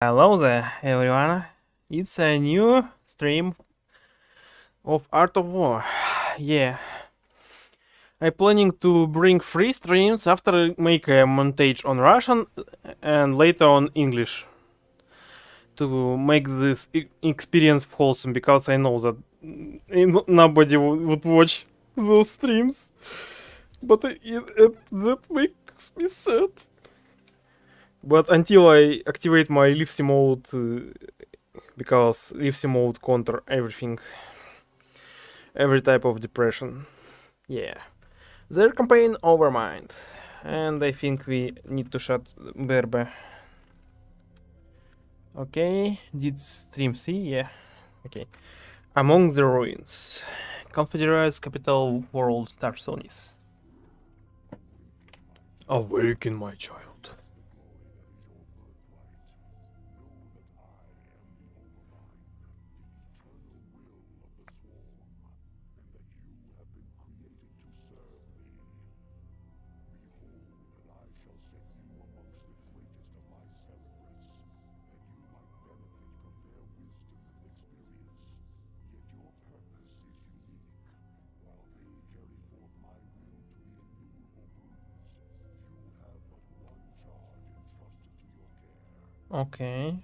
Hello there, everyone. It's a new stream of Art of War. Yeah, I'm planning to bring 3 streams after make a montage on Russian and later on English to make this experience wholesome because I know that nobody would watch those streams, but that makes me sad. But until I activate my Livesey mode, because Livesey mode counter everything, every type of depression. Yeah. Their campaign overmined. And I think we need to shut Berbe. Okay, did stream C? Yeah. Okay. Among the ruins. Confederate's capital world Tarsonis. Awaken, my child. Okay.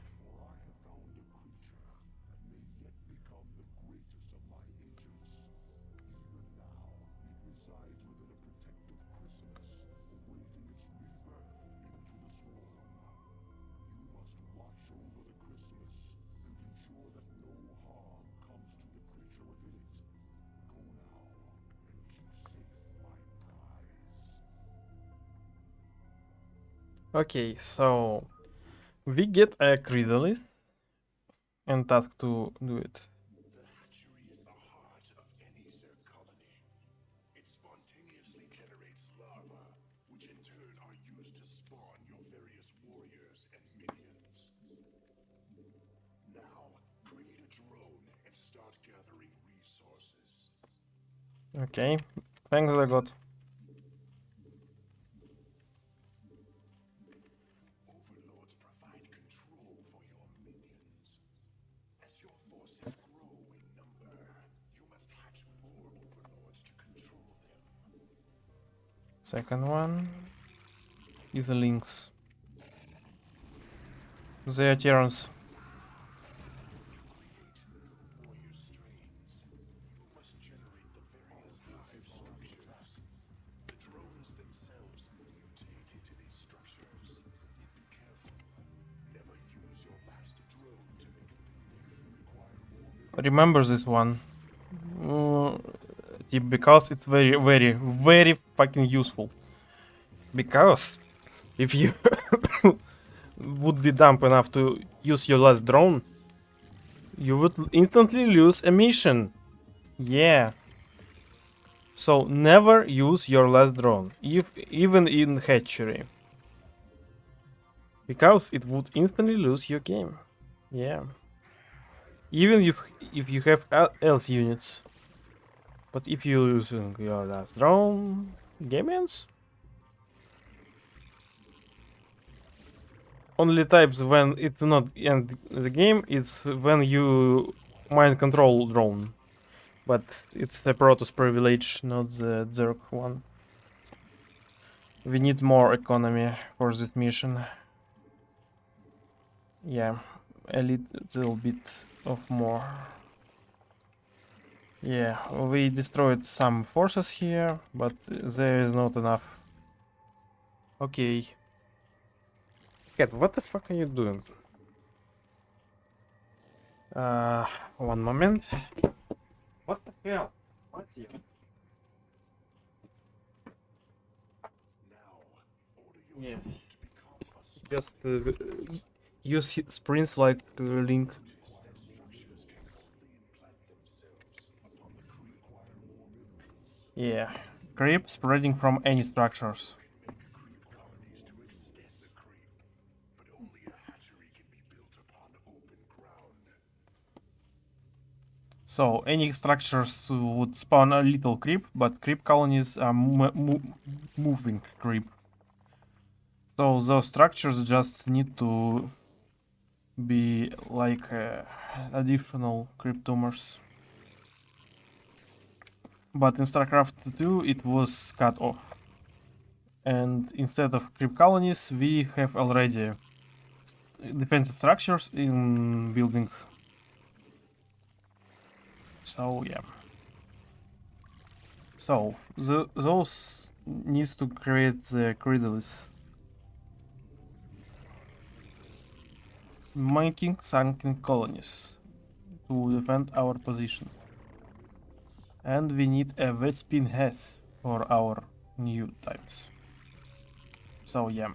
Okay, so we get a chrysalis and task to do it. The hatchery is the heart of any Zerg colony. It spontaneously generates larvae, which in turn are used to spawn your various warriors and minions. Now, create a drone and start gathering resources. Okay, thanks a lot. Overlords provide control for your minions. As your forces grow in number, you must hatch more overlords to control them. Second one is the links. They are Terrans. Warrior strains. You must generate the various hive structures. The drones themselves mutate into these structures. Be careful. Never use your last drone to make a building. Remember this one. Because it's very fucking useful. Because if you would be dumb enough to use your last drone, you would instantly lose a mission. Yeah. So never use your last drone, even in hatchery. Because it would instantly lose your game. Yeah. Even if you have else units. But if you're using your last drone, game ends. Only types when it's not end the game, it's when you mind control drone. But it's the Protoss privilege, not the Zerg one. We need more economy for this mission. Yeah, a little bit of more. Yeah, we destroyed some forces here, but there is not enough. Okay. Cat, what the fuck are you doing? One moment. What the hell? What's you? Now, order your Yeah. drone to become a Just use sprints like Link. that structures can only implant themselves upon the creep. Yeah. Creep spreading from any structures. Make creep colonies to extend the creep, but only a hatchery can be built upon open ground. So any structures would spawn a little creep, but creep colonies are moving creep. So those structures just need to be like additional cryptomers. But in StarCraft 2 it was cut off. And instead of creep colonies, we have already defensive structures in building. So yeah. So those needs to create the cradles, making sunken colonies to defend our position. And we need a wet spin head for our new times. So yeah.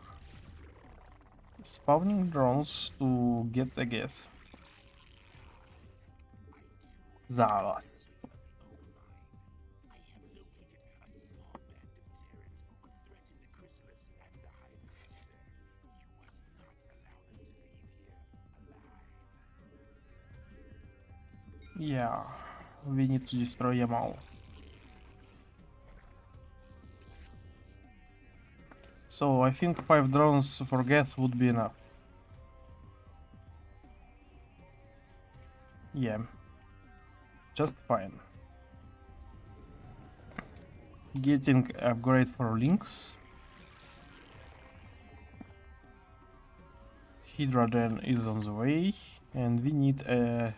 Spawning drones to get the gas. Завод. Yeah, we need to destroy them all. So I think 5 drones for gas would be enough. Yeah, just fine. Getting upgrade for links. Hydra then is on the way, and we need a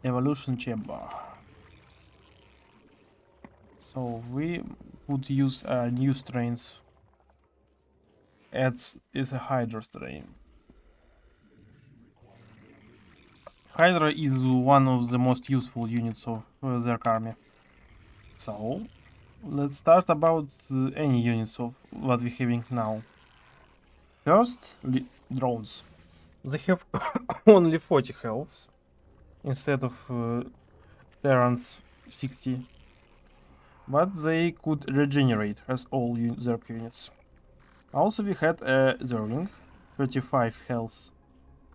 evolution chamber. So we would use new strains. Adds is a Hydra strain. Hydra is one of the most useful units of Zerg army. So let's start about any units of what we're having now. First, drones. They have only 40 health instead of Terran's 60, but they could regenerate as all Zerg units. Also, we had a Zergling, 35 health,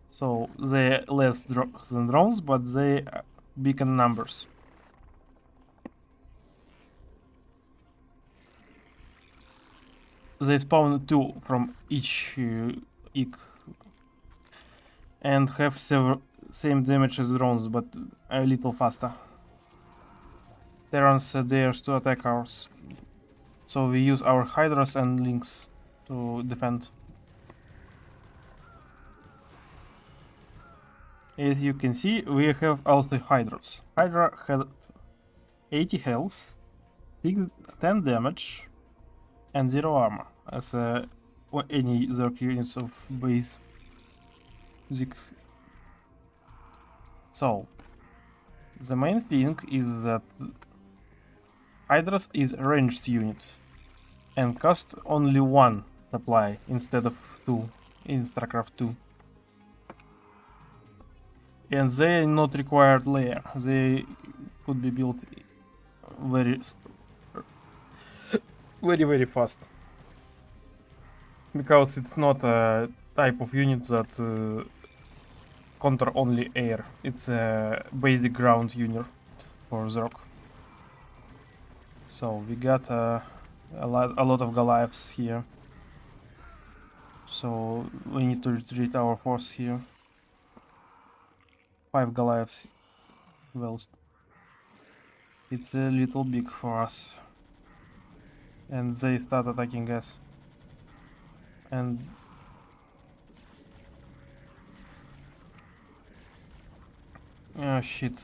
so they're less than drones, but they big in numbers. They spawn 2 from each egg and have same damage as drones, but a little faster. Terrans dares to attack ours, so we use our Hydras and Lynx to defend. As you can see, we have also Hydras. Hydra had 80 health, 10 damage, and 0 armor, as any Zerg units of base. So, the main thing is that Hydras is a ranged unit and cost only 1 supply instead of 2 in StarCraft 2. And they are not required layer, they could be built very very fast. Because it's not a type of unit that counter only air, it's a basic ground unit for Zerg. So we got a lot of Goliaths here. So we need to retreat our force here. 5 Goliaths. Well, it's a little big for us. And they start attacking us. And oh shit.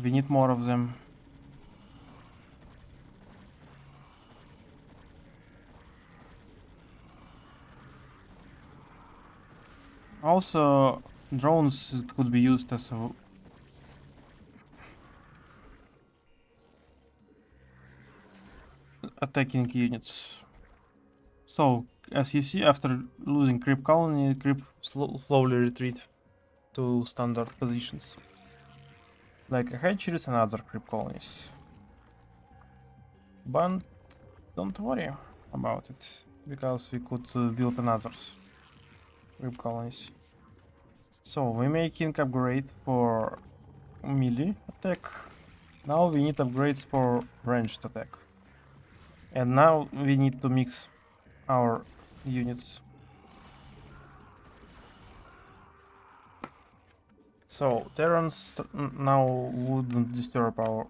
We need more of them. Also, drones could be used as attacking units. So, as you see, after losing creep colony, creep slowly retreat to standard positions, like hatcheries and other creep colonies. But don't worry about it, because we could build another creep colonies. So we're making upgrade for melee attack. Now we need upgrades for ranged attack. And now we need to mix our units. So Terrans now wouldn't disturb our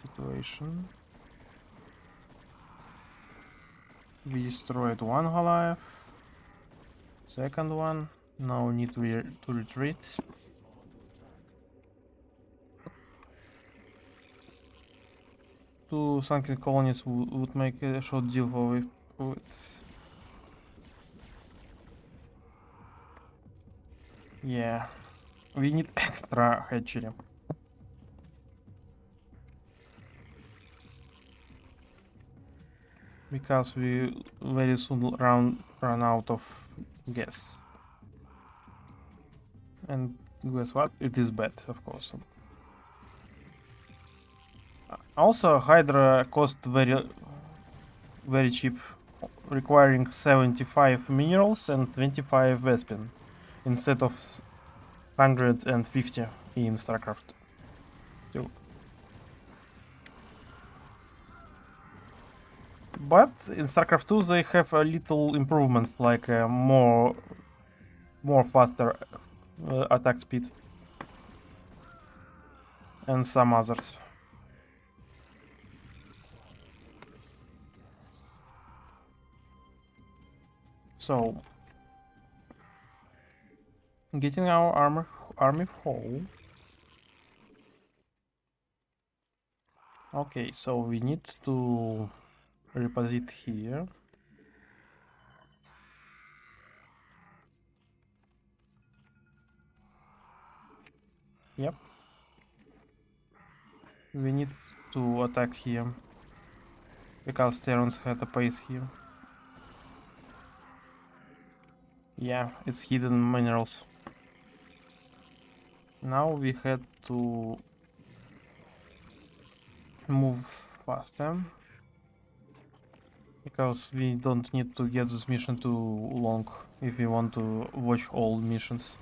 situation. We destroyed one Goliath. Second one. Now need to retreat. Two sunken colonies would make a short deal for it. Yeah, we need extra hatchery. Because we very soon run out of gas. And guess what? It is bad, of course. Also, Hydra cost very cheap, requiring 75 minerals and 25 Vespin, instead of 150 in Starcraft 2. But in Starcraft 2 they have a little improvements, like more faster attack speed and some others. So, getting our army whole. Okay, so we need to reposit here. Yep. We need to attack here, because Terrans had a base here. Yeah, it's hidden minerals. Now we had to move faster, because we don't need to get this mission too long if we want to watch all missions.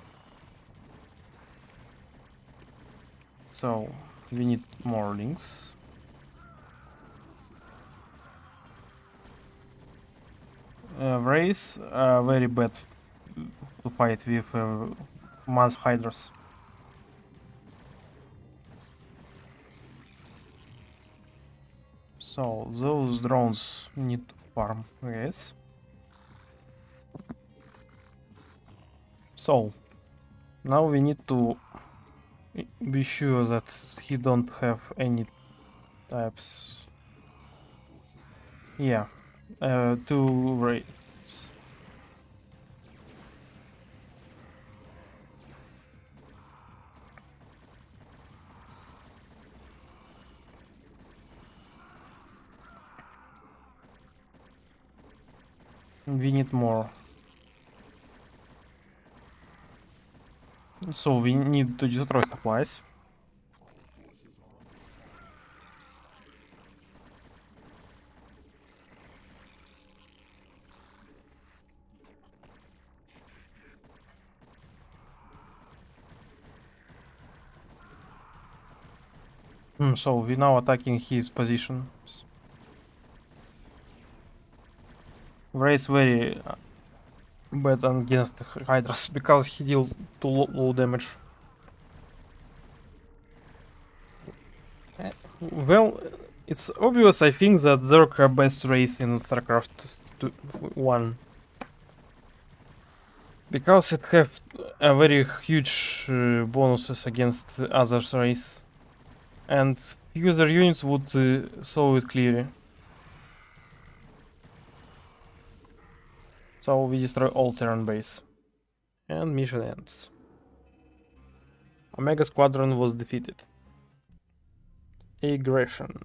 So we need more links. Wraiths are very bad to fight with mass hydras. So those drones need to farm, yes. So now we need to be sure that he don't have any types. Yeah, two raids. We need more. So we need to destroy supplies. So we now attacking his position. Race very bad against Hydras because he deal too low damage. Well, it's obvious, I think, that Zerg are best race in StarCraft 1. Because it have a very huge bonuses against other race. And user units would show it clearly. So we destroy all Terran base. And mission ends. Omega Squadron was defeated. Aggression.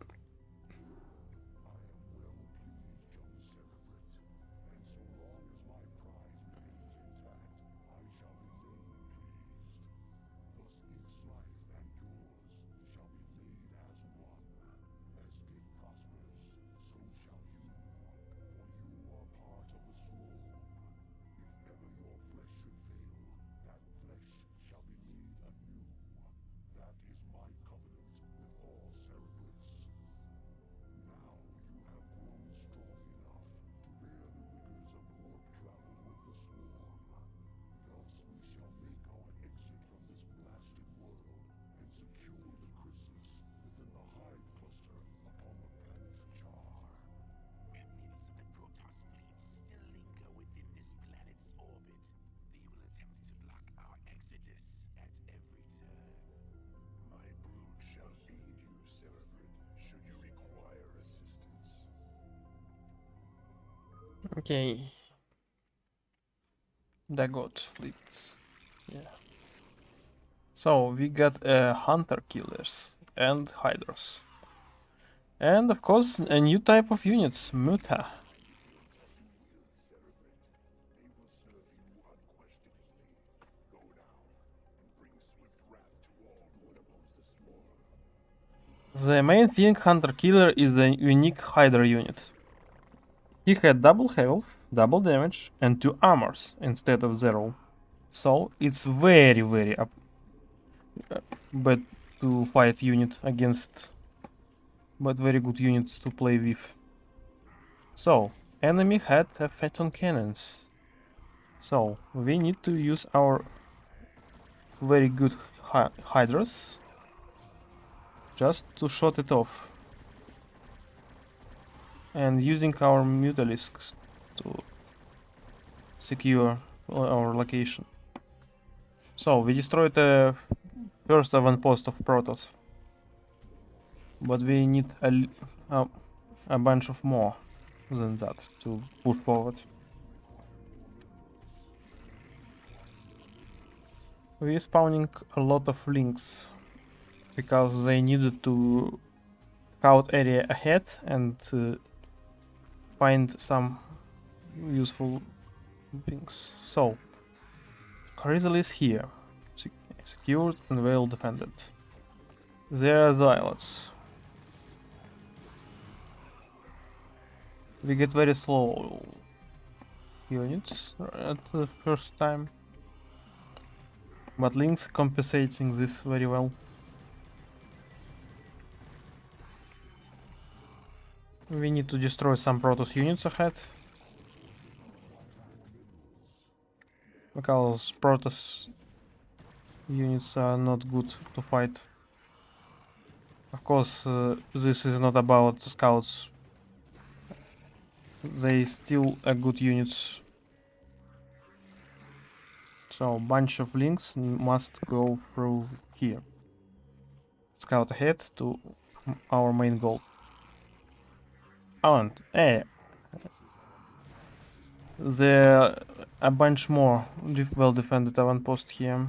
Okay. The god fleets. Yeah. So we got hunter killers and hiders. And of course a new type of units, muta. The main thing hunter killer is the unique hider unit. He had double health, double damage, and 2 armors instead of 0. So it's very bad to fight unit against, but very good units to play with. So, enemy had phaeton cannons. So, we need to use our very good hydras just to shut it off. And using our mutalisks to secure our location. So, we destroyed the first avant-post of Protoss. But we need a bunch of more than that to push forward. We're spawning a lot of links because they needed to scout area ahead and find some useful things. So, Carizal is here, secured and well defended. There are the islets. We get very slow units at the first time, but links compensating this very well. We need to destroy some Protoss units ahead, because Protoss units are not good to fight. Of course, this is not about scouts. They still are good units. So, bunch of links must go through here. Scout ahead to our main goal. And there a bunch more well defended avant-post here.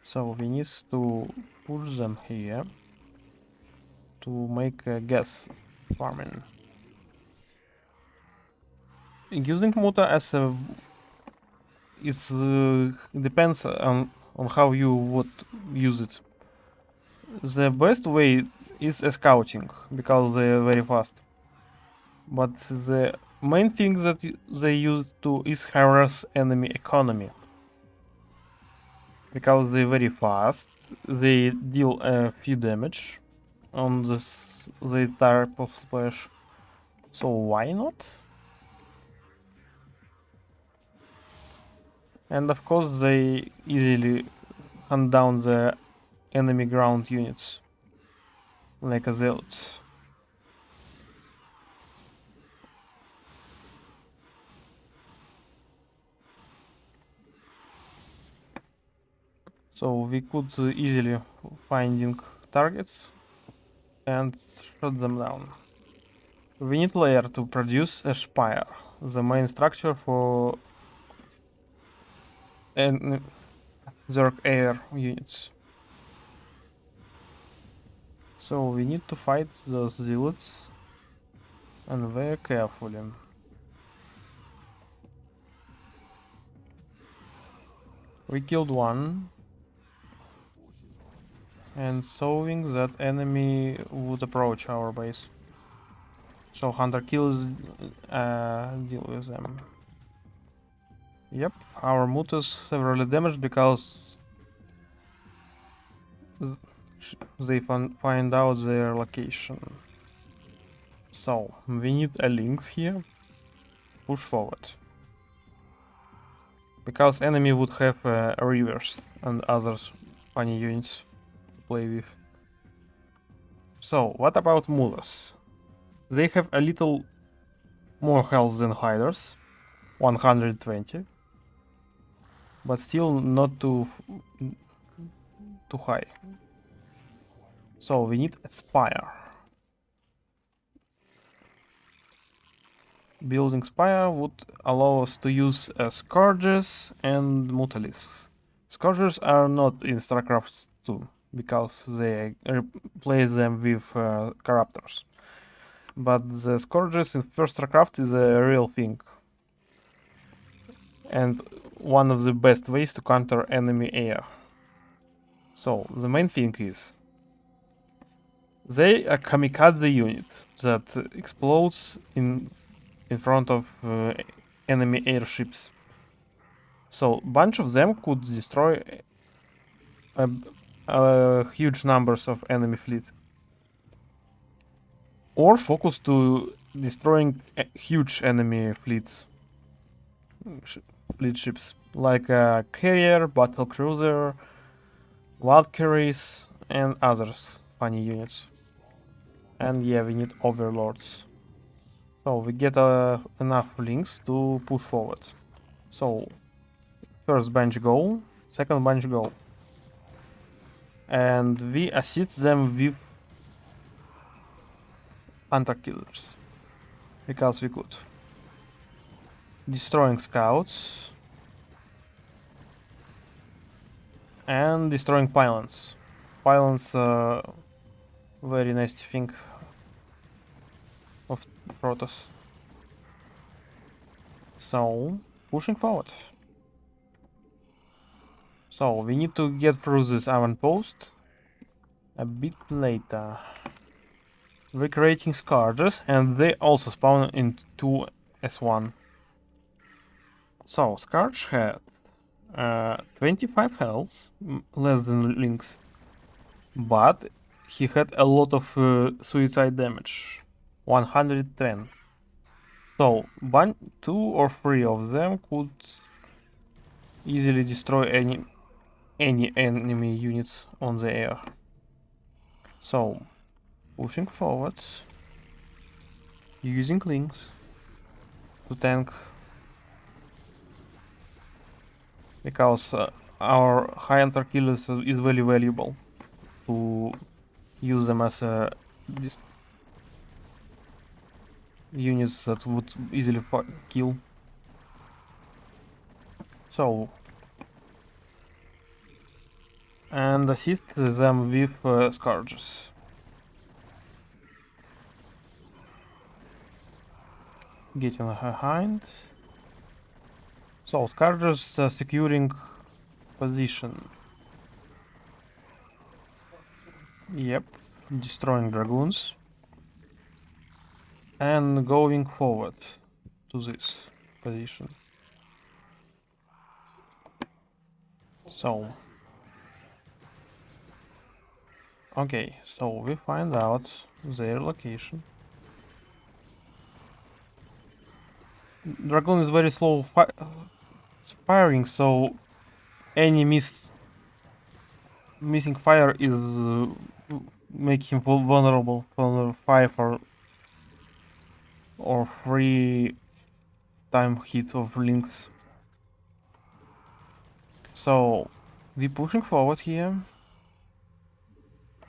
So we need to push them here to make gas farming. Using muta as a is depends on how you would use it. The best way is scouting because they're very fast. But the main thing that they use to is harass enemy economy. Because they're very fast, they deal a few damage on the type of splash. So why not? And of course they easily hunt down the enemy ground units, like a zealots. So we could easily finding targets and shut them down. We need layer to produce a spire, the main structure for Zerg air units. So we need to fight those zealots and very carefully. We killed one, and showing that enemy would approach our base. So hunter kills deal with them. Yep, our mutas severely damaged because they find out their location. So we need a links here. Push forward. Because enemy would have rivers and other funny units to play with. So what about mulas? They have a little more health than hiders, 120, but still not too high. So we need a spire. Building Spire would allow us to use Scourges and Mutalisks. Scourges are not in StarCraft 2 because they replace them with Corruptors. But the Scourges in first StarCraft is a real thing. And one of the best ways to counter enemy air. So, the main thing is they are kamikaze unit that explodes in front of enemy airships. So, bunch of them could destroy huge numbers of enemy fleet. Or focus to destroying huge enemy fleets. Fleet ships. Like a carrier, battle cruiser, Valkyries, and others funny units. And yeah, we need overlords. So we get enough links to push forward. So first bunch go, second bunch go. And we assist them with hunter killers. Because we could. Destroying scouts. And destroying pylons. Pylons, very nasty thing of Protoss. So, pushing forward. So, we need to get through this avant-post a bit later. We're creating Scourges, and they also spawn in 2s1. So, Scourge had 25 health, less than Lynx. But he had a lot of suicide damage. 110. So, 2 or 3 of them could easily destroy any enemy units on the air. So, pushing forward, using links to tank, because our high hunter killers is very valuable to use them as units that would easily kill. So, and assist them with Scourges. Getting behind. So, Scourges securing position. Yep, destroying dragoons. And going forward to this position. So, okay, so we find out their location. Dragoon is very slow firing, so any missing fire is make him vulnerable for 5 or 3 time hits of links. So we pushing forward here,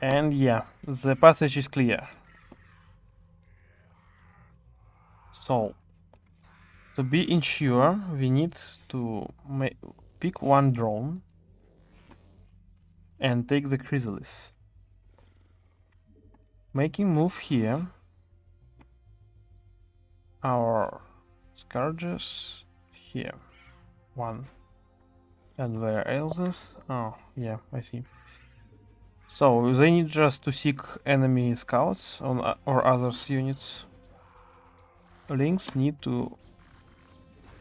and yeah, the passage is clear. So to be ensure, we need to pick one drone and take the chrysalis. Making move here. Our Scourges here. One. And where else is? Oh, yeah, I see. So they need just to seek enemy scouts on or others units. Links need to.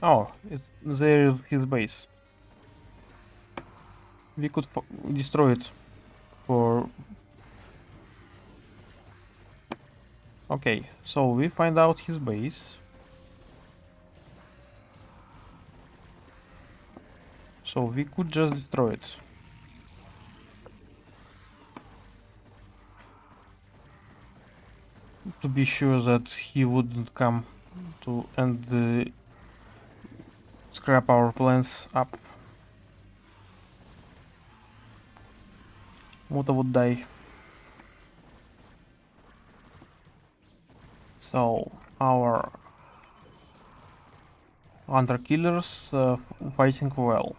Oh, there is his base. We could destroy it for. Okay, so we find out his base. So we could just destroy it. To be sure that he wouldn't come to and scrap our plans up. Muta would die. So our Hunter killers fighting well.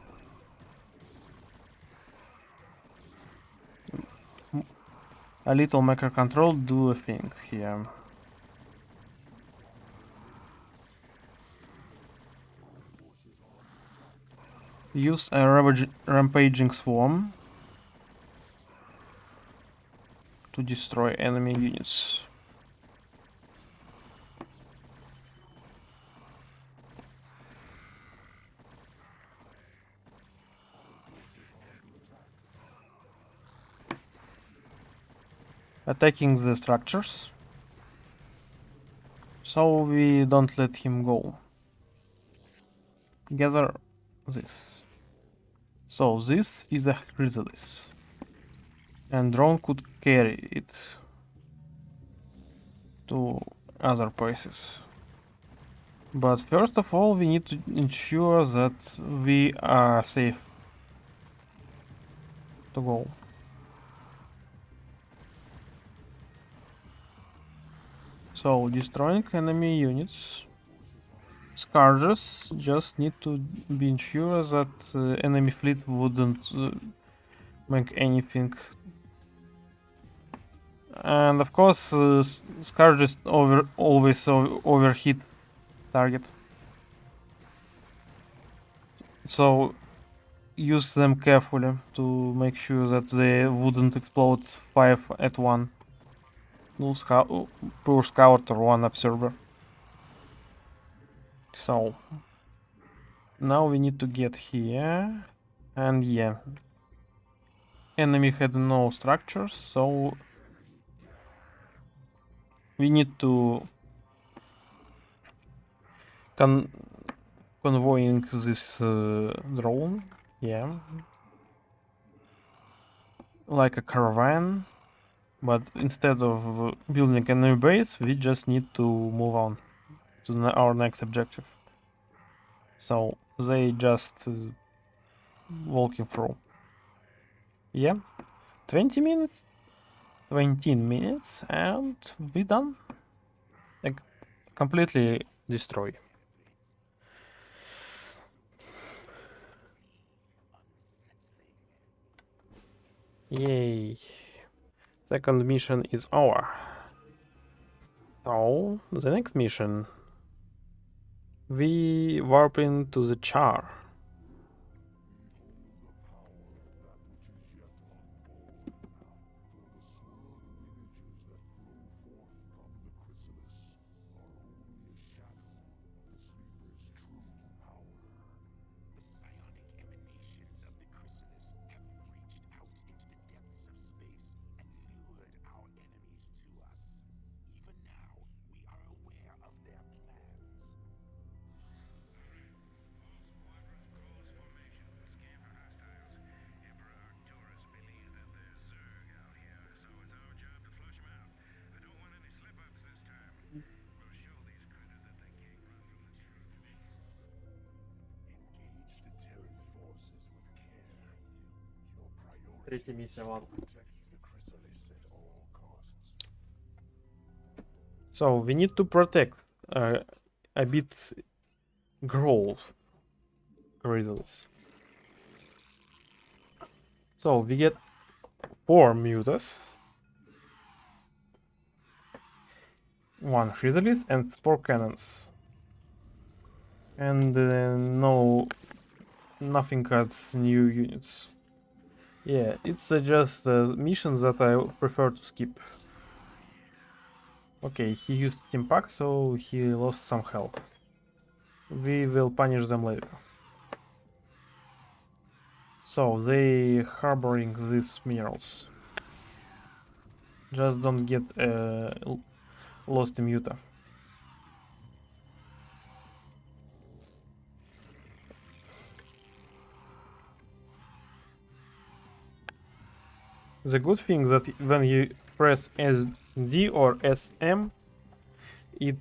A little macro control do a thing here. Use a rampaging swarm to destroy enemy units. Attacking the structures, so we don't let him go. Gather this. So this is a chrysalis, and drone could carry it to other places. But first of all, we need to ensure that we are safe to go. So, destroying enemy units. Scourges just need to be ensured that enemy fleet wouldn't make anything. And of course, Scourges always overhit target. So, use them carefully to make sure that they wouldn't explode 5 at one. No poor scout or one observer. So now we need to get here, and yeah, enemy had no structures, so we need to convoying this drone, yeah, like a caravan. But instead of building a new base, we just need to move on to our next objective. So they just walking through. Yeah, 20 minutes, 20 minutes, and we done. Like, completely destroy. Yay. Second mission is over. So, the next mission. We warp into the char. Третья миссия, ладно. So we need to protect a bit growth reasons. So we get 4 mutas, 1 chrysalis, and 4 cannons. And nothing adds new units. Yeah, it's just missions that I prefer to skip. Okay, he used Team Pack, so he lost some health. We will punish them later. So, they harboring these minerals. Just don't get lost in Utah. The good thing that when you press SD or SM, it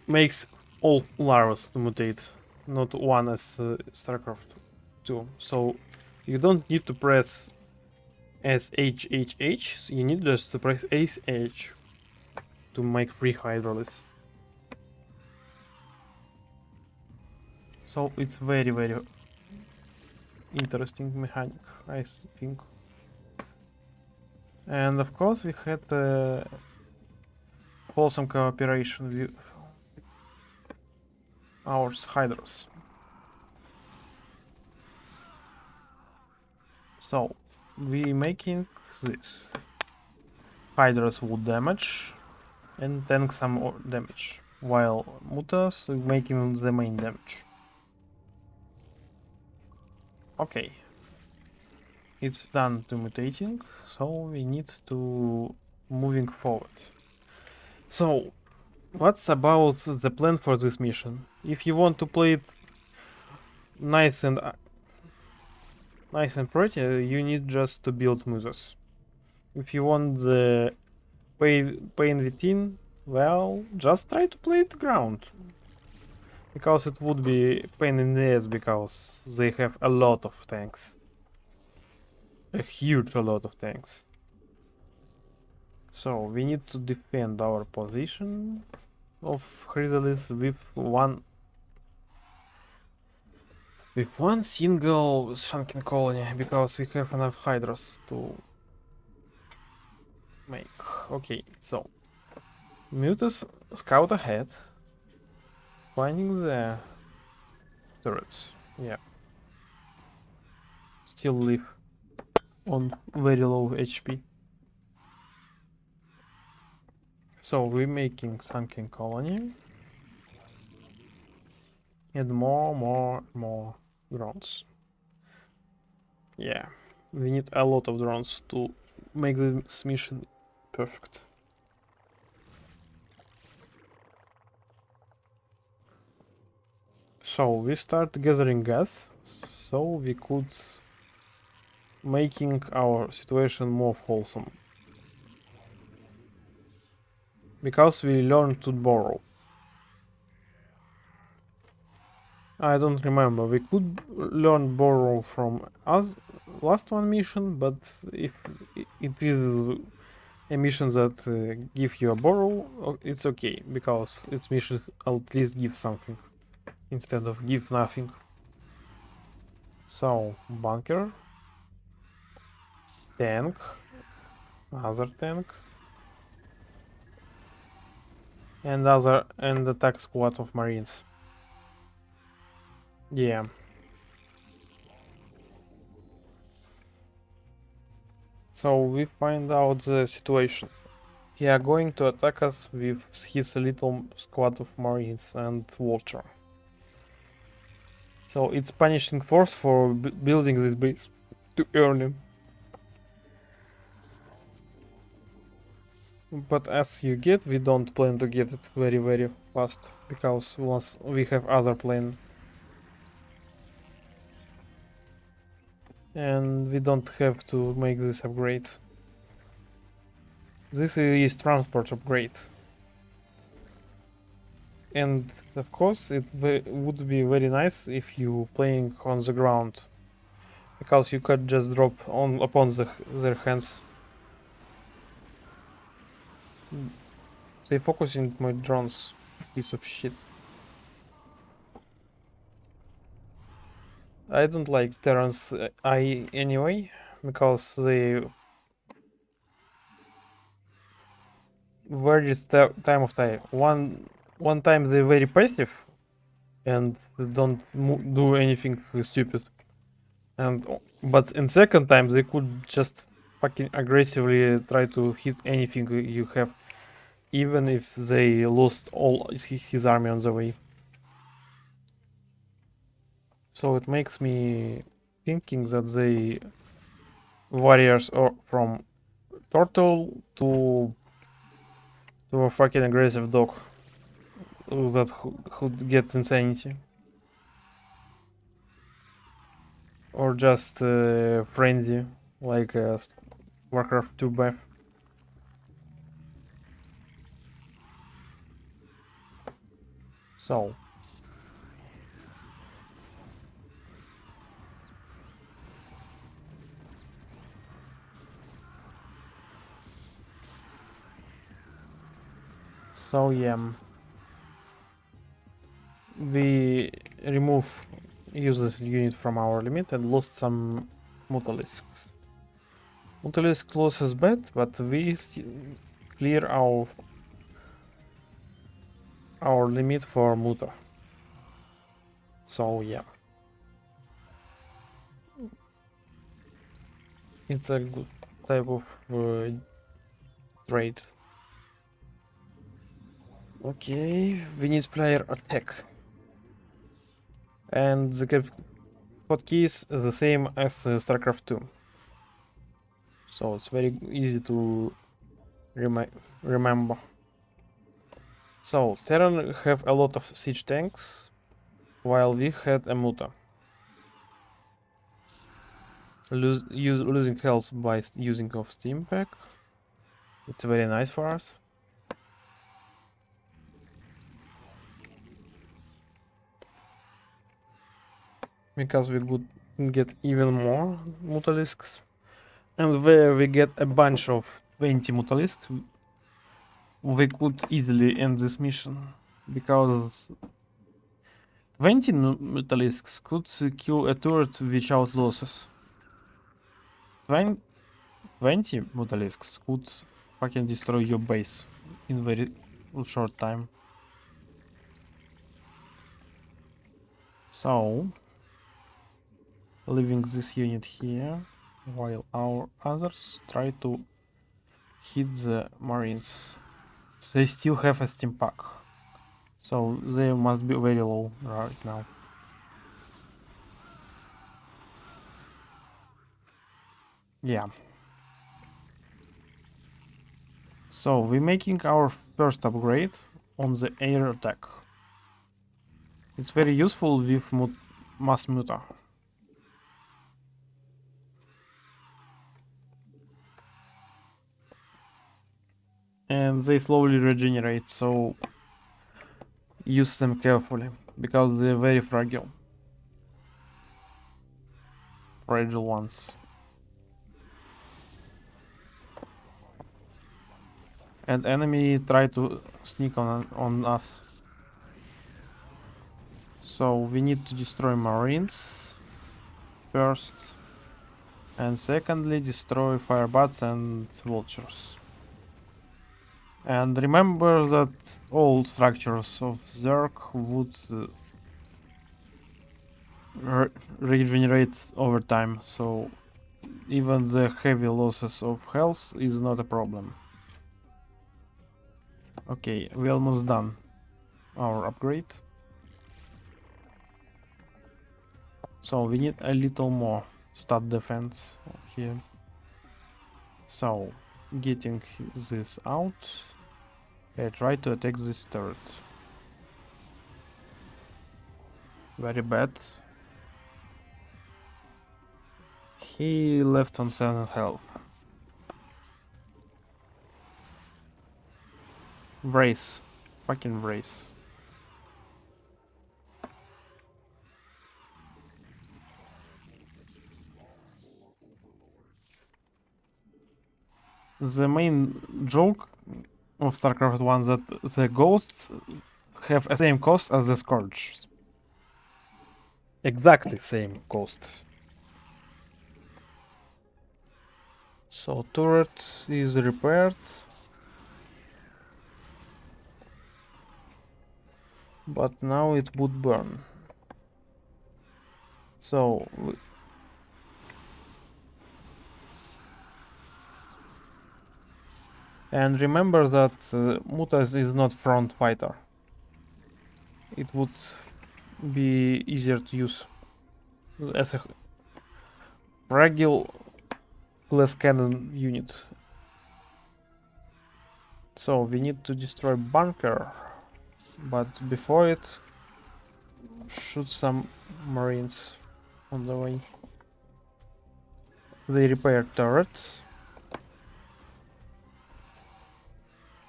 makes all larvas to mutate, not one as StarCraft 2. So you don't need to press SHHH, you need just to press SH to make free hydrolysis. So it's very, very interesting mechanic, I think. And of course we had wholesome cooperation with our hydras. So we making this. Hydras would damage and tank some more damage, while mutas making the main damage. Okay. It's done to mutating, so we need to moving forward. So, what's about the plan for this mission? If you want to play it nice and pretty, you need just to build muses. If you want the pain within, well, just try to play it ground. Because it would be pain in the ass because they have a lot of tanks. A huge lot of tanks. So we need to defend our position of Chrysalis with one single sunken colony because we have enough hydras to make. Okay, so Mutus scout ahead, finding the turrets. Yeah, still live on very low HP. So we're making sunken colony and more drones. Yeah, we need a lot of drones to make this mission perfect. So we start gathering gas, so we could making our situation more wholesome. Because we learned to borrow. I don't remember. We could learn borrow from us last one mission, but if it is a mission that give you a borrow, it's okay because its mission at least give something instead of give nothing. So bunker, tank, other tank, and attack squad of marines. Yeah. So we find out the situation. He are going to attack us with his little squad of marines and vulture. So it's punishing force for building this base too early. But as you get, we don't plan to get it very fast because once we have other plan. And we don't have to make this upgrade. This is transport upgrade. And of course it would be very nice if you playing on the ground. Because you could just drop upon their hands. They focusing my drones, piece of shit. I don't like Terran's eye anyway, because they very time of time. One time they're very passive and they don't do anything stupid, and but in second time they could just fucking aggressively try to hit anything you have, even if they lost all his army on the way. So it makes me thinking that they warriors are from turtle to a fucking aggressive dog that who gets insanity, or just frenzy like Warcraft 2 buff. So yeah, we remove useless unit from our limit and lost some Mutalisks. Mutalisk loss is bad, but we clear our limit for Muta. So yeah. It's a good type of trade. Okay, we need player attack. And the hotkeys is the same as StarCraft 2. So it's very easy to remember. So Terran have a lot of siege tanks, while we had a Muta. Losing health by using of Steam Pack. It's very nice for us. Because we could get even more Mutalisks. And where we get a bunch of 20 Mutalisks, we could easily end this mission. Because 20 Mutalisks could kill a turret without losses. 20 Mutalisks could fucking destroy your base in very short time. So, leaving this unit here, while our others try to hit the Marines. They still have a steam pack, so they must be very low right now. Yeah. So we're making our first upgrade on the air attack. It's very useful with mass muta. And they slowly regenerate, so use them carefully, because they're very fragile. Fragile ones. And enemy try to sneak on us. So we need to destroy Marines first. And secondly, destroy Firebats and Vultures. And remember that all structures of Zerg would regenerate over time, so even the heavy losses of health is not a problem. Okay, we almost done our upgrade. So we need a little more stat defense here. So, getting this out, I try to attack this turret. Very bad. He left on 7 health. Brace. Fucking brace. The main joke of StarCraft 1 that the ghosts have the same cost as the Scourges. Exactly same cost. So turret is repaired. But now it would burn. So and remember that Mutas is not front fighter. It would be easier to use as a fragile glass cannon unit. So we need to destroy bunker, but before it, shoot some Marines on the way. They repair turret.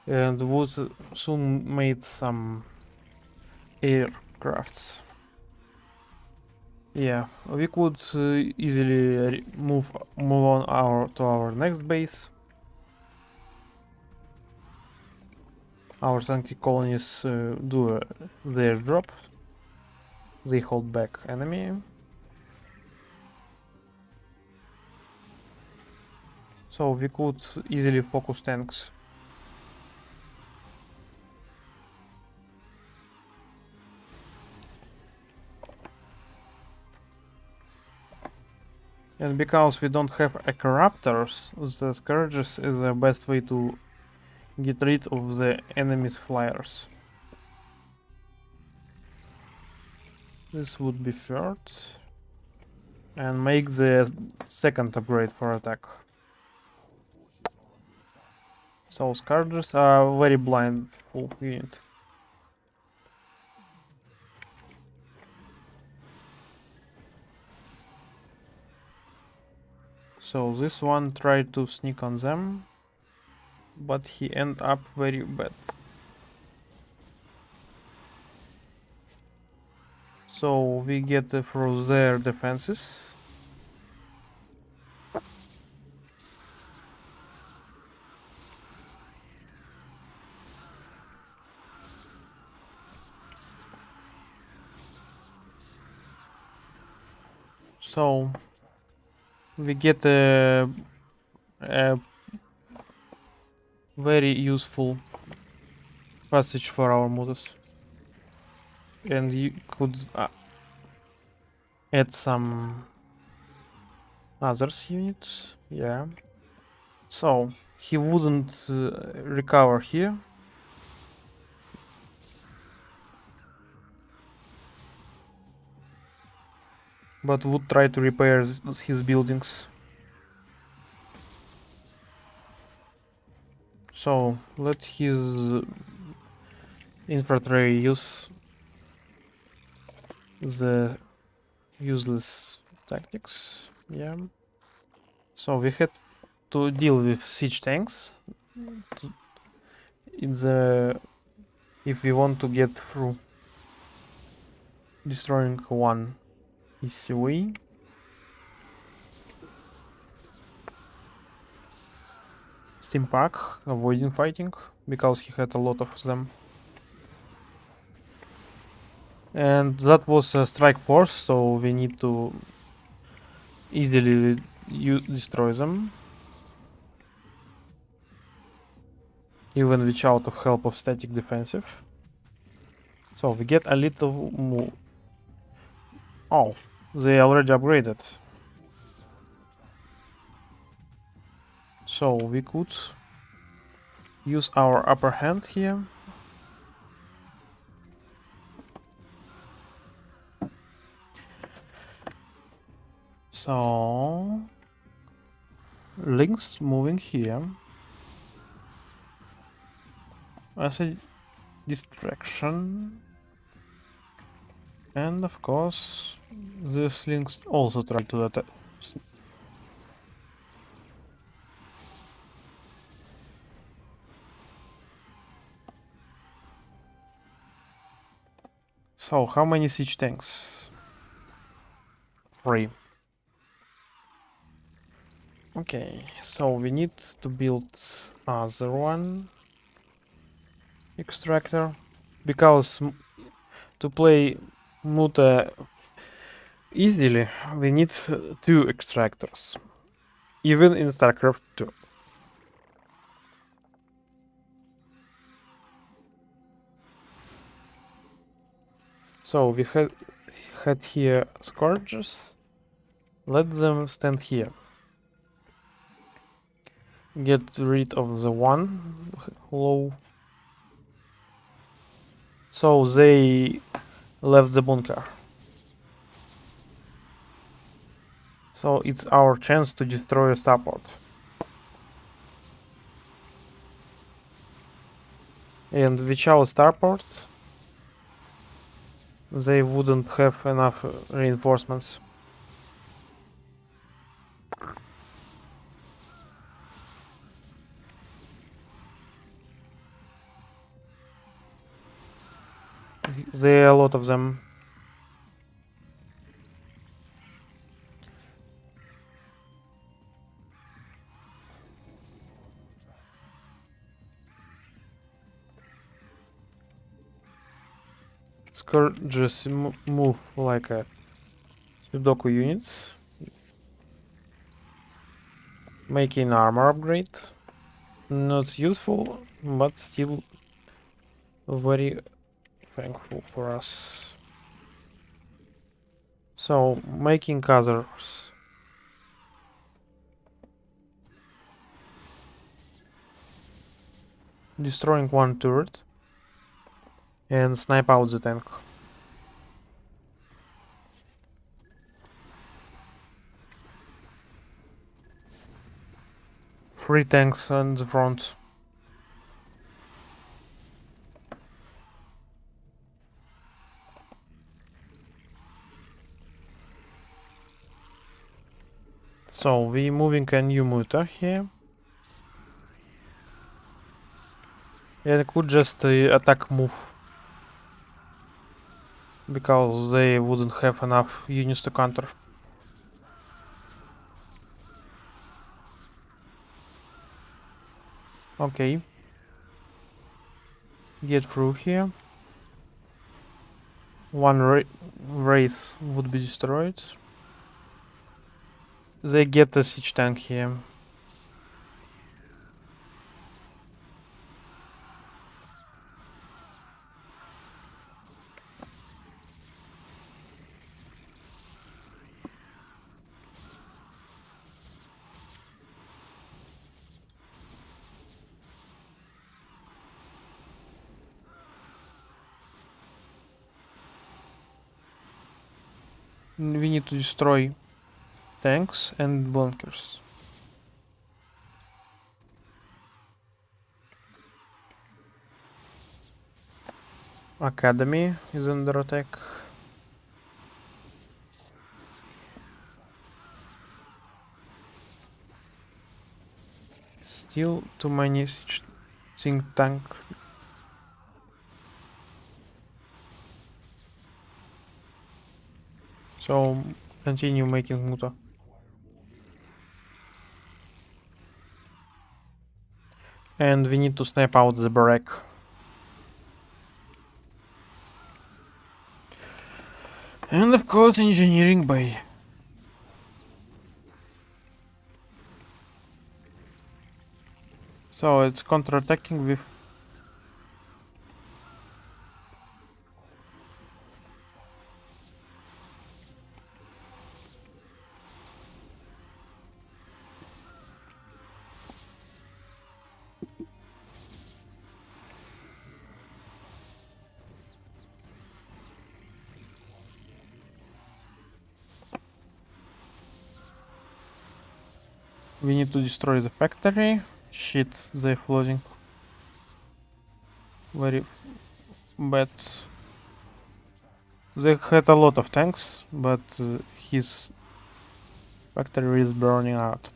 And would soon made some aircrafts. Yeah, we could easily move on to our next base. Our Sankey colonies do their job. They hold back enemy. So we could easily focus tanks. And because we don't have a corruptors, the scourges is the best way to get rid of the enemy's flyers. This would be third. And make the second upgrade for attack. So scourges are very blindful unit. So this one tried to sneak on them, but he ended up very bad. So we get through their defenses. So we get a very useful passage for our modus. And you could add some others units, yeah. So he wouldn't recover here. But would try to repair his buildings. So let his infantry use the useless tactics. Yeah. So we had to deal with siege tanks in the if we want to get through destroying one ECV. Steam Pack avoiding fighting because he had a lot of them. And that was a strike force, so we need to easily destroy them. Even without the help of static defensive. So we get a little move. Oh, they already upgraded. So we could use our upper hand here. So links moving here as a distraction, and of course these links also try to attack. So how many siege tanks? 3. Okay, so we need to build other one extractor because to play Muta easily we need 2 extractors, even in StarCraft 2. So we had here scourges. Let them stand here. Get rid of the one low. So they left the bunker. So it's our chance to destroy a support. And without starport, they wouldn't have enough reinforcements. There are a lot of them. Scourges move like a Sudoku units. Making armor upgrade. Not useful, but still very thankful for us. So, making others. Destroying one turret. And snipe out the tank. Three tanks on the front. So we moving a new muta here. And I could just attack move. Because they wouldn't have enough units to counter. Okay. Get through here. One race would be destroyed. They get a siege tank here. We need to destroy tanks and bunkers. Academy is under attack. Still too many think tank. So continue making muta. And we need to snipe out the barrack. And of course engineering bay. So it's counter-attacking with we need to destroy the factory. Shit, they're flooding. Very bad. They had a lot of tanks, but his factory is burning out.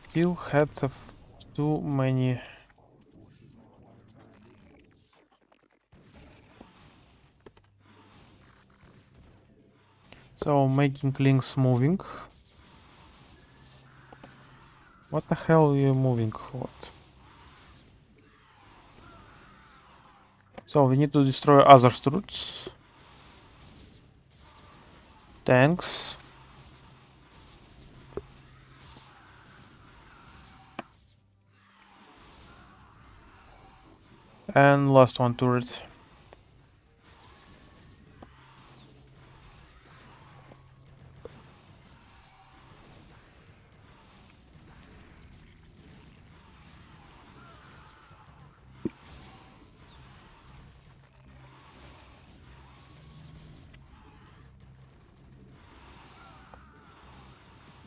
Still had too many. So making links moving. What the hell are you moving? What? So we need to destroy other routes. Tanks. And last one turret.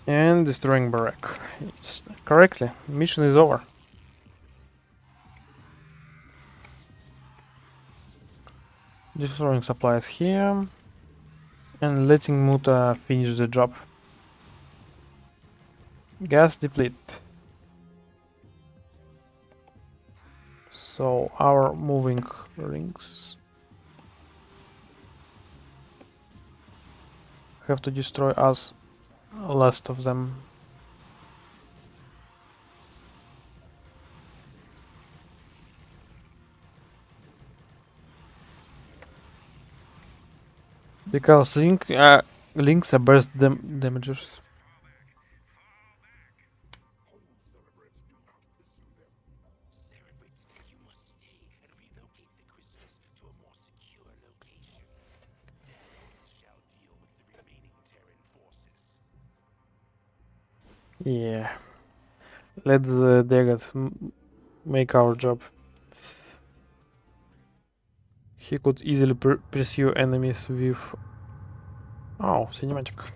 And destroying barrack. It's correctly. Mission is over. Destroying supplies here. And letting Muta finish the job. Gas deplete. So our moving rings. Have to destroy us, last of them. Because links are best damagers. Yeah. Let the Daggett make our job. He could easily pursue enemies with... Oh, cinematic.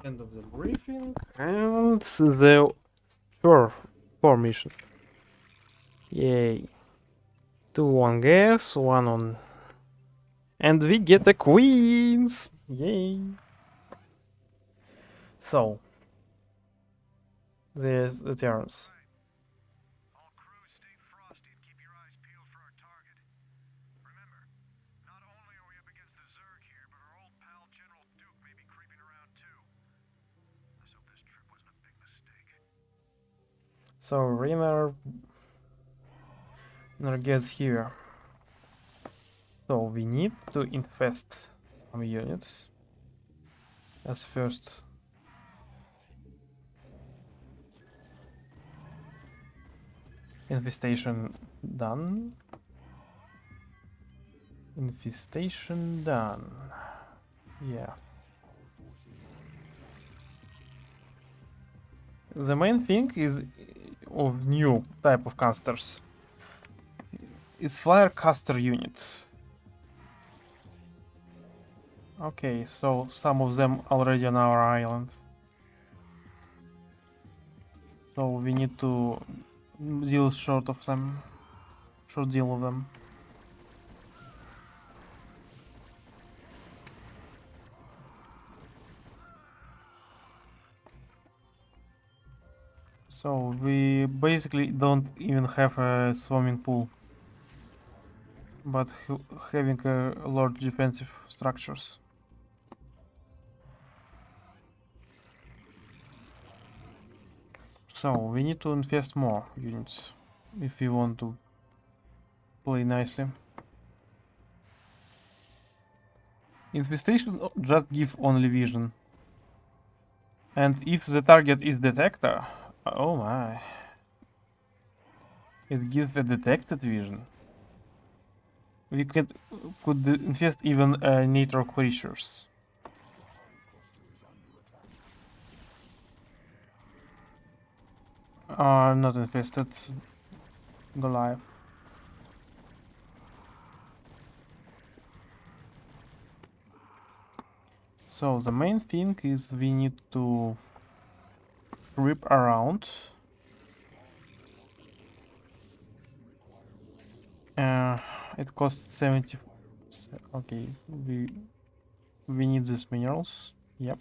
End of the briefing and the four mission. Yay. 2 on gas, 1 on... And we get a queens! Yay! So... There's the turns. All crews stay frosty and keep your eyes peeled for our target. Remember, not only are we up against the Zerg here, but our old pal General Duke may be creeping around too. Let's hope this trip wasn't a big mistake. So Rainer gets here. So we need to infest some units. As first. Infestation done. Infestation done. Yeah. The main thing is of new type of casters. It's flyer caster unit. Okay, so some of them already on our island. So we need to deal short of them. Short deal of them. So we basically don't even have a swimming pool, but having a large defensive structures. So we need to invest more units if we want to play nicely. Infestation just give only vision. And if the target is detector, oh my, it gives a detected vision. We could infest even natural creatures. Are not infested. Go live. So the main thing is we need to rip around. It costs 70. Okay, we need these minerals. Yep.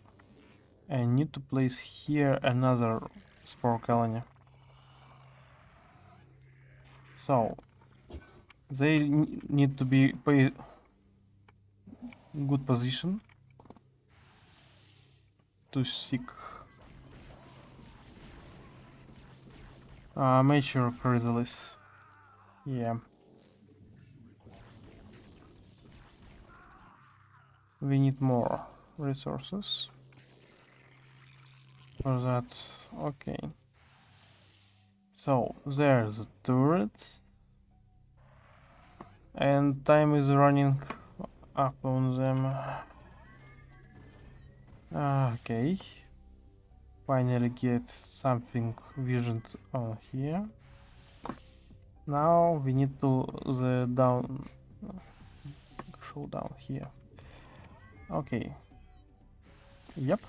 I need to place here another spore colony. So they need to be good position to seek mature chrysalis. Yeah. We need more resources for that. Okay. So there's the turrets. And time is running up on them. Okay. Finally get something visioned on here. Now we need to show down here. Okay. Yep.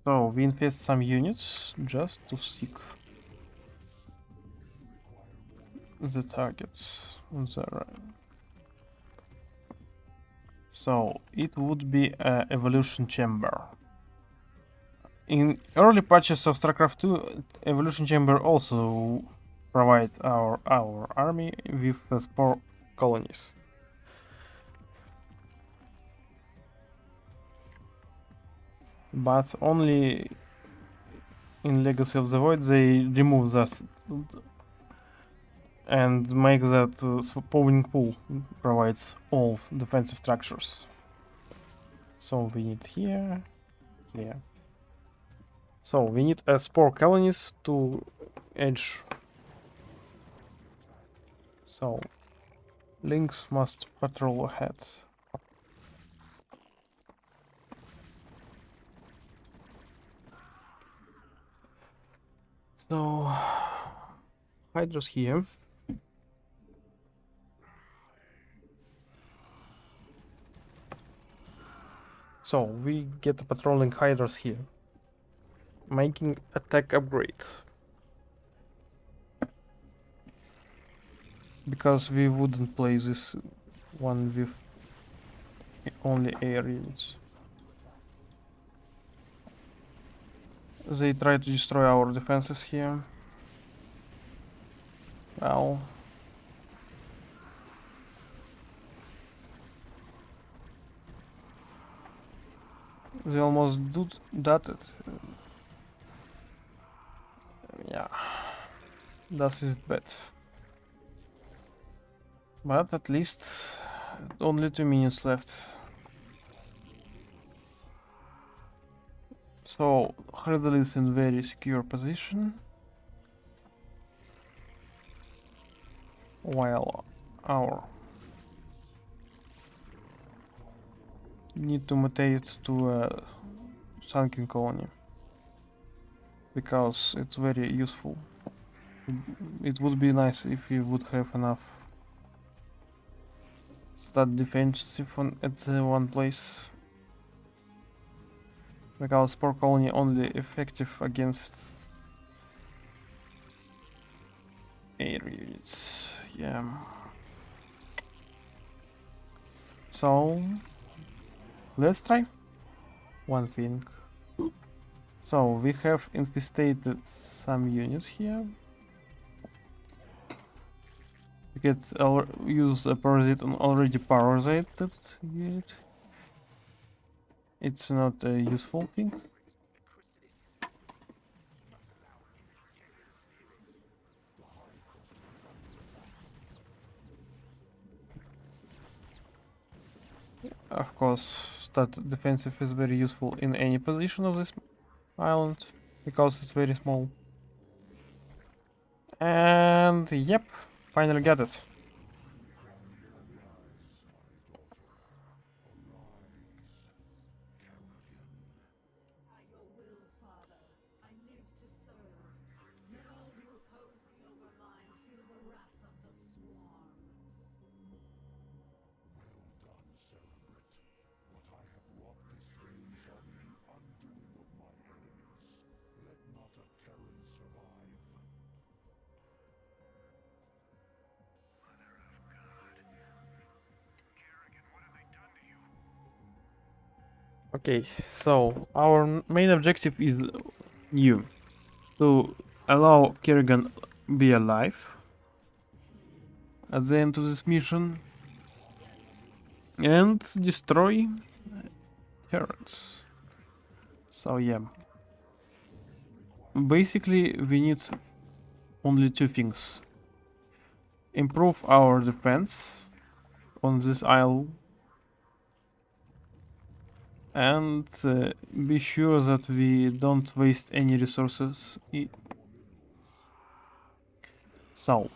So we invest some units just to seek the targets there. So it would be a evolution chamber. In early patches of StarCraft 2, evolution chamber also provide our army with spore colonies. But only in Legacy of the Void they remove that and make that spawning pool provides all defensive structures. So we need here. So we need a spore colonies to edge. So Lynx must patrol ahead. So Hydra's here. So we get the patrolling Hydras here, making attack upgrade. Because we wouldn't play this one with only air units. They try to destroy our defenses here. Well, they almost do that. Yeah, that is bad. But at least only 2 minutes left. So Hurdle is in very secure position, while our need to mutate to a sunken colony because it's very useful. It would be nice if we would have enough stat defensive at the one place. Because spore colony only effective against air units. Yeah. So let's try one thing. So we have infestated some units here. We can use a parasite on already parasited unit. It's not a useful thing. Of course, stat defensive is very useful in any position of this island because it's very small. And yep, finally got it. Okay, so our main objective is new. To allow Kerrigan be alive at the end of this mission and destroy turrets. So yeah. Basically we need only two things. Improve our defense on this isle and be sure that we don't waste any resources. So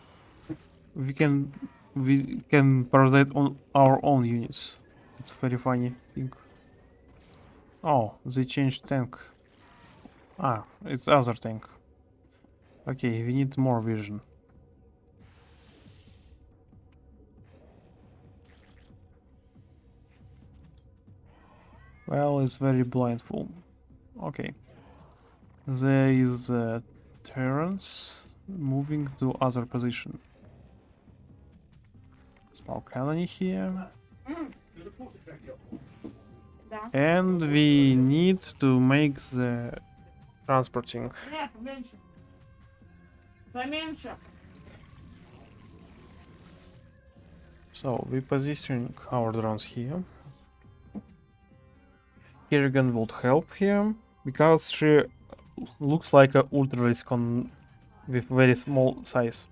we can parasite on our own units. It's very funny thing. Oh, they changed tank. Ah, it's other tank. Okay, we need more vision. Well, it's very blindfold. Okay. There is Terrence moving to other position. Small colony here. And we need to make the transporting. Нет, поменьше. Поменьше. So we positioning our drones here. Kerrigan would help here because she looks like a ultra risk on with very small size.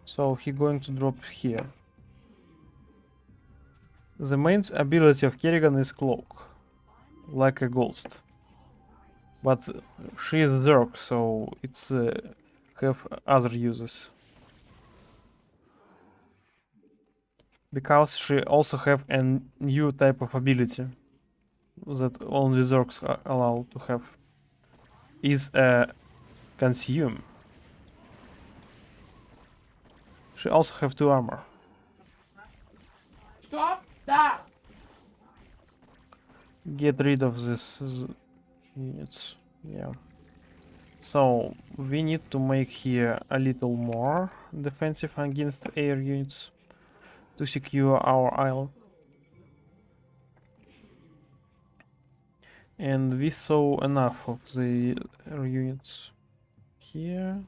So he going to drop here. The main ability of Kerrigan is cloak, like a ghost. But she is Zerg, so it's have other uses. Because she also have a new type of ability that only Zergs are allowed to have. Is consume. She also have 2 armor. Что? Да. Get rid of this units. Yeah. So we need to make here a little more defensive against air units to secure our island. And we saw enough of the air units here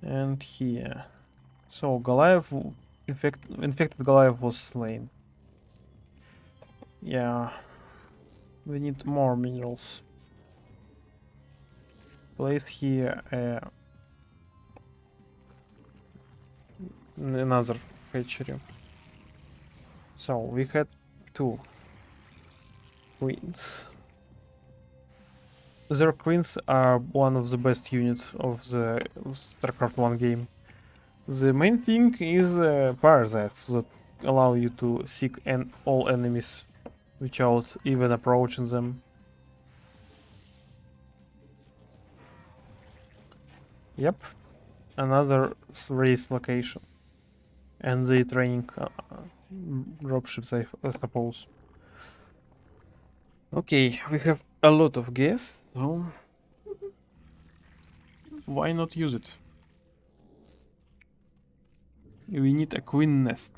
and here. So Goliath, infected Goliath was slain. Yeah, we need more minerals. Place here another hatchery. So we had 2 queens. Their queens are one of the best units of the StarCraft 1 game. The main thing is parasites that allow you to seek all enemies without even approaching them. Yep, another race location. And the training dropships, I suppose. Okay, we have a lot of gas, so why not use it? We need a queen nest.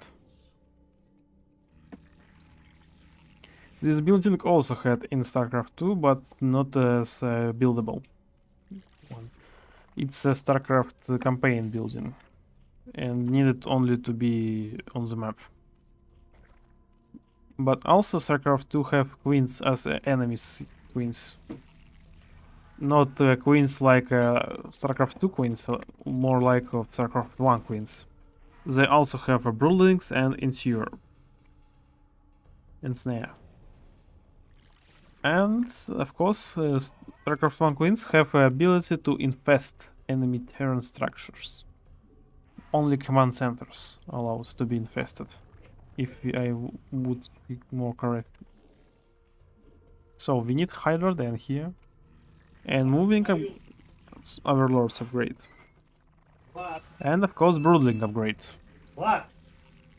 This building also had in StarCraft 2, but not as buildable one. It's a StarCraft campaign building and needed only to be on the map. But also StarCraft 2 have queens as enemies queens. Not queens like StarCraft 2 queens, more like StarCraft 1 queens. They also have broodlings and ensure. And snare. And of course, StarCraft 1 queens have the ability to infest enemy terrain structures. Only command centers allowed to be infested, if I would be more correct. So we need Hydra then here, and moving Overlords upgrade, and of course Broodling upgrade. What?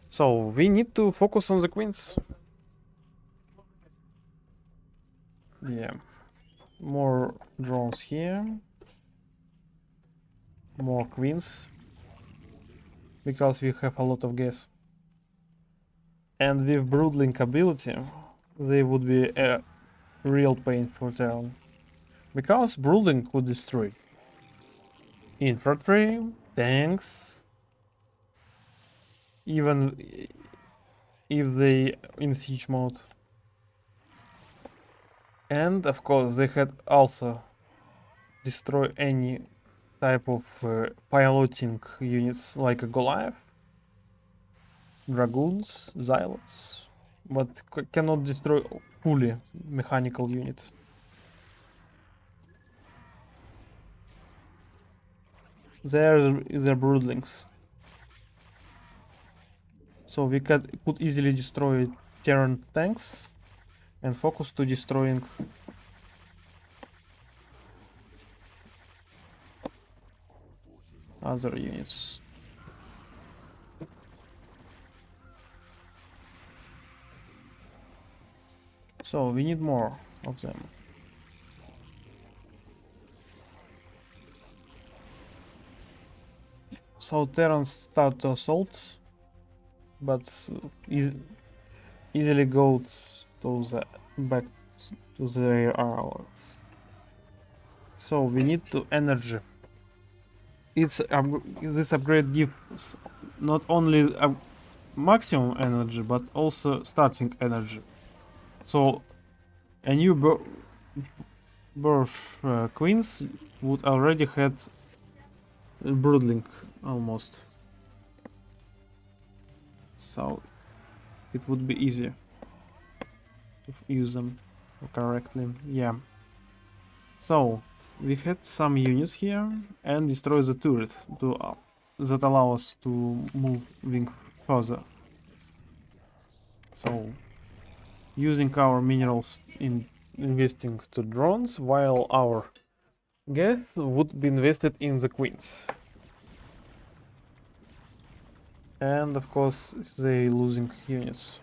So we need to focus on the queens. Yeah, more drones here, more queens, because we have a lot of gas. And with Broodlink ability, they would be a real pain for Terran. Because Broodlink could destroy infantry, tanks, even if they in siege mode. And of course they had also destroy any type of piloting units like a Goliath, Dragoons, Zealots, but cannot destroy fully mechanical units. There is a Broodlings. So we could easily destroy Terran tanks and focus to destroying other units. So we need more of them. So Terrans start to assault, but easily go to the back to their arrows. So we need to energy. This upgrade gives not only a maximum energy but also starting energy. So a new birth queens would already had broodling almost. So it would be easier to use them correctly. Yeah. So we had some units here and destroy the turret to that allow us to moving further. So using our minerals in investing to drones while our gas would be invested in the queens. And of course they losing units.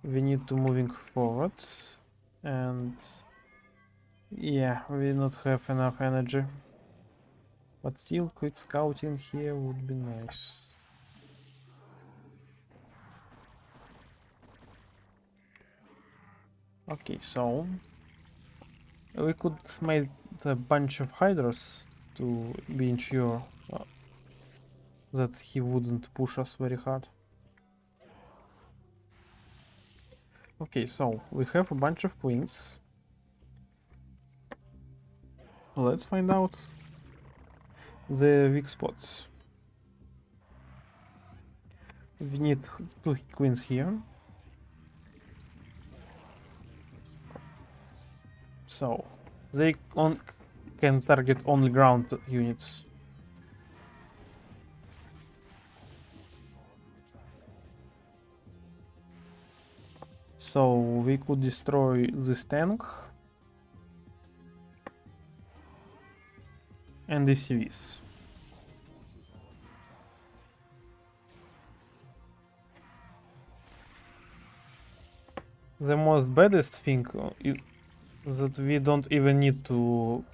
We need to moving forward and yeah, we not have enough energy. But still quick scouting here would be nice. Okay, so we could make a bunch of hydras to be ensure that he wouldn't push us very hard. Okay, so we have a bunch of queens. Let's find out the weak spots. We need 2 queens here. So they can target only ground units. So we could destroy this tank and the CVs. The most baddest thing is that we don't even need to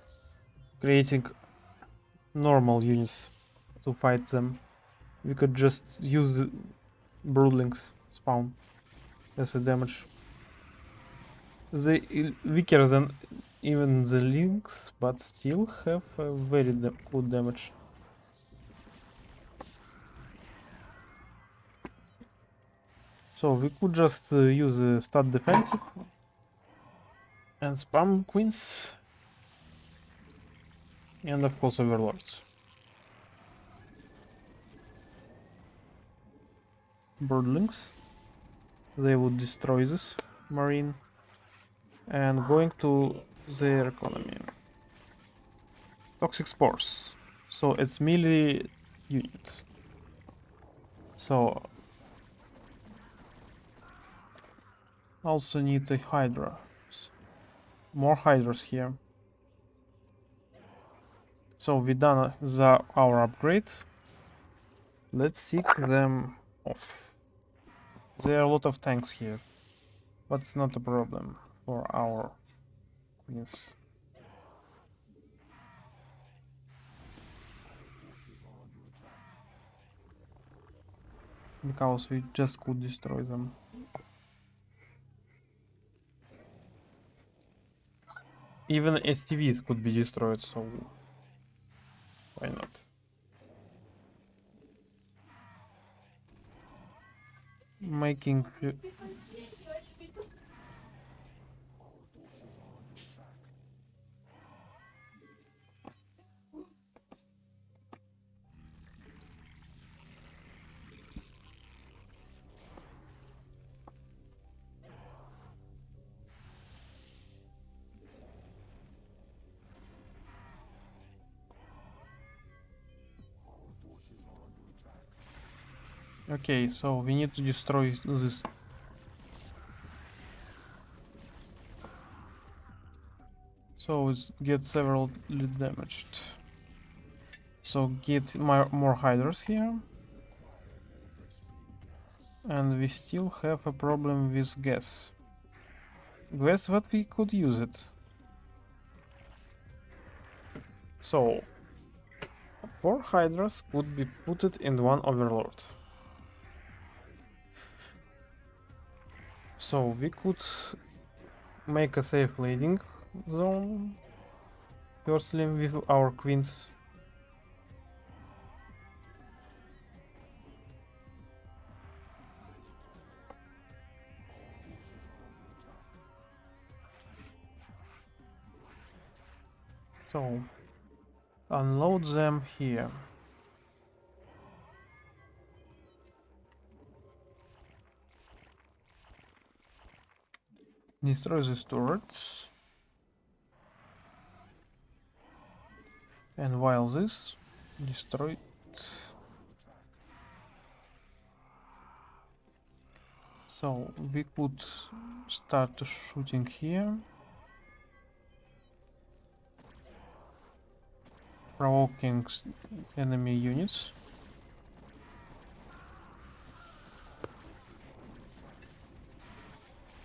creating normal units to fight them. We could just use the broodlings spawn as a damage. They weaker than even the links, but still have a very good damage. So we could just use a stat defensive and spam queens and of course overlords. Broodlings, they would destroy this marine and going to their economy. Toxic spores, so it's melee unit. So also need a hydra. More hydras here. So we done our upgrade. Let's seek them off. There are a lot of tanks here, but it's not a problem for our queens. because we just could destroy them. Even STVs could be destroyed, so why not? Making okay, so we need to destroy this. So it gets severely damaged. So get more hydras here. And we still have a problem with gas. Guess what, we could use it. So 4 hydras could be put in one overlord. So we could make a safe landing zone. Firstly with our queens. So unload them here. Destroy these turrets. And while this, destroy it. So we could start shooting here. Provoking enemy units.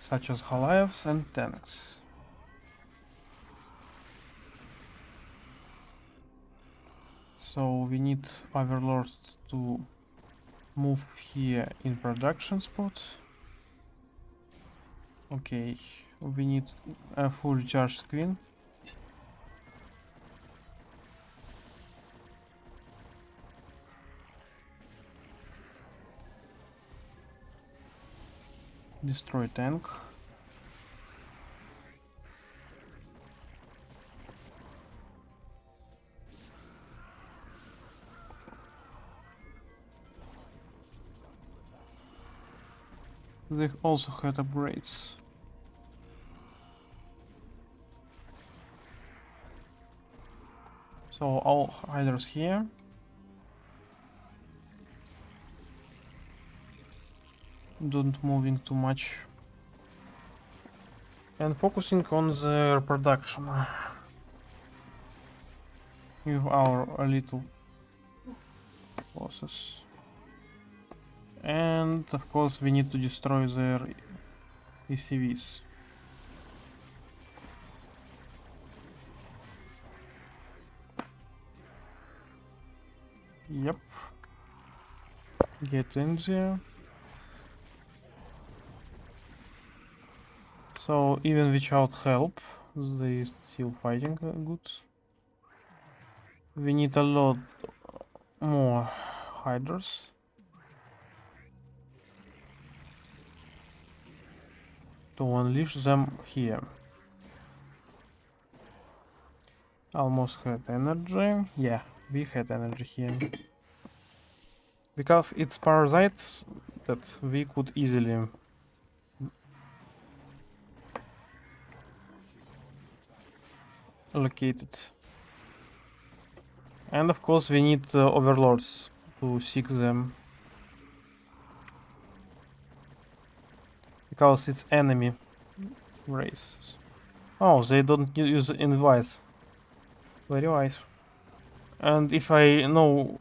Such as Goliaths and tanks. So we need overlords to move here in production spot. Okay, we need a full charged screen. Destroy tank. They also had upgrades. So all hiders here. Don't moving too much. And focusing on the production. With our little forces. And of course we need to destroy their ECVs. Yep. Get in there. So even without help, they still fighting good. We need a lot more hydras. To unleash them here. Almost had energy. Yeah, we had energy here. Because it's parasites that we could easily locate it. And of course we need overlords to seek them. Because it's enemy races. Oh, they don't use invite. Very wise. And if I know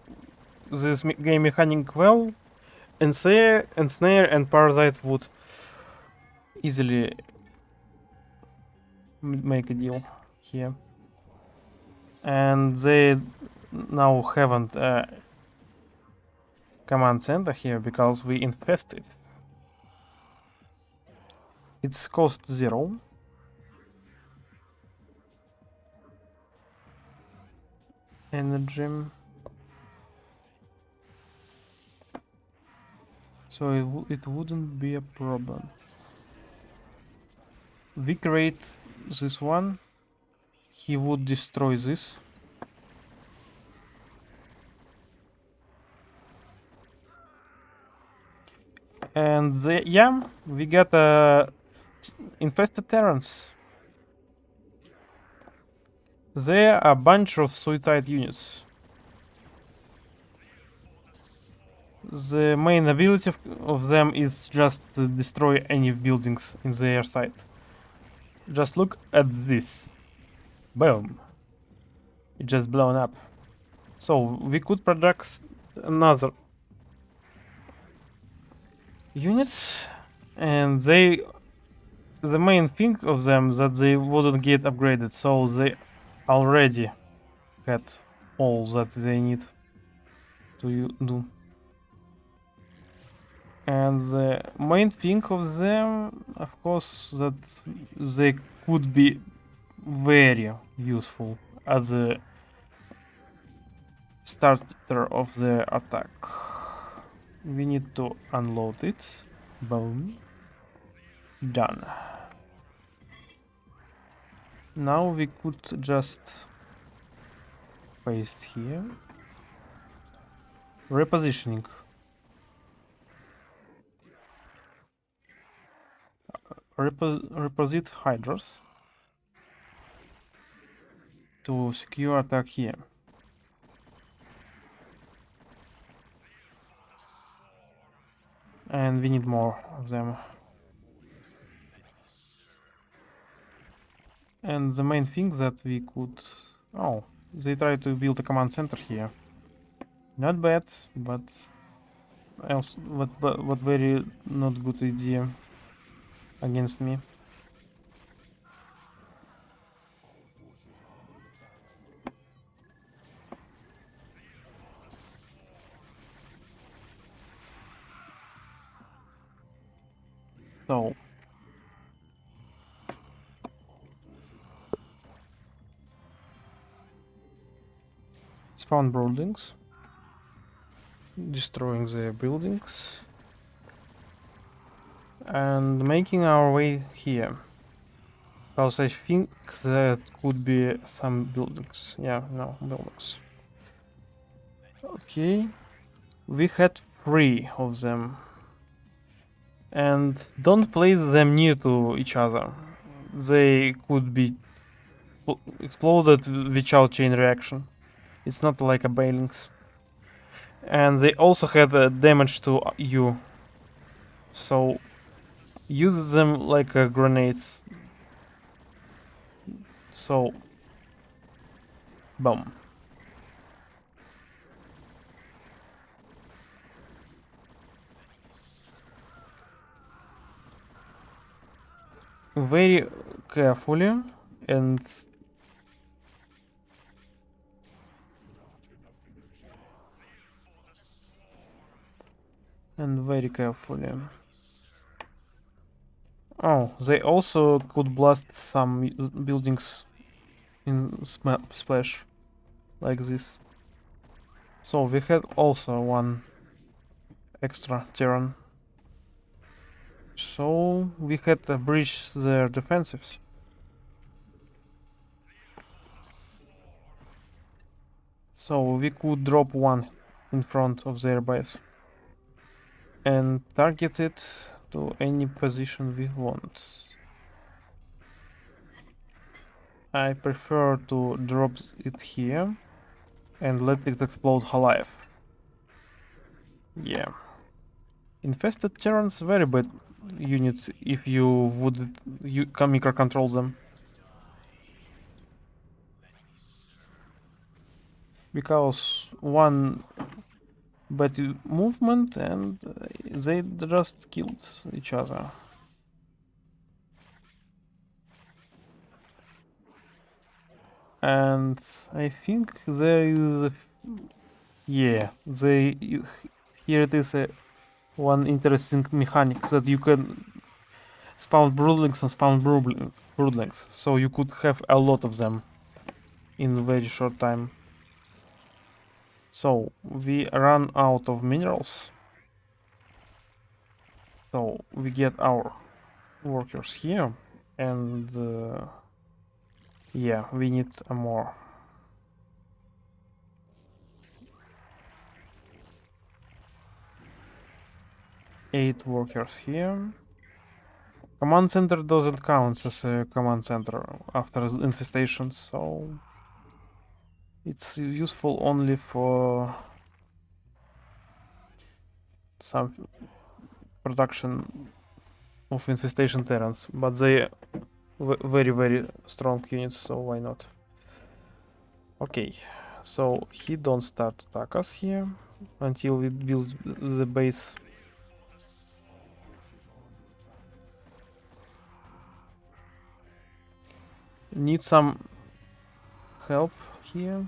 this game mechanic well, ensnare and parasite would easily make a deal here. And they now haven't command center here because we infested. It's cost 0. Energy. So it wouldn't be a problem. We create this one. He would destroy this. And yeah, we got infested Terrans. There are a bunch of suicide units. The main ability of them is just to destroy any buildings in their side. Just look at this. Boom. It just blown up. So we could produce another units, and the main thing of them that they wouldn't get upgraded, so they already had all that they need to do. And the main thing of them, of course, that they could be very useful as a starter of the attack. We need to unload it. Boom. Done. Now we could just paste here. Repositioning. Reposit hydras to secure attack here. And we need more of them. And the main thing that we could... Oh, they try to build a command center here. Not bad, but else, what very not good idea against me. So spawn buildings, destroying their buildings, and making our way here. Because I think that could be some buildings. Yeah, no, buildings. Okay. We had 3 of them. And don't place them near to each other. They could be exploded without chain reaction. It's not like a Bailings. And they also had damage to you. So use them like grenades. So boom. Very carefully and very carefully. Oh, they also could blast some buildings in splash like this. So we had also one extra Terran. So we had to breach their defensives. So we could drop one in front of their base and target it to any position we want. I prefer to drop it here and let it explode alive. Yeah. Infested Terrans very bad units if you would micro-control them. Because one bad movement and they just killed each other. And I think there is... Yeah, here it is one interesting mechanic that you can spawn broodlings and spawn broodlings, so you could have a lot of them in a very short time. So we run out of minerals, so we get our workers here, and yeah, we need more. Eight workers here. Command center doesn't count as a command center after the infestation, so it's useful only for some production of infestation terrans, but they very strong units, so why not? Okay, so he don't start attack us here until we build the base. Need some help here.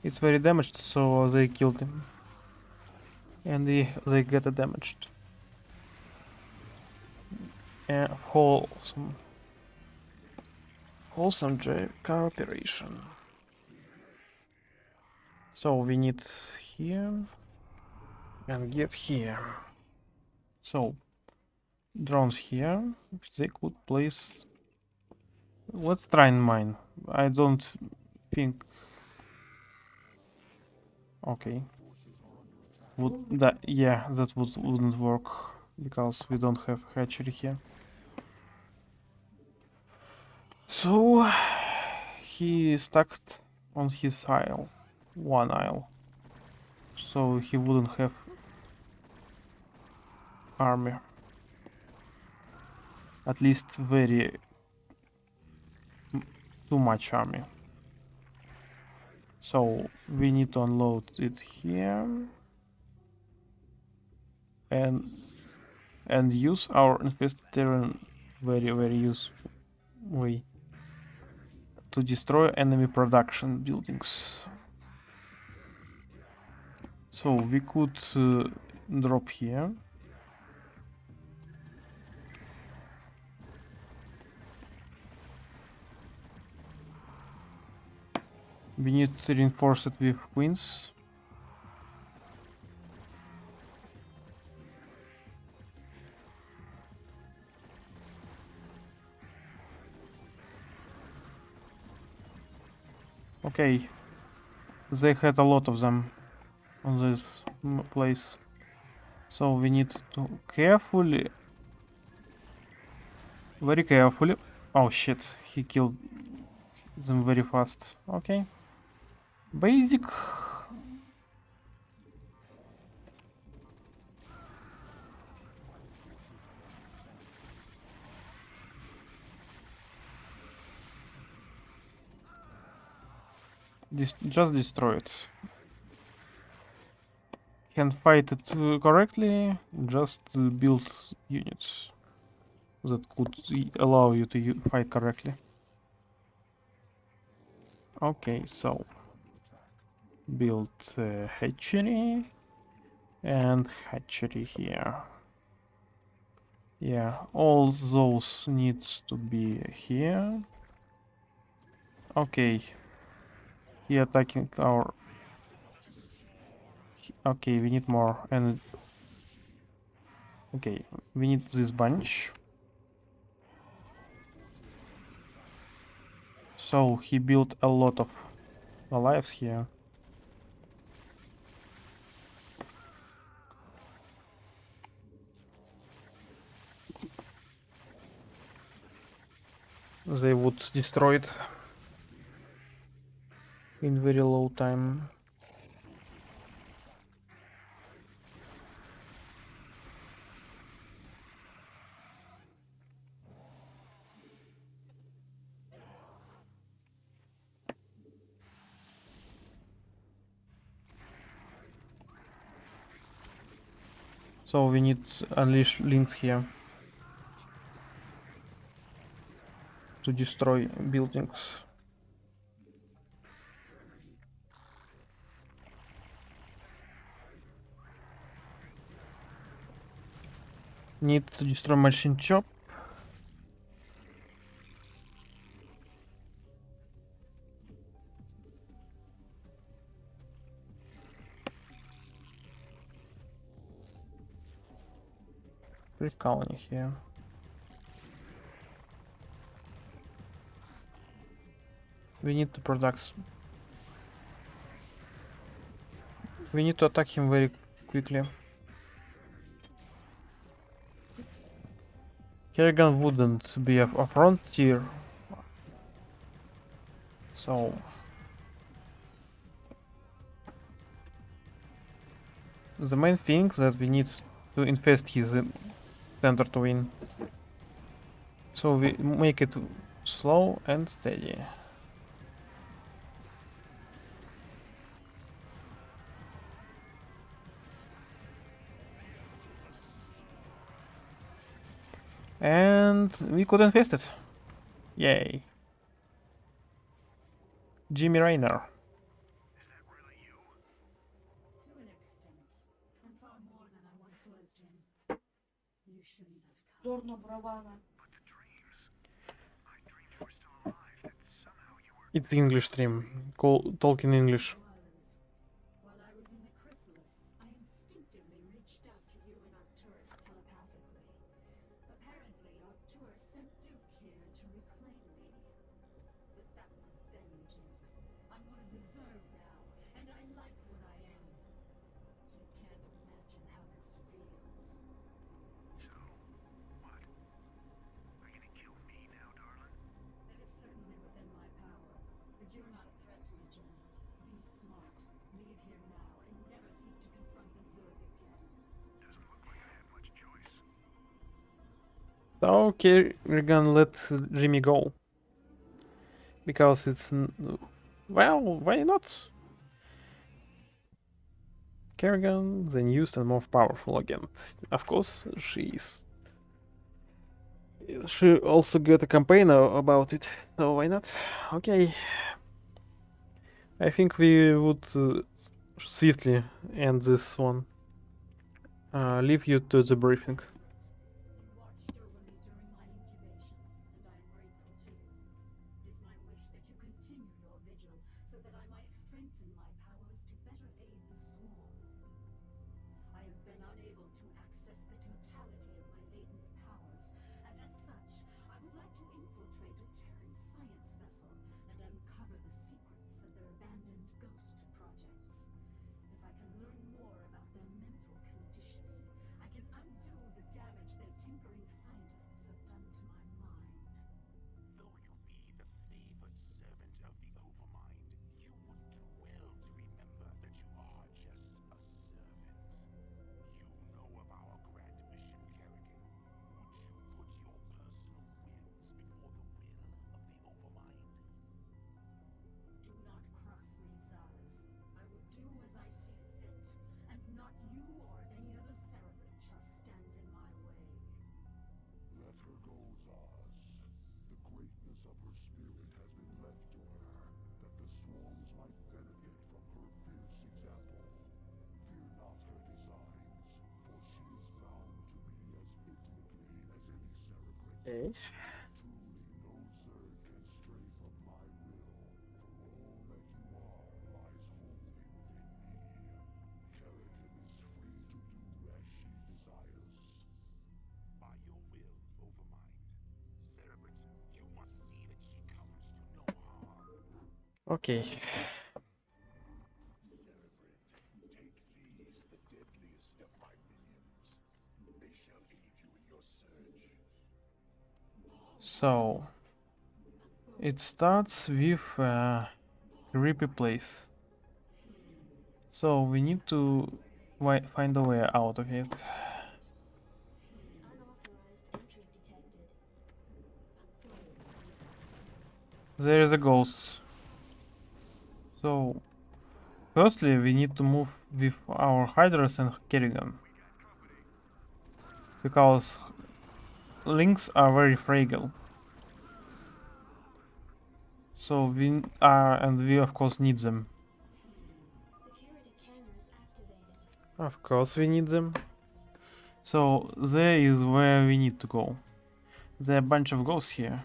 It's very damaged, so they killed him. And they get damaged. Wholesome. Wholesome cooperation. So we need here and get here. So drones here, they could place. Let's try and mine. I don't think. Okay. That wouldn't work because we don't have hatchery here. So he stacked on his isle, one isle, so he wouldn't have army. At least too much army. So we need to unload it here and use our infested terrain very useful way to destroy enemy production buildings. So we could drop here. We need to reinforce it with queens. Okay, they had a lot of them on this place, so we need to very carefully. Oh shit, he killed them very fast. Okay, basic. Just destroy it. Can't fight it correctly, just build units that could allow you to fight correctly. Okay, so build hatchery and hatchery here. Yeah, all those needs to be here. Okay, he attacking our. Okay, we need more and. Okay, we need this bunch. So he built a lot of lives here. They would destroy it in very low time. So we need unleash links here to destroy buildings. Need to destroy machine shop. Colony here. We need to product. We need to attack him very quickly. Kerrigan wouldn't be a frontier. So the main thing that we need to infest his center to win. So we make it slow and steady. And we could infest it. Yay. Jimmy Raynor. Is that really you? To an extent. I'm far more than I once was, Jim. You shouldn't have come. But the dreams. I dreamed you were still alive, that somehow you were... It's English stream. Talking English. While I was in the chrysalis, I instinctively reached out to you and Arcturus telepathically. Apparently, Arcturus sent Duke here to reclaim me. But that was then, Jim. I'm one of the Zerg now, and I like what I am. You can't imagine how this feels. So, what? Are you gonna kill me now, darling? That is certainly within my power. But you're not a threat to me, Jim. Be smart. Leave here now and never seek to confront the Zerg again. Doesn't look like I have much choice. So okay, we're gonna let Jimmy go. Because it's... well, why not? Kerrigan, the newest and more powerful again. Of course, she's... She also got a campaign about it, so why not? Okay. I think we would swiftly end this one. Leave you to the briefing. You watched over me during my incubation, and I am grateful to you. It is my wish that you continue your vigil so that I might strengthen my powers to better aid the swarm. I have been unable to access the totality of my latent powers, and as such, I would like to infiltrate a Terran science vessel and uncover the secrets of their abandoned ghost projects. If I can learn more about their mental conditioning, I can undo the damage their tinkering scientists have done to my mind. Though you be the favored servant of the Overmind, you would do well to remember that you are just a servant. You know of our grand mission, Kerrigan. Would you put your personal whims before the will of the Overmind? Do not cross me, Zaz. I will do as I see fit, and not you or any other Cerebrate shall stand in my way. Let her go, Zaz. The greatness of her spirit has been left to her, that the swarms might benefit from her fierce example. Fear not her designs, for she is bound to me as intimately as any Cerebrate. Okay. Truly no Zerg can stray from my will, for all that you are lies wholly within me. Kerrigan is free to do as she desires. By your will, Overmind. Cerebrate, you must see that she comes to no harm. Okay. Cerebrate, take these, the deadliest of my minions. They shall aid you in your search. So it starts with a creepy place. So we need to find a way out of it. There is a ghost. So firstly we need to move with our Hydras and Kerrigan. because links are very fragile. So and we of course need them. Security cameras activated. Of course we need them. So there is where we need to go. There are a bunch of ghosts here.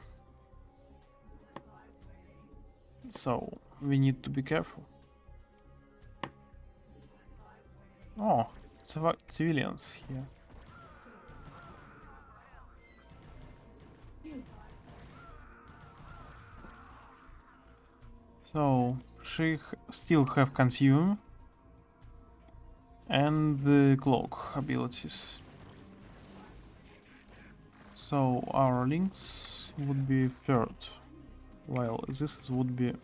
So we need to be careful. Oh, civilians here. So she still have consume and the cloak abilities. So our links would be third, while this would be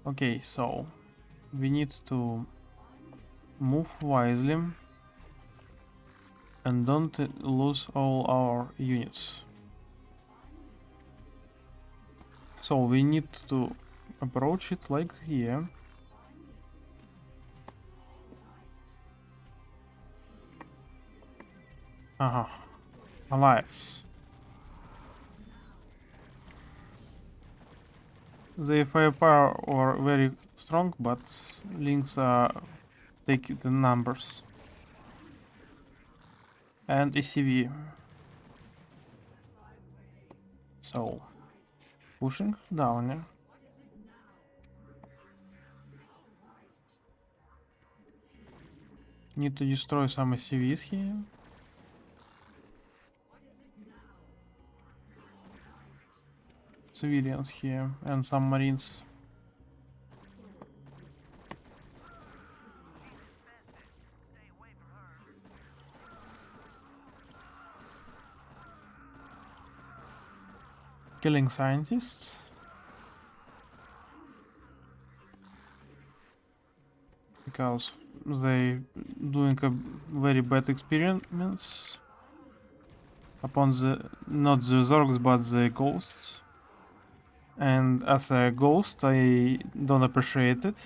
okay. So we need to move wisely and don't lose all our units. So we need to approach it like here. Alliance. The firepower are very strong, but links are take the numbers. And ECV. So pushing down, yeah. Need to destroy some SCVs here. Civilians here and some marines. Killing scientists. Because they doing a very bad experiments upon not the Zergs but the ghosts. And as a ghost I don't appreciate it.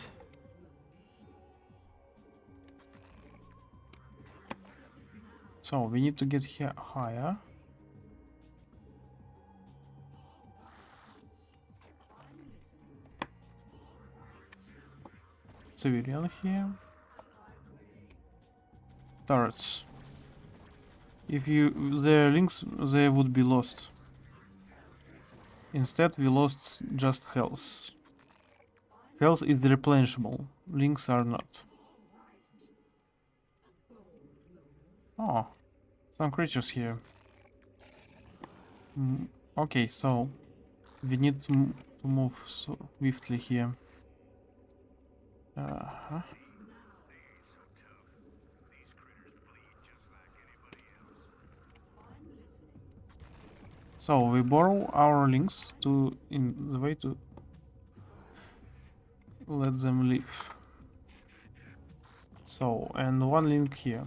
So we need to get here higher. Civilian here. Turrets. If their links, they would be lost. Instead we lost just health. Health is replenishable, links are not. Oh, some creatures here. Okay, so we need to move swiftly here. So we borrow our links in the way to let them live. So, and one link here.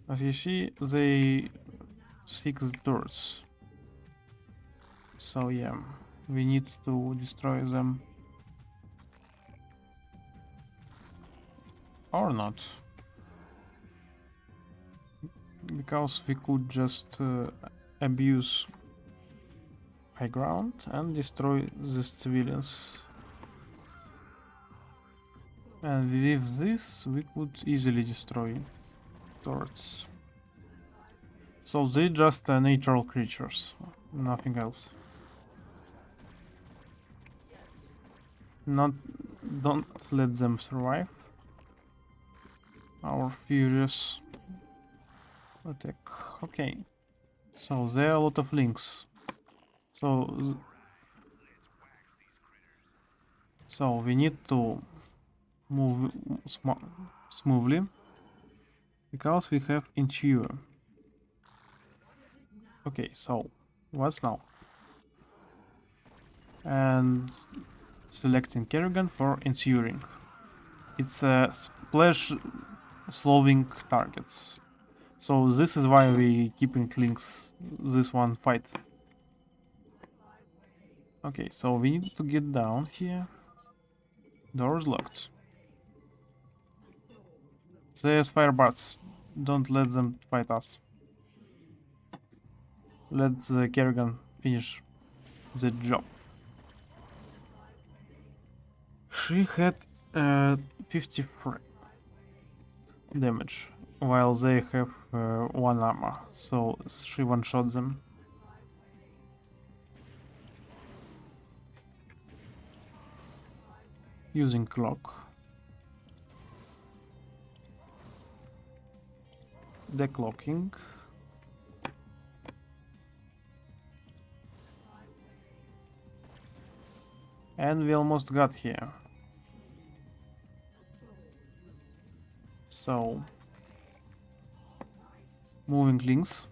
As you see, they seek the doors. So yeah, we need to destroy them. Or not. Because we could just abuse high ground and destroy the civilians. And with this we could easily destroy turrets. So they're just natural creatures, nothing else. Don't let them survive our furious attack. Okay, so there are a lot of links. So we need to move smoothly because we have interior. Okay, so what's now? And selecting Kerrigan for ensuring. It's a splash slowing targets. So this is why we keeping links this one fight. Okay, so we need to get down here. Doors locked. There's fire bats. Don't let them fight us. Let the Kerrigan finish the job. She had 53 damage, while they have 1 armor, so she one-shot them. Using clock. Declocking. And we almost got here. So, moving links.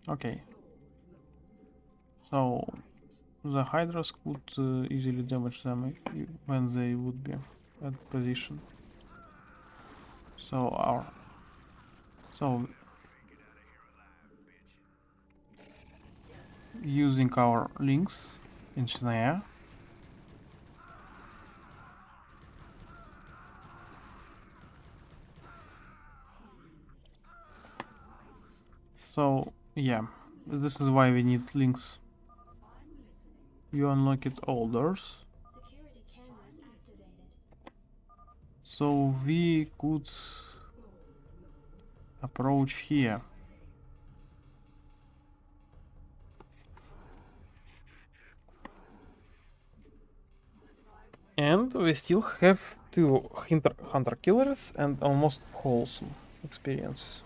Okay. So, the Hydras could easily damage them when they would be at position. So using our links in snare. So yeah, this is why we need links. You unlock it all doors. Security cameras activated. So we could approach here. And we still have 2 hunter killers and almost wholesome experience.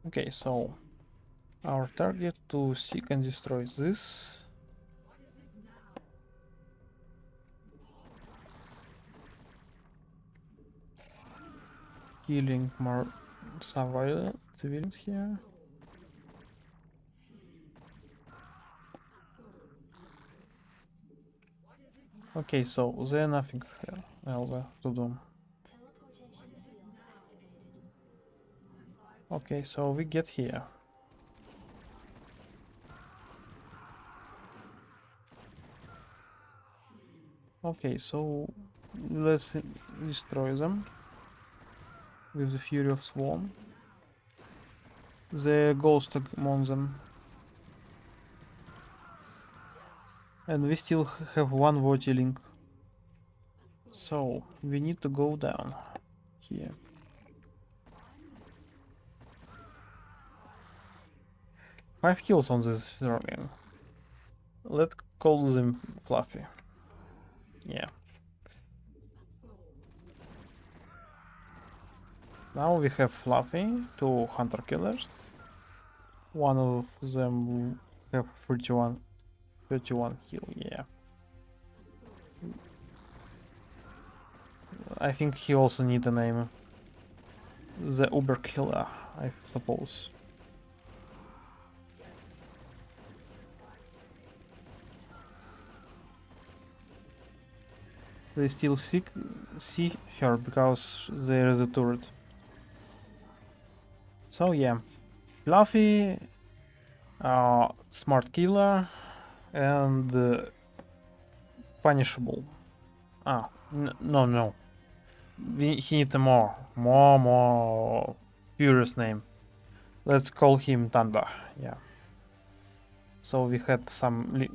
Okay, so our target to seek and destroy this. Killing more civilians here. Okay, so there's nothing else to do. Teleportation field activated. Okay, so we get here. Okay, so let's destroy them with the Fury of Swarm. The ghost among them. And we still have 1 Voti link. So we need to go down here. Five kills on this Zerg. Let's call them Fluffy. Yeah. Now we have Fluffy, 2 hunter killers. One of them have 31 kill, yeah. I think he also need a name. The Uber Killer, I suppose. They still see her because there's the turret. So yeah, Fluffy, smart killer, and punishable. No. He need a more furious name. Let's call him Thunder. Yeah. So we had some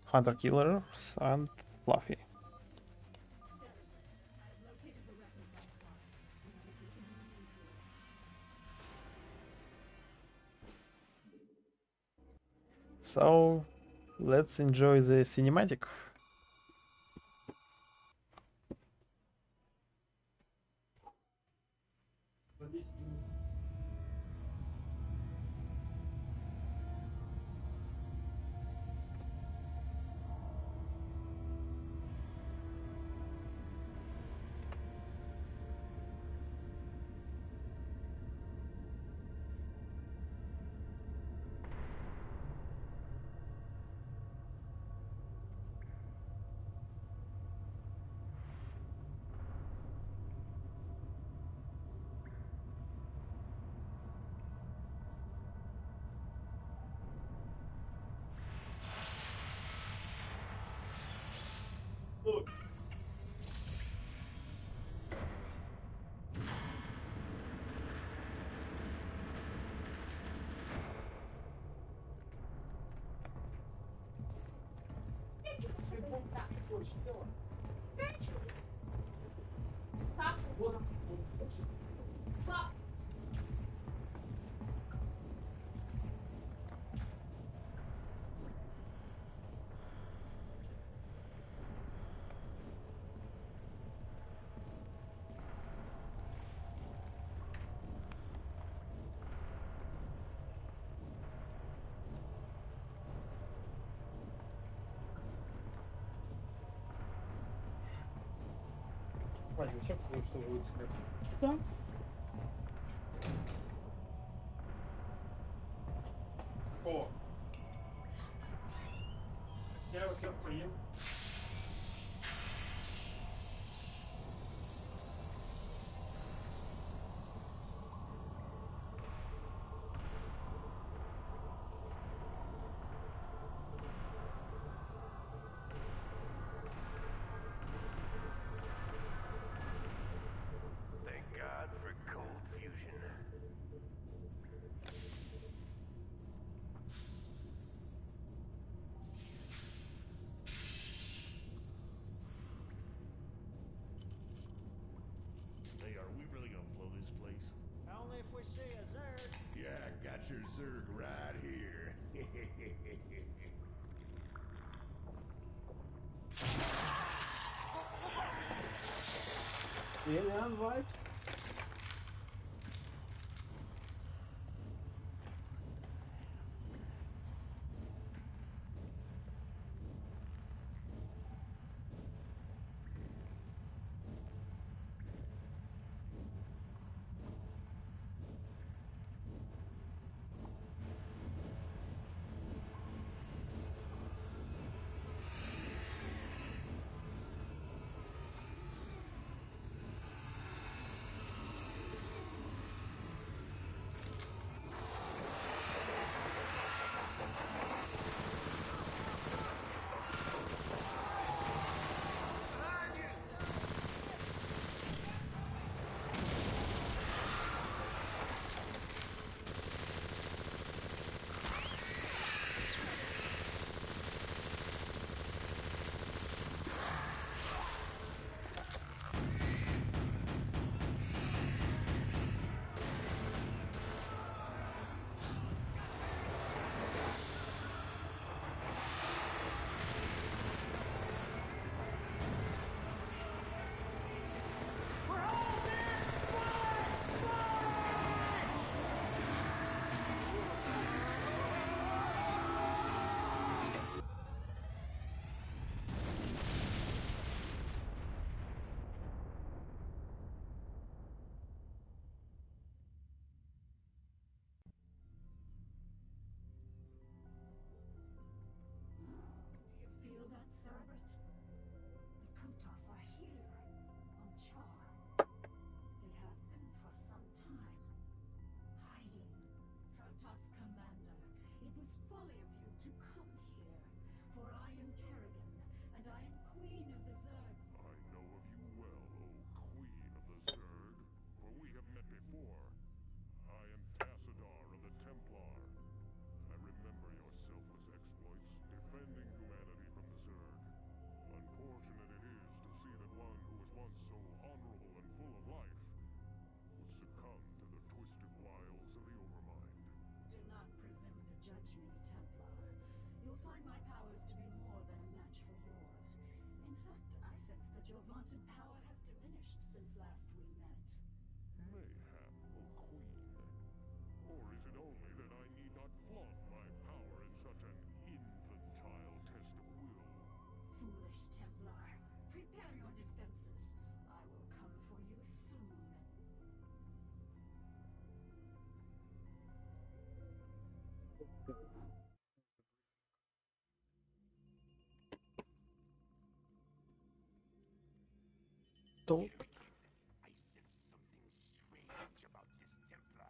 hunter killers and Fluffy. So let's enjoy the cinematic. Ваня, зачем ты уничтожил секрет? Что? О! Я во-первых поем. Thank God for cold fusion. Hey, are we really gonna blow this place? Only if we see a Zerg. Yeah, got your Zerg right here. Alien vibes. Do you feel that, Cerberus? The Protoss are here, on Char. They have been for some time, hiding. Protoss Commander, it was folly of you to come here, for I am Kerrigan, and I am Queen of the Zerg. I know of you well, O Queen of the Zerg, for we have met before. I am Tassadar of the Templar. I remember your selfless exploits, defending humanity from the Zerg. Unfortunate it is to see that one who was once so honorable and full of life would succumb to the twisted wiles of the Overmind. Do not presume to judge me, Templar. You'll find my powers to be more than a match for yours. In fact, I sense that your vaunted power has diminished since last we met. Mayhap, O Queen. Or is it only that I need not flaunt my power in such an infantile test of will? Foolish Templar. Prepare your defenses. I will come for you soon. То. I sense something strange about this Templar.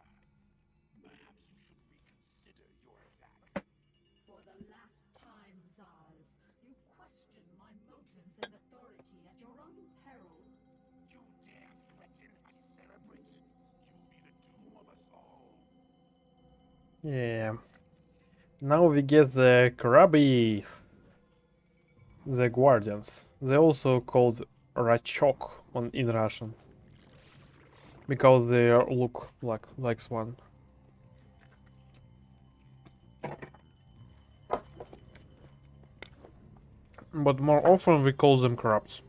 Perhaps you should reconsider your attack. For the last time, Zaz, you question my motives and authority at your own peril. You dare threaten a Cerebrate? You'll be the doom of us all. Yeah. Now we get the Krabbies. the guardians. They also called Rachok in Russian because they look like swan. But more often we call them crabs.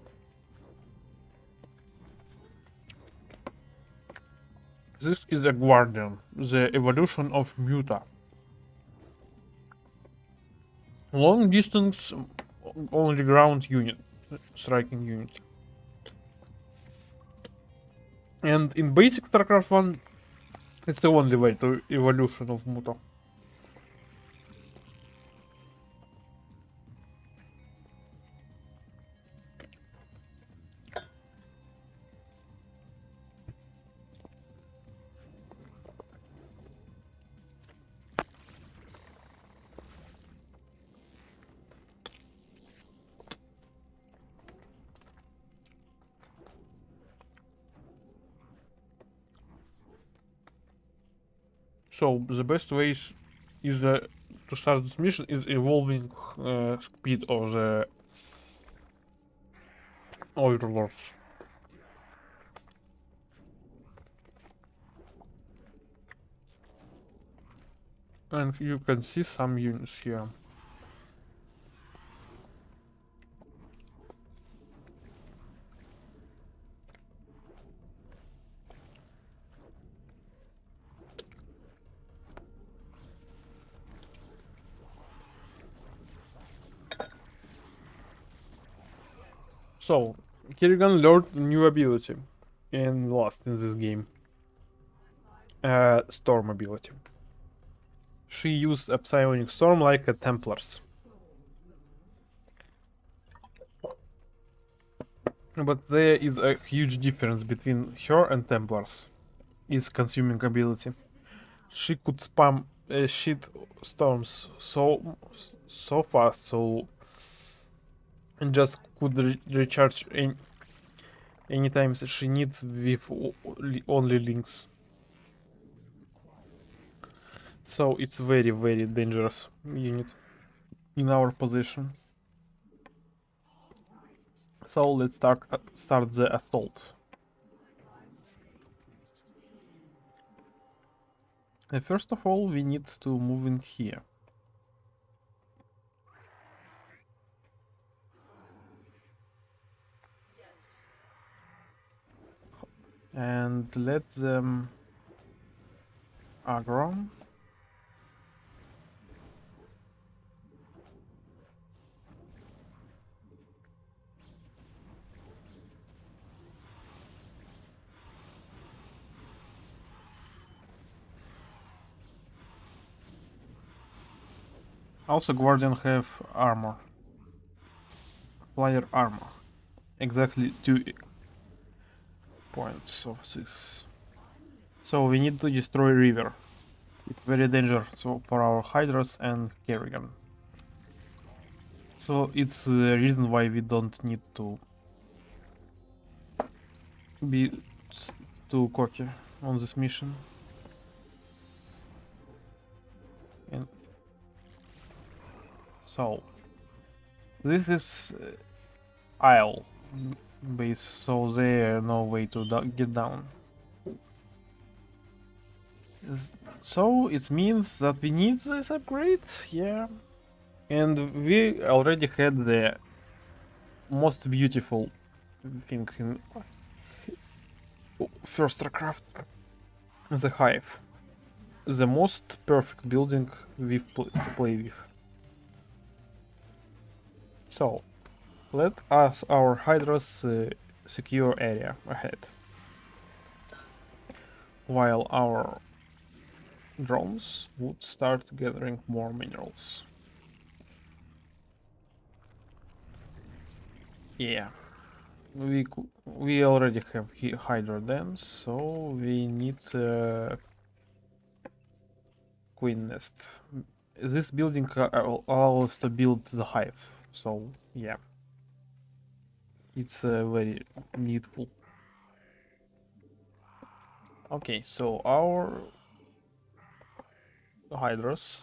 This is a guardian, the evolution of Muta. Long distance, only ground unit, striking unit. And in basic StarCraft 1, it's the only way to evolution of Muta. So the best ways is to start this mission is evolving speed of the overlords. And you can see some units here. So, Kerrigan learned a new ability and lost in this game. Storm ability. She used a psionic storm like a Templars. But there is a huge difference between her and Templars. Is consuming ability. She could spam shit storms so fast, so and just could recharge anytime she needs with only links. So it's very dangerous unit in our position. So let's start the assault. First of all, we need to move in here. And let them aggro. Also, Guardian have armor. Player armor. Exactly 2 points of this. So we need to destroy river. It's very dangerous for our Hydras and Kerrigan. So it's the reason why we don't need to be too cocky on this mission. And so this is Isle base, so there no way to get down. So it means that we need this upgrade, yeah. And we already had the most beautiful thing in first StarCraft, the Hive. The most perfect building we play with. So, let us our Hydras secure area ahead, while our drones would start gathering more minerals. Yeah, we already have Hydra dams, so we need Queen Nest. This building allows us to build the hive, so yeah, it's very needful. Okay, so our Hydras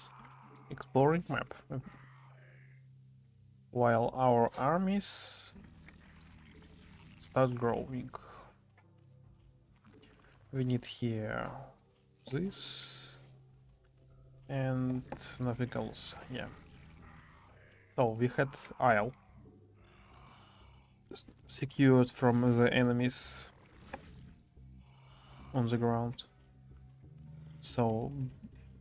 exploring map. while our armies start growing. We need here this and nothing else. Yeah. So we had Isle secured from the enemies on the ground. So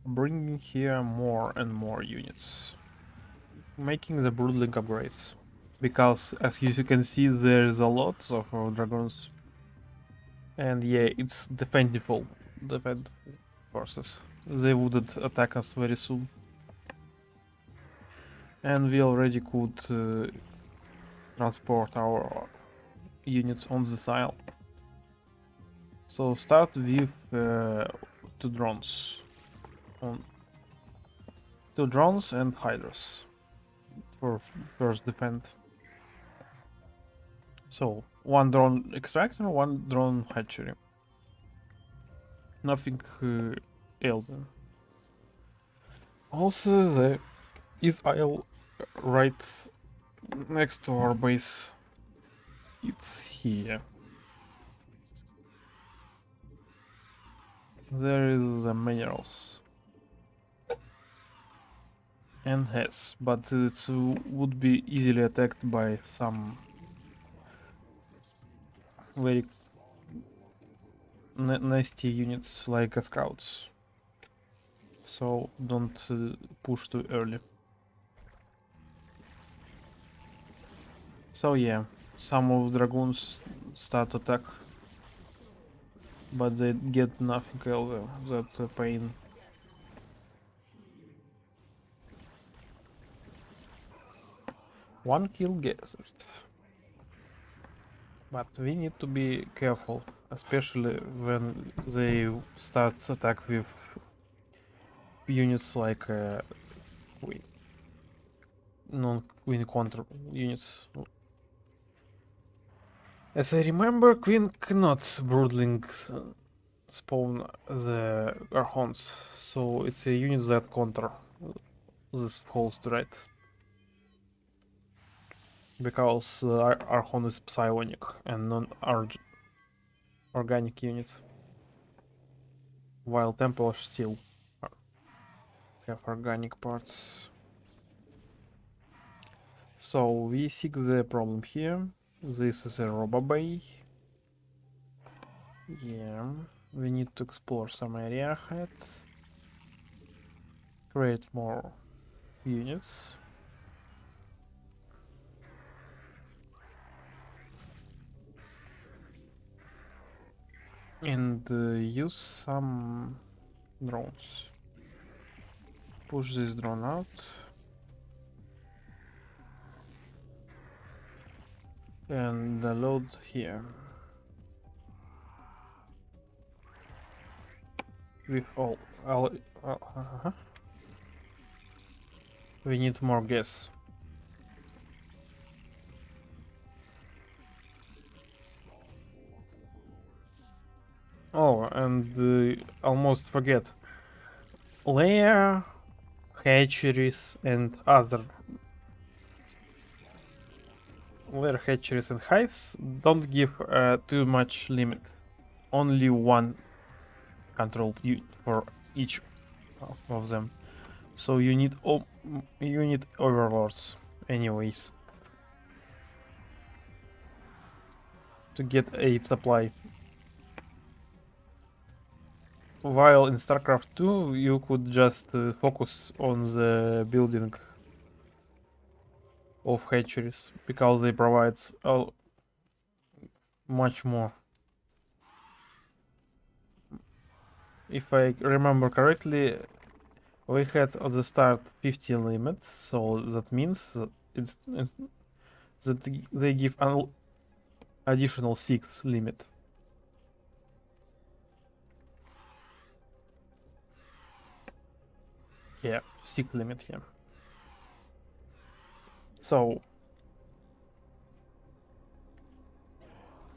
bringing here more and more units, making the broodling upgrades, because as you can see there is a lot of dragons, and yeah, it's defendable forces. They wouldn't attack us very soon, and we already could transport our units on this isle. So start with 2 drones, on 2 drones and hydras for first defend. So 1 drone extractor, 1 drone hatchery. Nothing else. Also, there is isle right next to our base. It's here. There is the minerals and has, but it would be easily attacked by some very nasty units like scouts. So don't push too early. So yeah, some of dragoons start attack, but they get nothing else. That's a pain. One kill gathered. But we need to be careful, especially when they start attack with units like queen, non-queen counter units. As I remember, queen cannot broodling spawn the archons, so it's a unit that counter this whole threat. Because Archon is psionic and non-organic unit, while Templars still have organic parts. So we see the problem here. This is a Robo Bay. Yeah, we need to explore some area ahead. Create more units. And use some drones. Push this drone out. And load here. With all we need more gas. Oh, and almost forget. Layer, hatcheries, and other layer hatcheries and hives don't give too much limit. Only 1 control unit for each of them. So you need overlords anyways to get aid supply. While in StarCraft 2 you could just focus on the building of hatcheries because they provide much more. If I remember correctly, we had at the start 15 limits, so that means that that they give an additional 6 limit. Yeah, 6 limit here. So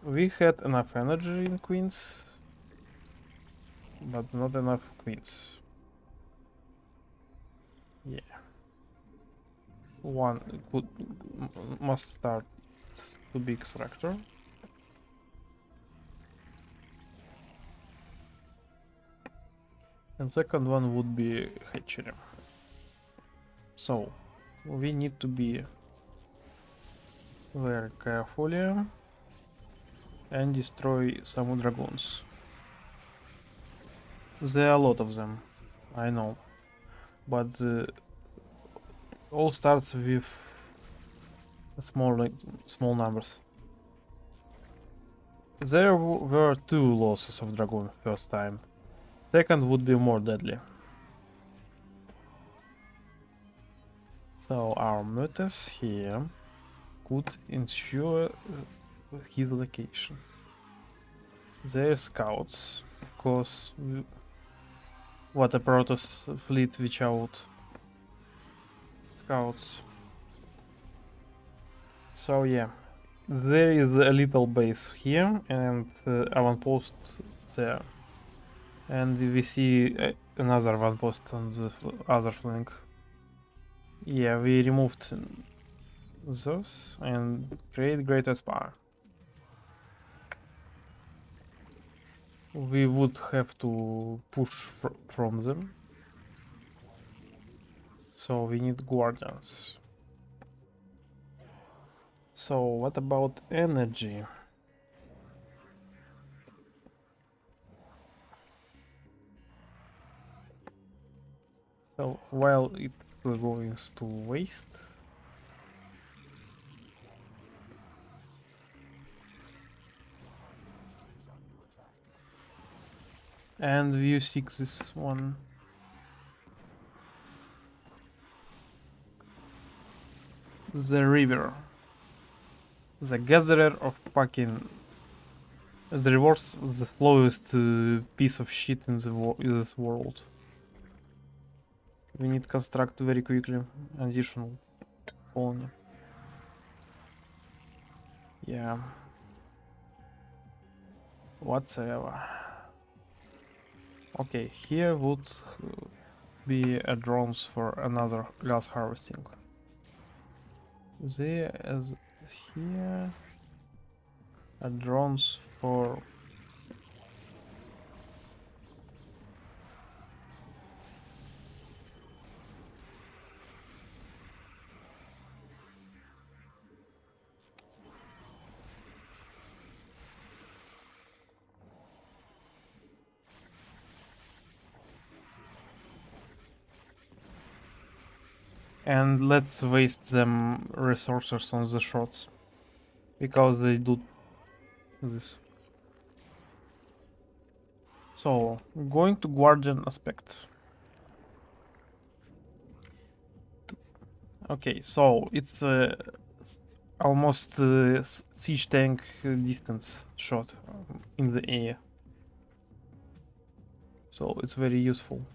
we had enough energy in queens, but not enough queens. Yeah. one could must start to be extractor. And second one would be hatchery. So we need to be very carefully and destroy some dragoons. There are a lot of them, I know, but all starts with small numbers. There were 2 losses of dragoon first time. Second would be more deadly. So our mutas here could ensure his location. Their scouts, of course. What a Protoss fleet without scouts. So yeah, there is a little base here and avant-post there. And we see another avant-post on the other flank. Yeah, we removed those and create greater spire. We would have to push from them. So we need guardians. So what about energy? So while it's going to waste, and view 6 this one. The river, the gatherer of fucking, the rewards the slowest piece of shit in this world. We need to construct very quickly additional colony. Yeah. Whatsoever. Okay, here would be a drones for another glass harvesting. There is here a drones for and let's waste them resources on the shots because they do this. So going to guardian aspect. Okay, so it's almost siege tank distance shot in the air, so it's very useful.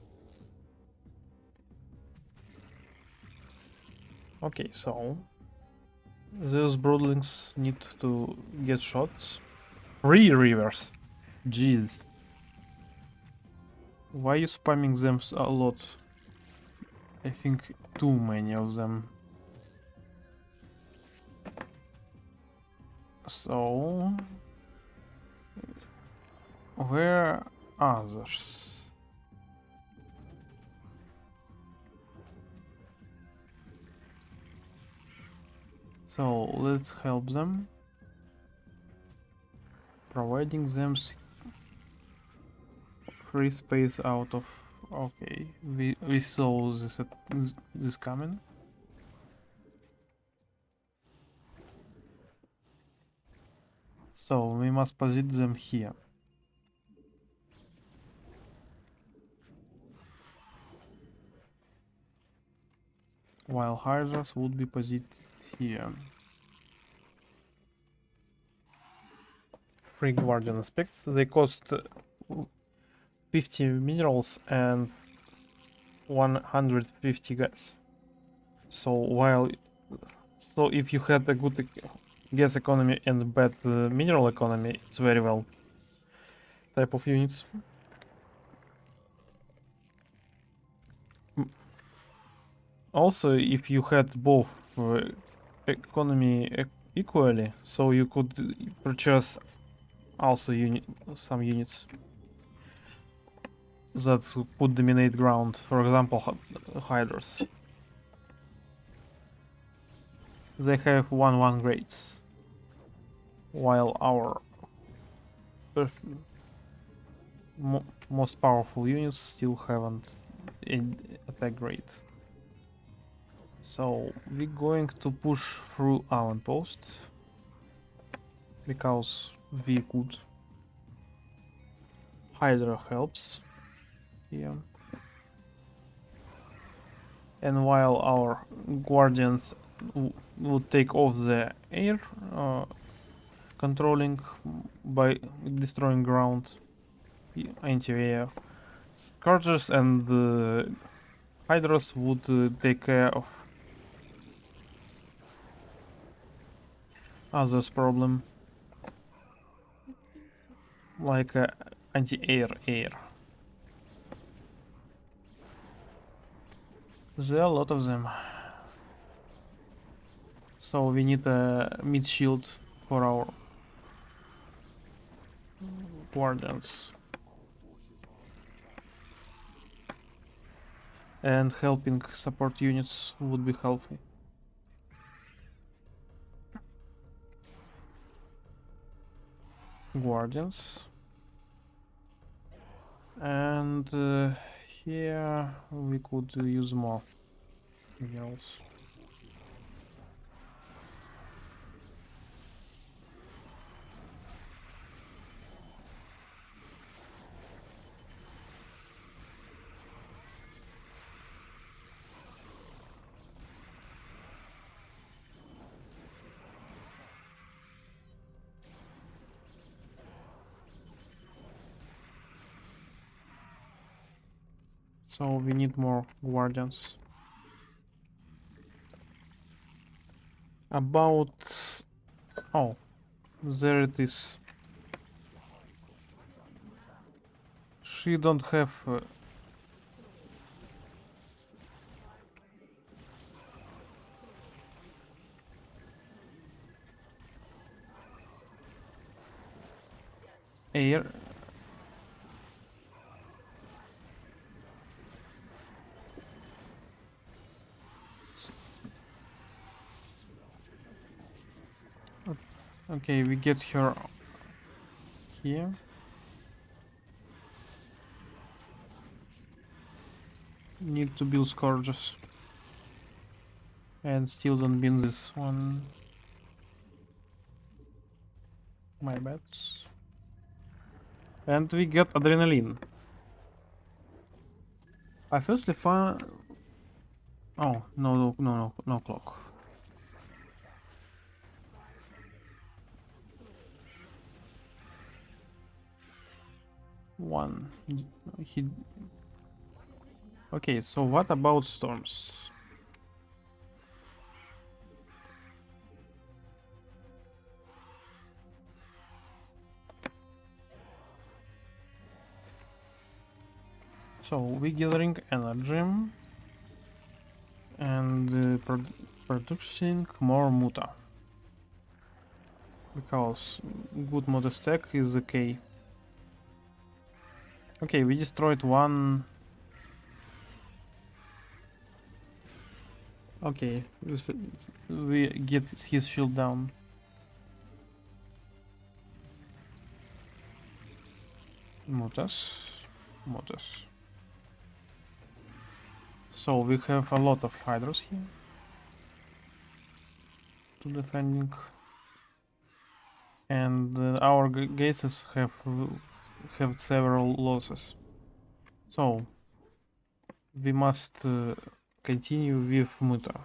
Okay, so those broodlings need to get shots. 3 rivers. Jeez. Why are you spamming them a lot? I think too many of them. So where are others? So let's help them, providing them free space out of. Okay, we saw this coming. So we must position them here. While hydras would be positioned here. Free guardian aspects. They cost 50 minerals and 150 gas. So if you had a good gas economy and bad mineral economy, it's very well type of units. Also, if you had both economy equally, so you could purchase also some units that could dominate ground. For example, hydras. They have 1/1 grades, while our most powerful units still haven't an attack grade. So we're going to push through avant-post because we could. Hydra helps here. And while our guardians would take off the air controlling by destroying ground, anti-air, Scourgers and Hydras would take care of others' problem, like anti-air air. There are a lot of them. So we need a mid shield for our guardians. And helping support units would be healthy. Guardians. And here we could use more girls. So we need more guardians. About... oh, there it is. She don't have... air. Okay, we get her here. Need to build scourges. And still don't build this one. My bad. And we get adrenaline. I firstly found... oh, no clock. One. He... okay, so what about storms? So we're gathering energy and producing more muta, because good muta stack is okay. Okay, we destroyed one. Okay, we get his shield down. Mutas. So we have a lot of hydras here to defending, and our gases have several losses. So we must continue with muta,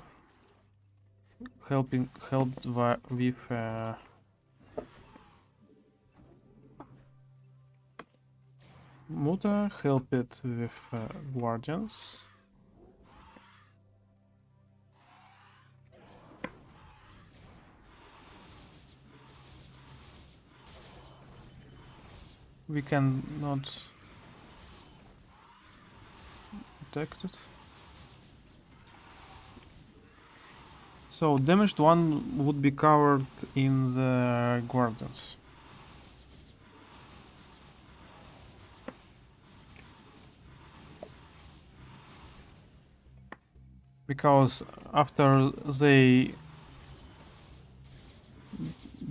helped with muta, help it with guardians. We can not detect it. So damaged one would be covered in the guardians. Because after they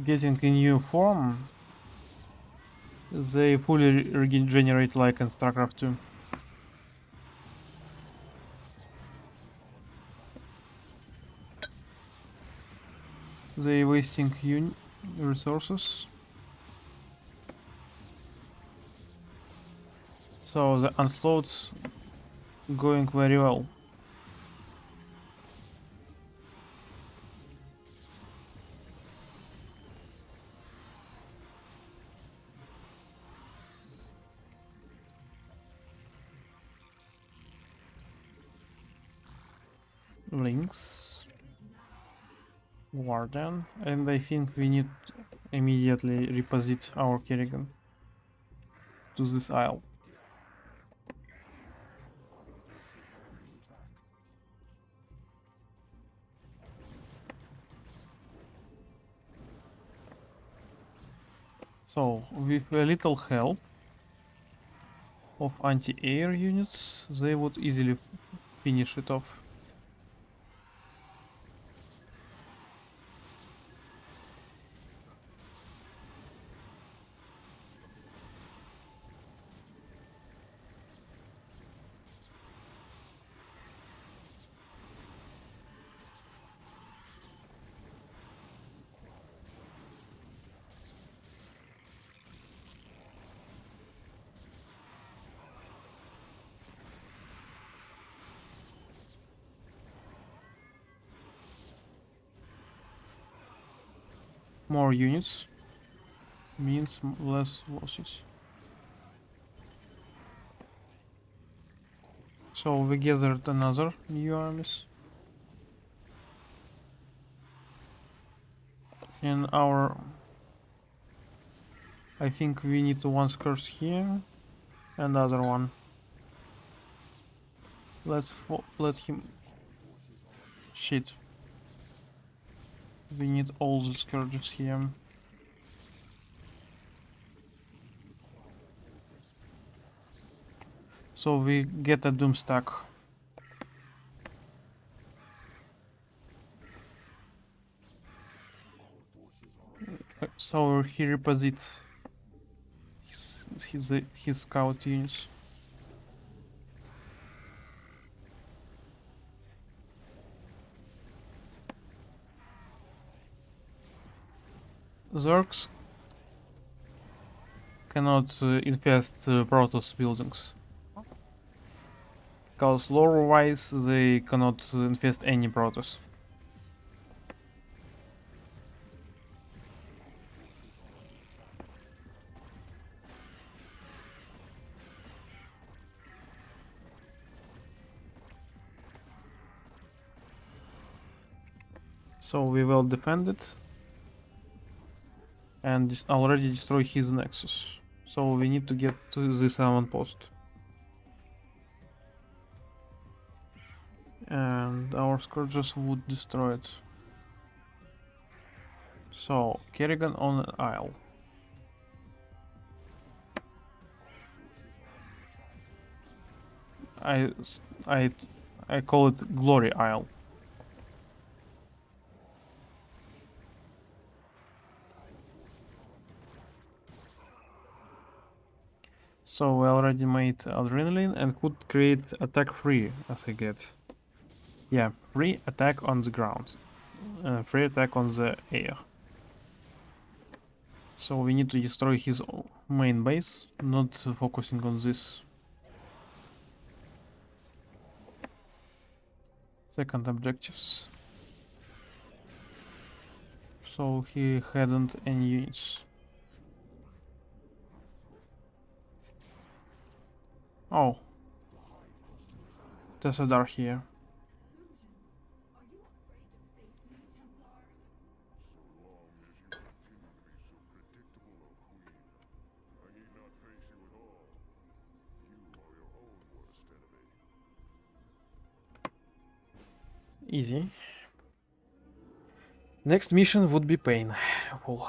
getting a new form, they fully regenerate like in StarCraft 2. They wasting resources. So the onslaught's going very well. Links. Warden. And I think we need immediately reposit our Kerrigan to this isle. So, with a little help of anti-air units, they would easily finish it off. More units means less losses. So we gathered another new armies. And I think we need one curse here, another one. Let's let him. Shit. We need all the scourges here. So we get a doom stack. So he reposits his scout units. Zergs cannot infest Protoss buildings. Because lore-wise they cannot infest any Protoss. So we will defend it and already destroy his nexus. So we need to get to this avant-post. And our scourges would destroy it. So Kerrigan on an isle. I call it Glory Isle. So we already made adrenaline and could create attack free as I get. Yeah, free attack on the ground. Free attack on the air. So we need to destroy his main base, not focusing on this. Second objectives. So he hadn't any units. Oh. Tessadar here. Easy. Next mission would be painful.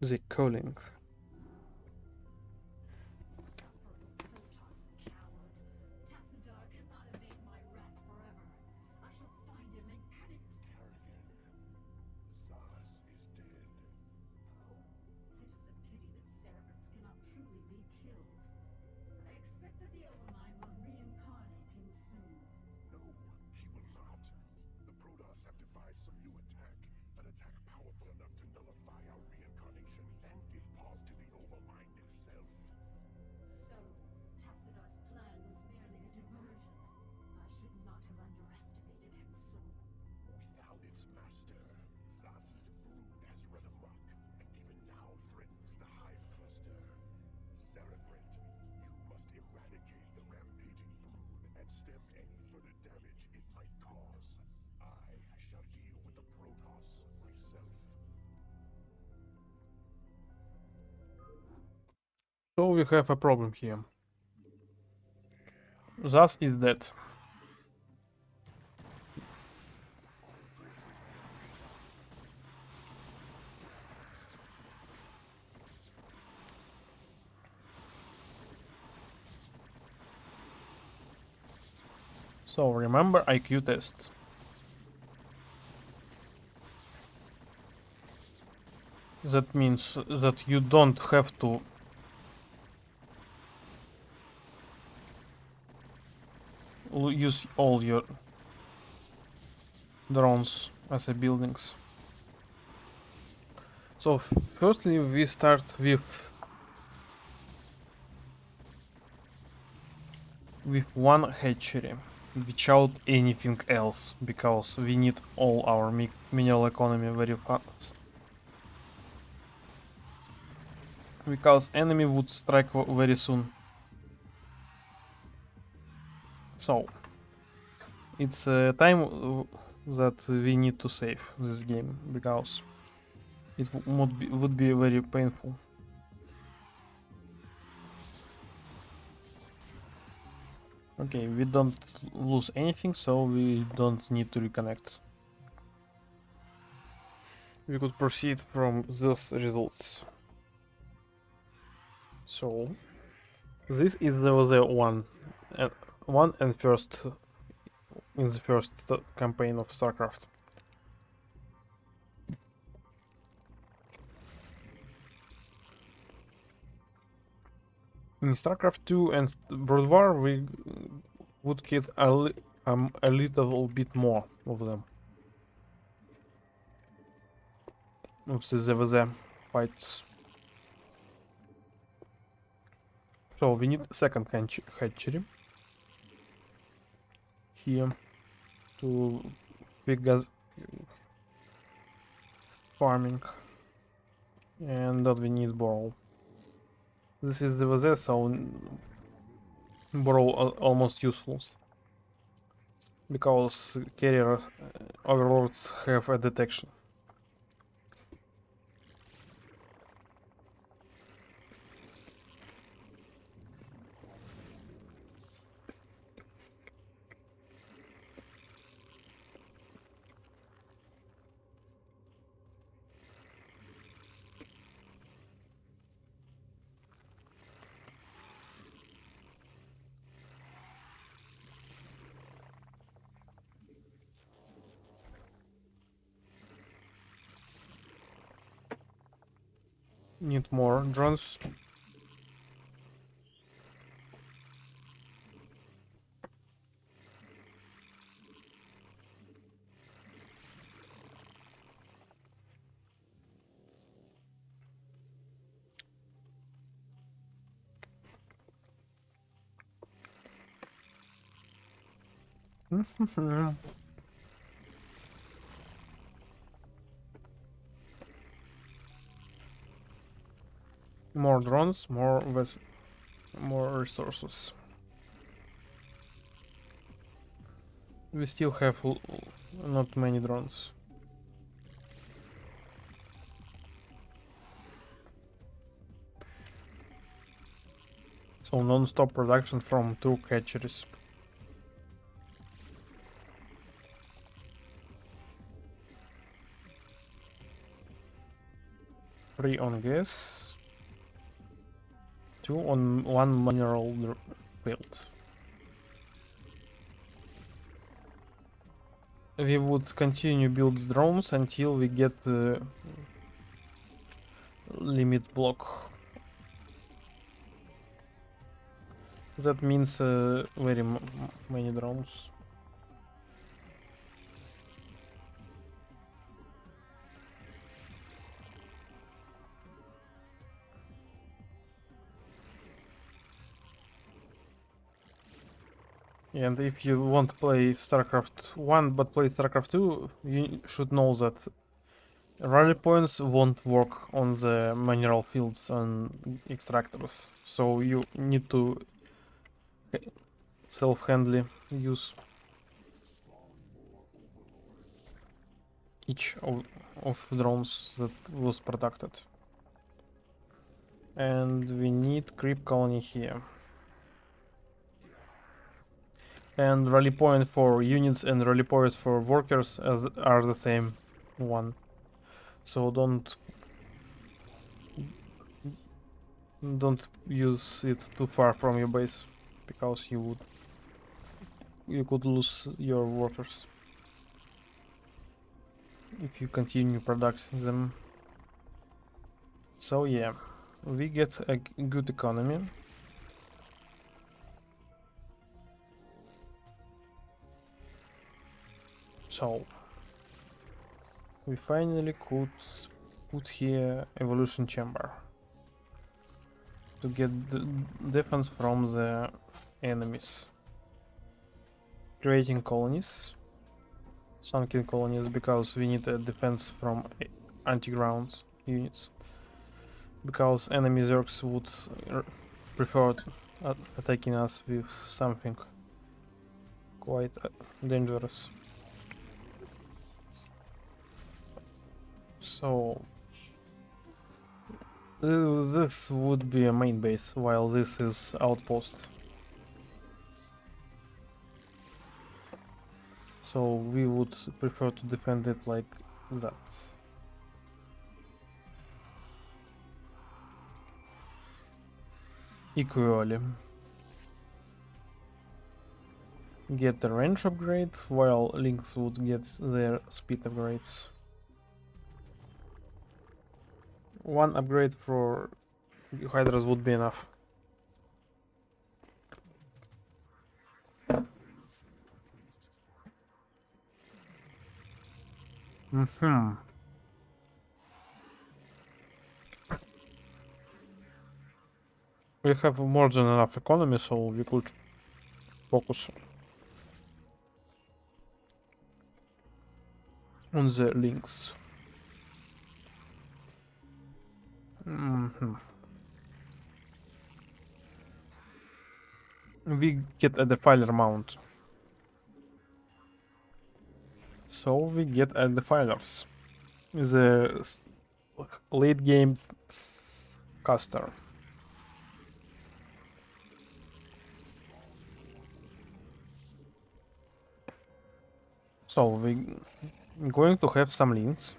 The calling. Tassadar cannot evade my wrath forever. I shall find him and cut it. Zaz is dead. Oh, it is a pity that servants cannot truly be killed. I expect that the Overmind will reincarnate him soon. No, he will not. The Protoss have devised some new attack. An attack powerful enough to nullify our reincarnation and give pause to the Overmind itself. So, Tassadar's plan was merely a diversion. I should not have underestimated him so. Without its master, Zaz's brood has run amok, and even now threatens the Hive Cluster. Cerebrate, you must eradicate the rampaging brood and stem any further damage it might cause. I shall deal with the Protoss myself. So we have a problem here. Zaz is dead. So remember IQ test. That means that you don't have to use all your drones as a buildings. So firstly we start with one hatchery without anything else, because we need all our mineral economy very fast. Because enemy would strike very soon. So it's time that we need to save this game, because it would be very painful. Okay, we don't lose anything, so we don't need to reconnect. We could proceed from those results. So this is the one and first in the first campaign of StarCraft. In StarCraft 2 and Brood War, we would get a little bit more of them. Of the ZVZ fights. So we need second hatchery here to big gas farming, and that we need Burrow. This is the VZ, so Burrow almost useless, because carrier overlords have a detection. Need more drones. More drones, more resources. We still have not many drones. So non-stop production from 2 hatcheries. 3 on gas, 2 on 1 mineral field. We would continue build drones until we get the limit block. That means very many drones. And if you want to play StarCraft 1 but play StarCraft 2, you should know that rally points won't work on the mineral fields and extractors. So you need to self-handedly use each of drones that was protected. And we need creep colony here. And rally point for units and rally points for workers are the same one. So don't use it too far from your base, because you could lose your workers if you continue producing them. So yeah, we get a good economy. So we finally could put here evolution chamber to get the defense from the enemies. Creating colonies, sunken colonies, because we need a defense from anti-ground units. Because enemy Zergs would prefer attacking us with something quite dangerous. So this would be a main base, while this is outpost. So we would prefer to defend it like that. Equally. Get the range upgrade, while Lynx would get their speed upgrades. One upgrade for Hydras would be enough. We have more than enough economy, so we could focus on the links. We get a defiler mount. So we get a defilers. The late game caster. So we're going to have some links.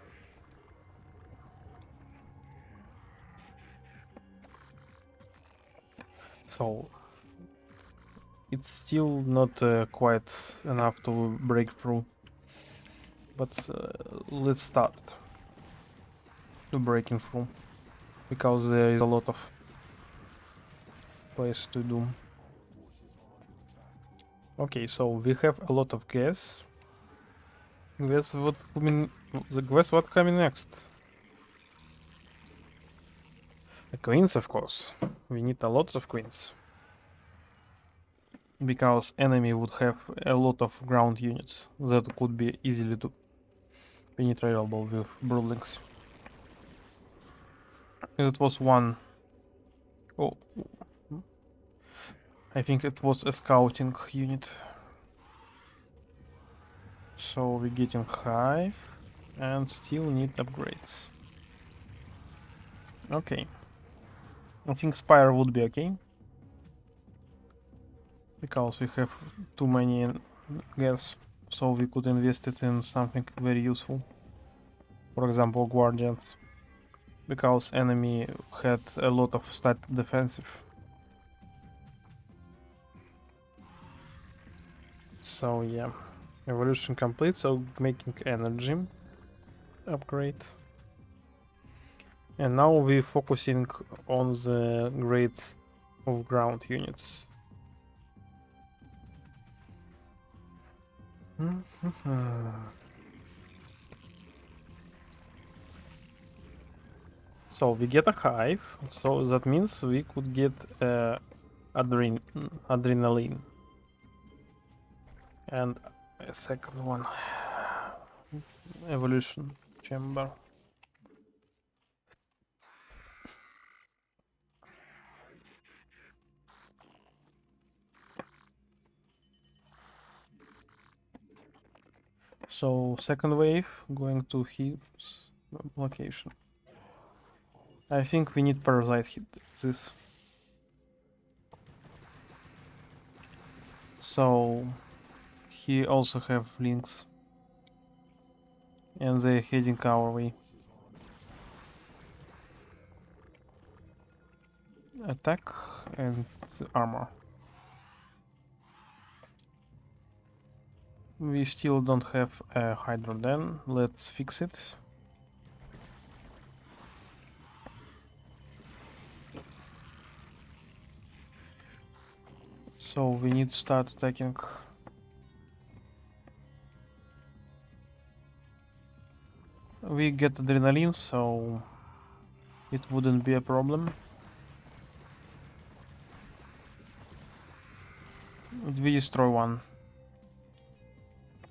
So it's still not quite enough to break through, but let's start to breaking through, because there is a lot of place to do. Okay, so we have a lot of gas. Guess what coming next? The queens, of course. We need a lot of queens, because enemy would have a lot of ground units that could be easily penetratable with broodlings. It was one. Oh, I think it was a scouting unit. So we're getting hive and still need upgrades. Okay. I think Spire would be okay, because we have too many gas, so we could invest it in something very useful. For example, Guardians. because enemy had a lot of stat defensive. So yeah, evolution complete. So making energy upgrade, and now we focusing on the grades of ground units. So we get a hive, so that means we could get adrenaline. And a second one, evolution chamber. So second wave going to his location. I think we need parasite hit this. So he also have links, and they're heading our way. Attack and armor. We still don't have a Hydro then, let's fix it. So we need to start attacking. We get adrenaline, so it wouldn't be a problem. We destroy one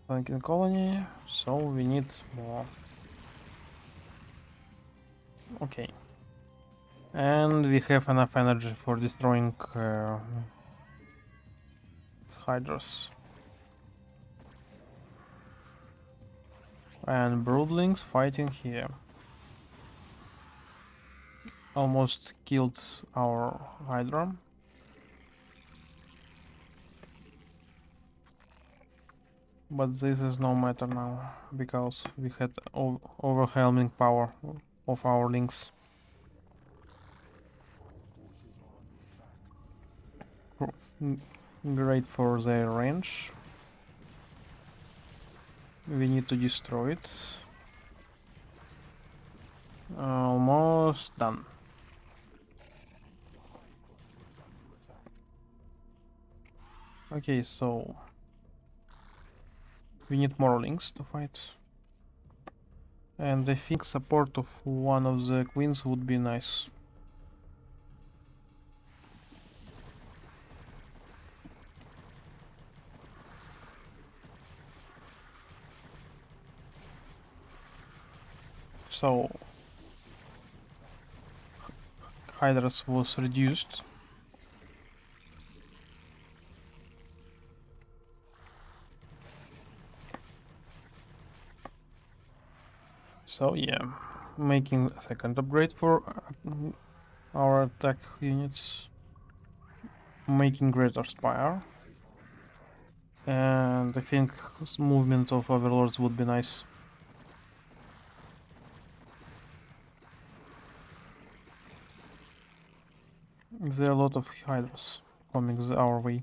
flanking colony, so we need more. Okay. And we have enough energy for destroying Hydras. And Broodlings fighting here. Almost killed our Hydra. But this is no matter now, because we had overwhelming power of our links. Great for their range. We need to destroy it. Almost done. Okay, so we need more links to fight. And I think support of one of the queens would be nice. So Hydras was reduced. So yeah, making a second upgrade for our attack units. Making greater spire. And I think movement of overlords would be nice. There are a lot of hydras coming our way.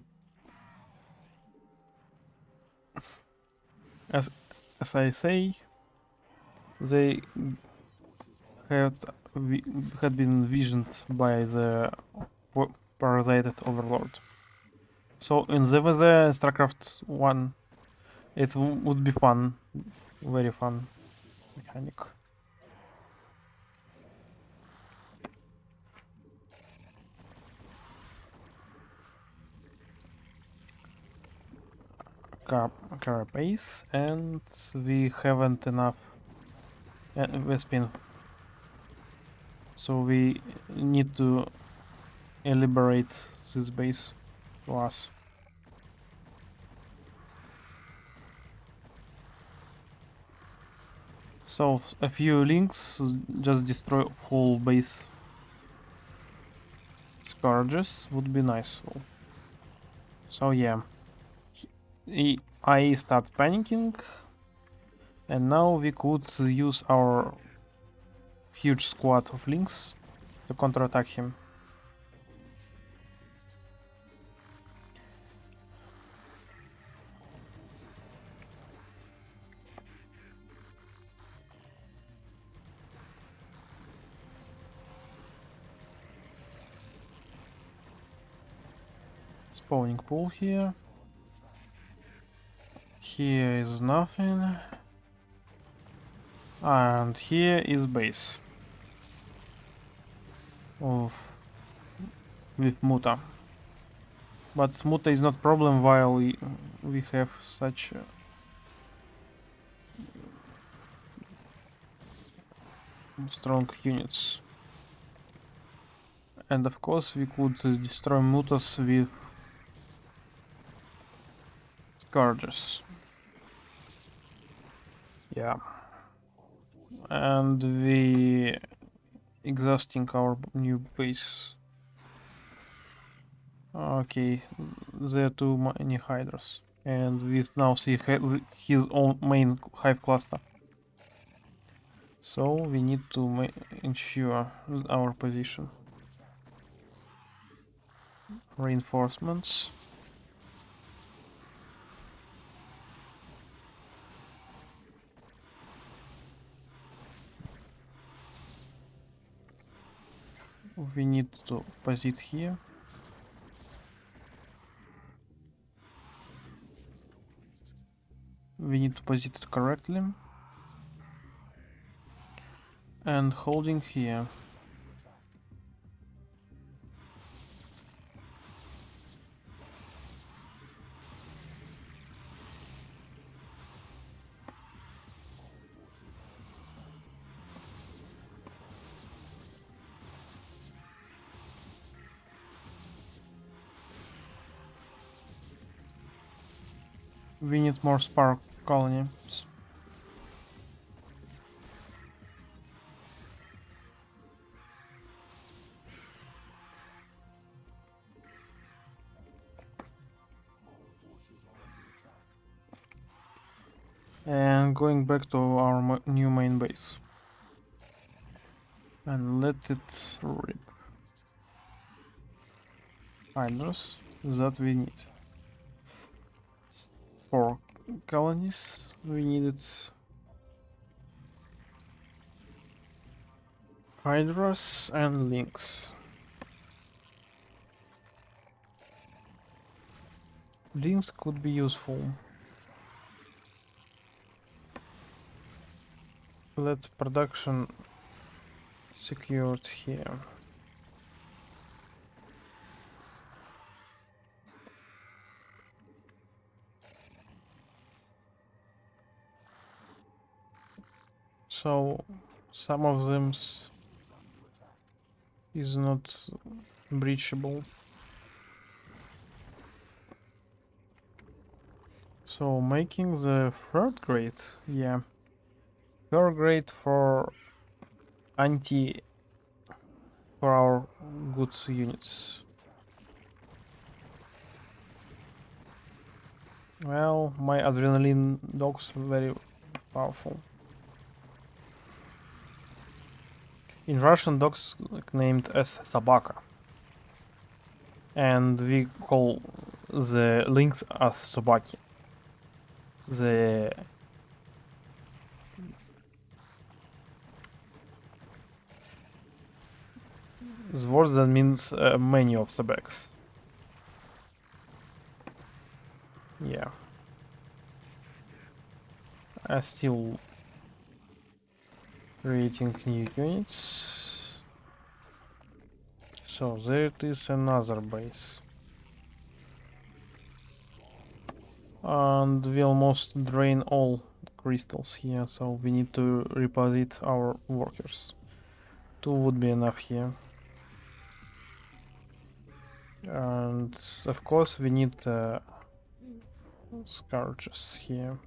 As I say, they had been visioned by the parasited overlord. So in the Starcraft 1, it would be fun, very fun mechanic. Carapace, and we haven't enough Vespin, so we need to liberate this base to us. So a few links just destroy whole base. Scourges would be nice. So yeah, I start panicking, and now we could use our huge squad of links to counterattack him. Spawning pool here. Here is nothing. And here is base. Of with Muta. But Muta is not problem while we have such strong units. And of course we could destroy Mutas with Scourges. Yeah. And we exhausting our new base. Okay, there are too many hydras. And we now see his own main hive cluster. So we need to ensure our position. Reinforcements. We need to posit here. We need to posit it correctly. And holding here. We need more spark colonies. And going back to our new main base. And let it rip. Hydras that we need. 4 colonies we needed. Hydras and links. Links could be useful. Let's production secured here. So some of them is not breachable. So making the third grade, yeah. Third grade for for our goods units. Well, my adrenaline dogs are very powerful. In Russian, dogs named as Собака. And we call the links as Собаки. The word that means many of the bags. Yeah. I still creating new units. So there it is, another base. And we almost drain all crystals here, so we need to reposit our workers. 2 would be enough here. And of course we need scourges here.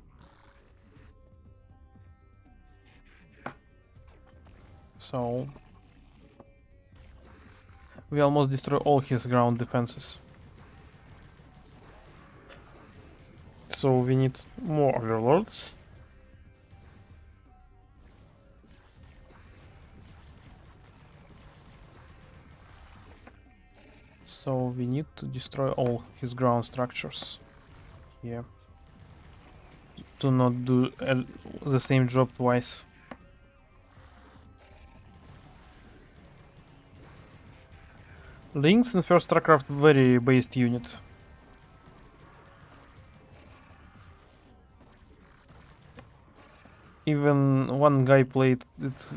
So we almost destroy all his ground defenses. So we need more overlords. So we need to destroy all his ground structures here. To not do the same job twice. Links in first Starcraft very based unit. Even one guy played it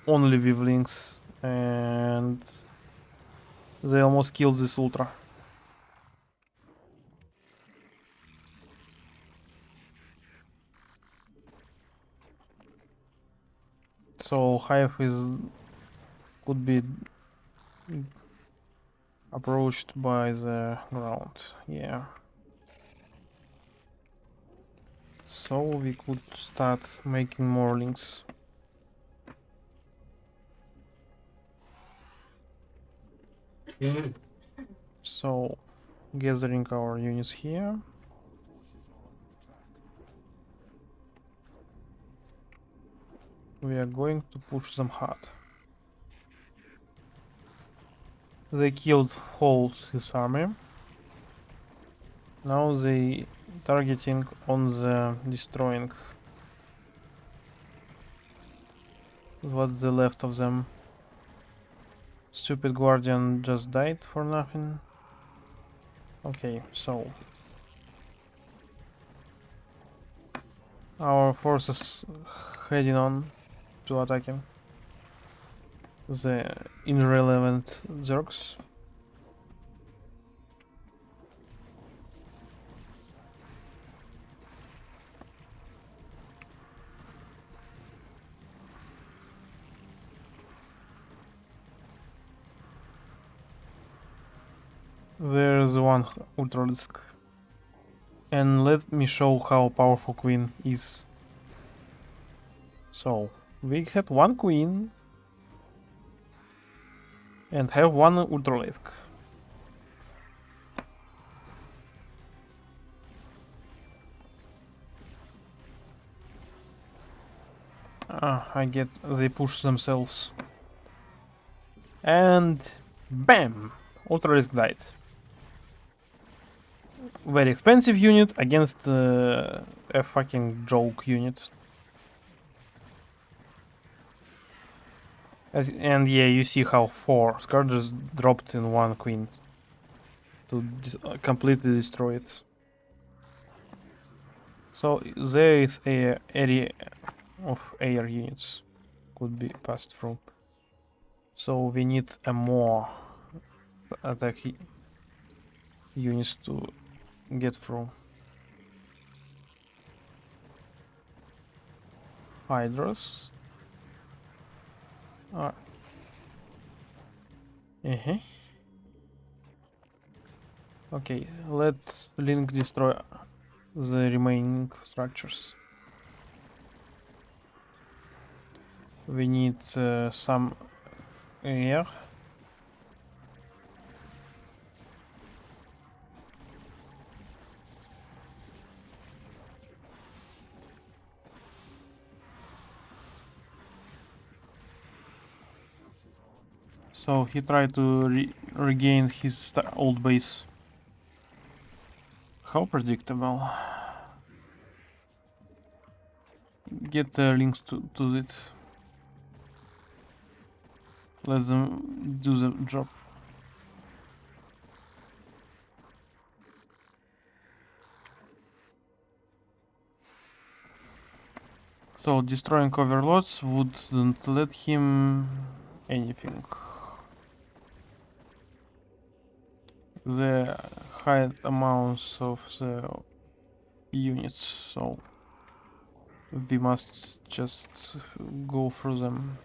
only with links and they almost killed this ultra. So Hive could be approached by the ground, yeah. So we could start making more links. So gathering our units here. We are going to push them hard. They killed whole his army. Now they targeting on the destroying what's the left of them. Stupid guardian just died for nothing. Okay, so our forces heading on to attacking the irrelevant Zergs. There's one Ultralisk. And let me show how powerful Queen is. So, we had one Queen and have one Ultralisk. I get they push themselves. And bam! Ultralisk died. Very expensive unit against a fucking joke unit. And yeah, you see how 4 Scourges dropped in one Queen to completely destroy it. So there is a area of air units could be passed through. So we need a more attack units to get through. Hydras. Okay, let's link destroy the remaining structures. We need some air. So he tried to regain his old base. How predictable. Get links to it. Let them do the job. So destroying overlords wouldn't let him anything. The high amounts of the units, so we must just go through them.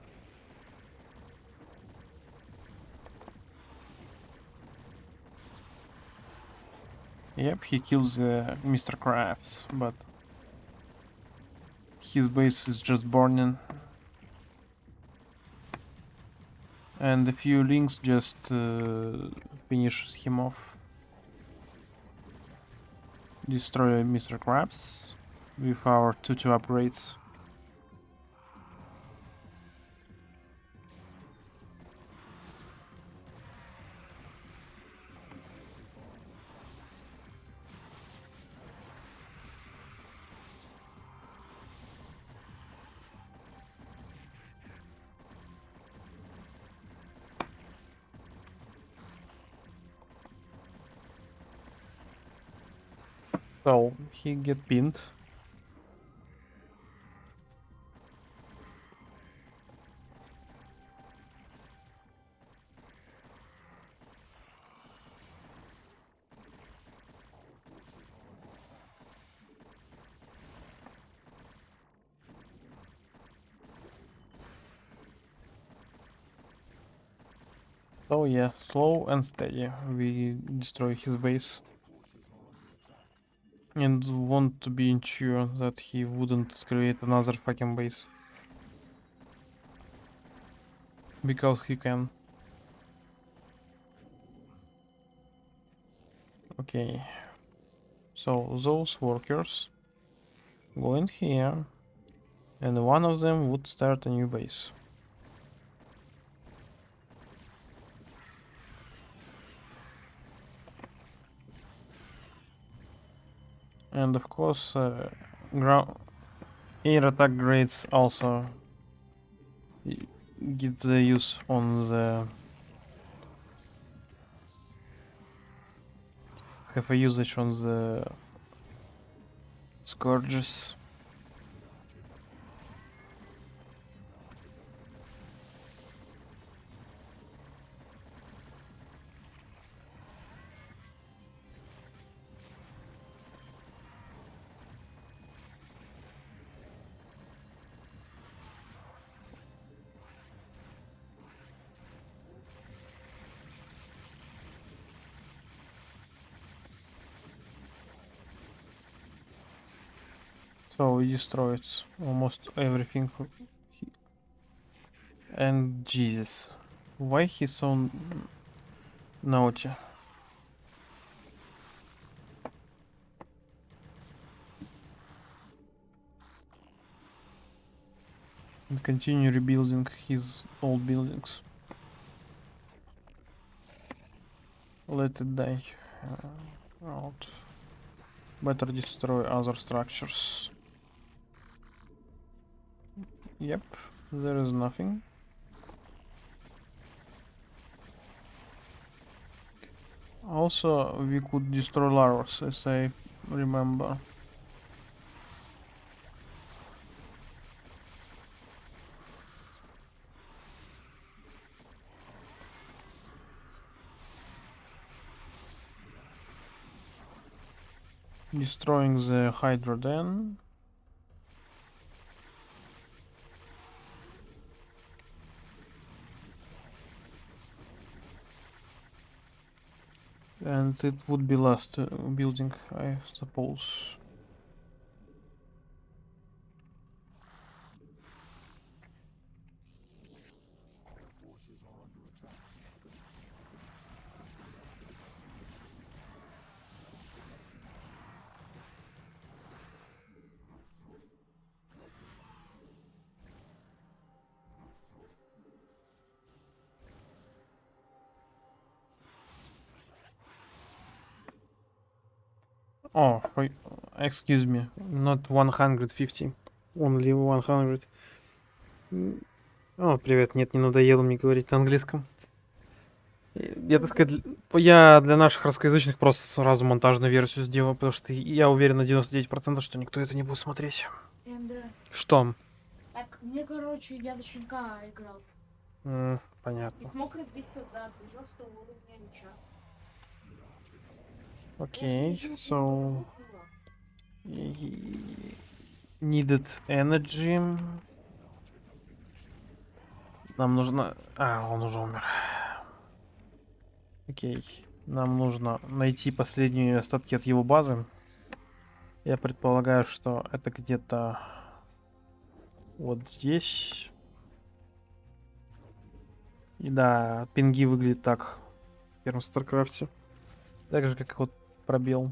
Yep, he kills Mr. Krabs, but his base is just burning. And a few links just finish him off. Destroy Mr. Krabs with our 2-2 upgrades. So he get pinned. So yeah, slow and steady. We destroy his base. And want to be sure that he wouldn't create another fucking base. Because he can. Okay. So those workers go in here. And one of them would start a new base. And of course, ground air attack grades also get the use on the have a usage on the scourges. So he destroys almost everything. And Jesus, why he's so naughty? And continue rebuilding his old buildings. Let it die out. Better destroy other structures. Yep, there is nothing. Also, we could destroy larvas, as I remember. Destroying the Hydra den. And it would be last building, I suppose. Oh, excuse me, not 150, only 100. О, привет, нет, не надоело мне говорить на английском. Я, так сказать, я для наших русскоязычных просто сразу монтажную версию сделаю, потому что я уверен на 99%, что никто это не будет смотреть. Эндре, Что? так, мне, короче, я до щенка играл. Понятно. И смог разбиться до 12 уровня меча. Окей, so... Needed energy. Нам нужно... он уже умер. Окей. Нам нужно найти последние остатки от его базы. Я предполагаю, что это где-то вот здесь. И да, пинги выглядят так в первом Старкрафте. Так же, как вот пробел.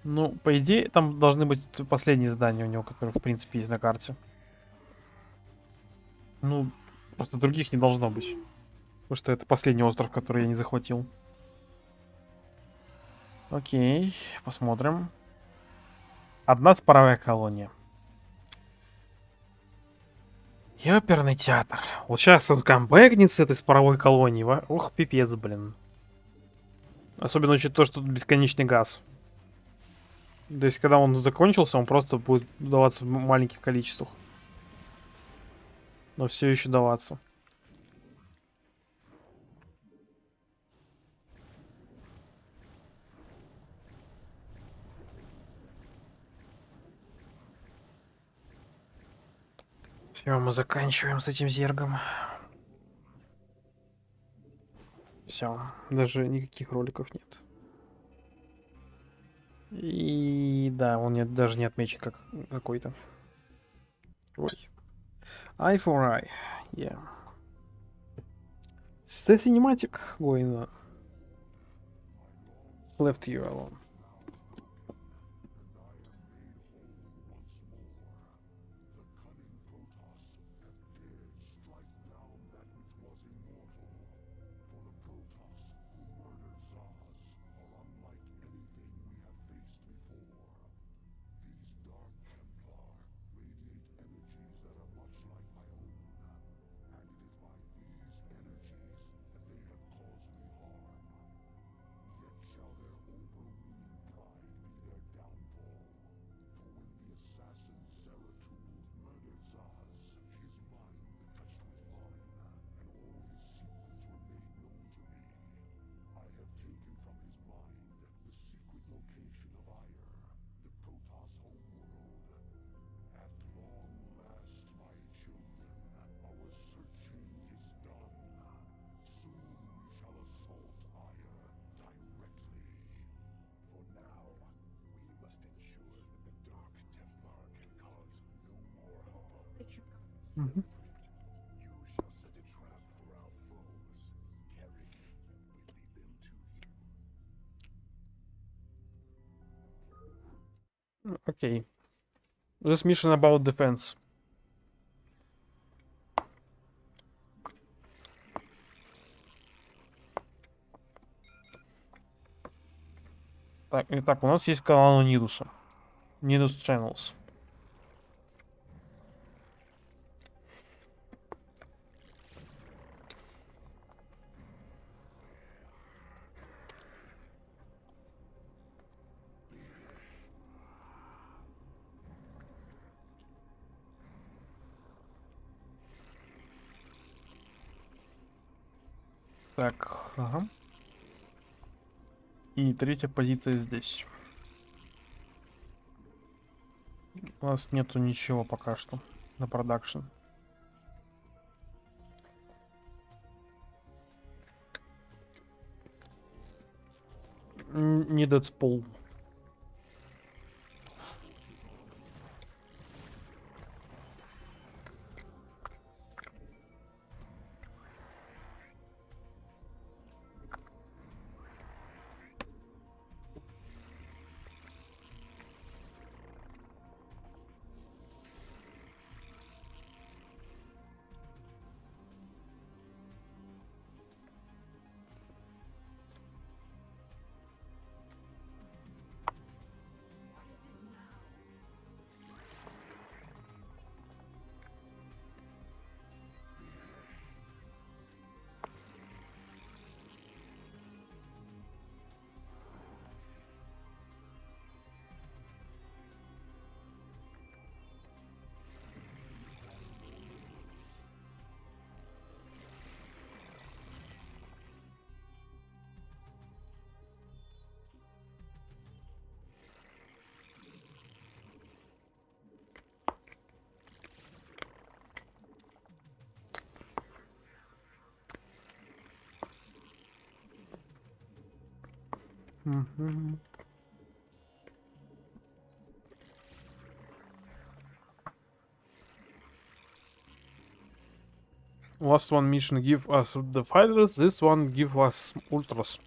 Ну, по идее, там должны быть последние задания у него, которые, в принципе, есть на карте. Ну, просто других не должно быть. Потому что это последний остров, который я не захватил. Окей, посмотрим. Одна споровая колония. И оперный театр. Вот сейчас он камбэкнет с этой споровой колонии. Ух, пипец, блин. Особенно учитывая то, что тут бесконечный газ. То есть, когда он закончился, он просто будет даваться в маленьких количествах. Но все еще даваться. Все, мы заканчиваем с этим зергом. Все, даже никаких роликов нет. И да, он даже не отмечен как какой-то. Ой. Eye for eye. Yeah. The cinematic going on. Left you alone. Mhm. Okay. This mission about defense. Так, итак, у нас есть канал Нидуса. Nidus Channels. Так, ага. И третья позиция здесь. У нас нету ничего пока что на продакшн. Не Дэдпул. Мгм. Last one mission give us the fighters, this one give us ultras.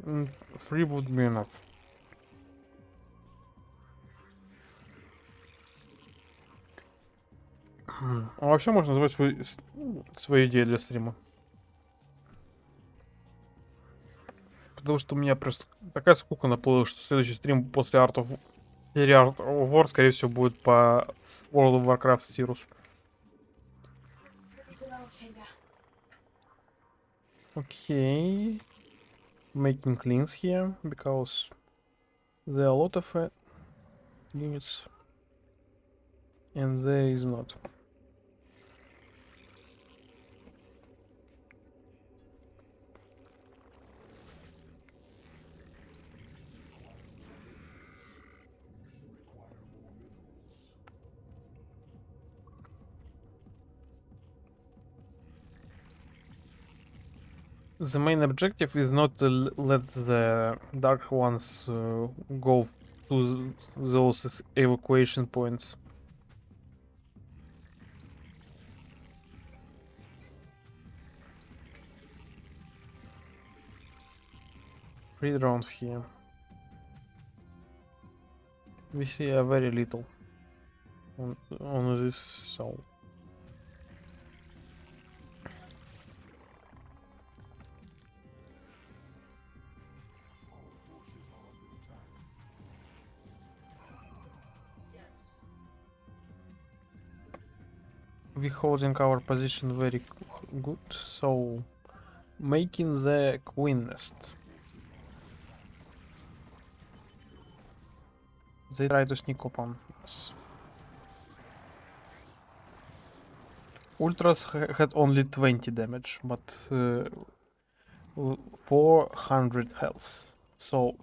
Free would be enough. А вообще можно назвать свою идею для стрима. Потому что у меня просто такая скука наплыла, что следующий стрим после Art of War, скорее всего, будет по World of Warcraft Sirus. Выбирал себя. Okay. Making cleans here, because there are a lot of units. And there is not. The main objective is not to let the dark ones go to those evacuation points. Free drones here. We see a very little on this soul. We holding our position very good, so making the queen nest. They try to sneak up on us. Ultras had only 20 damage, but 400 health. So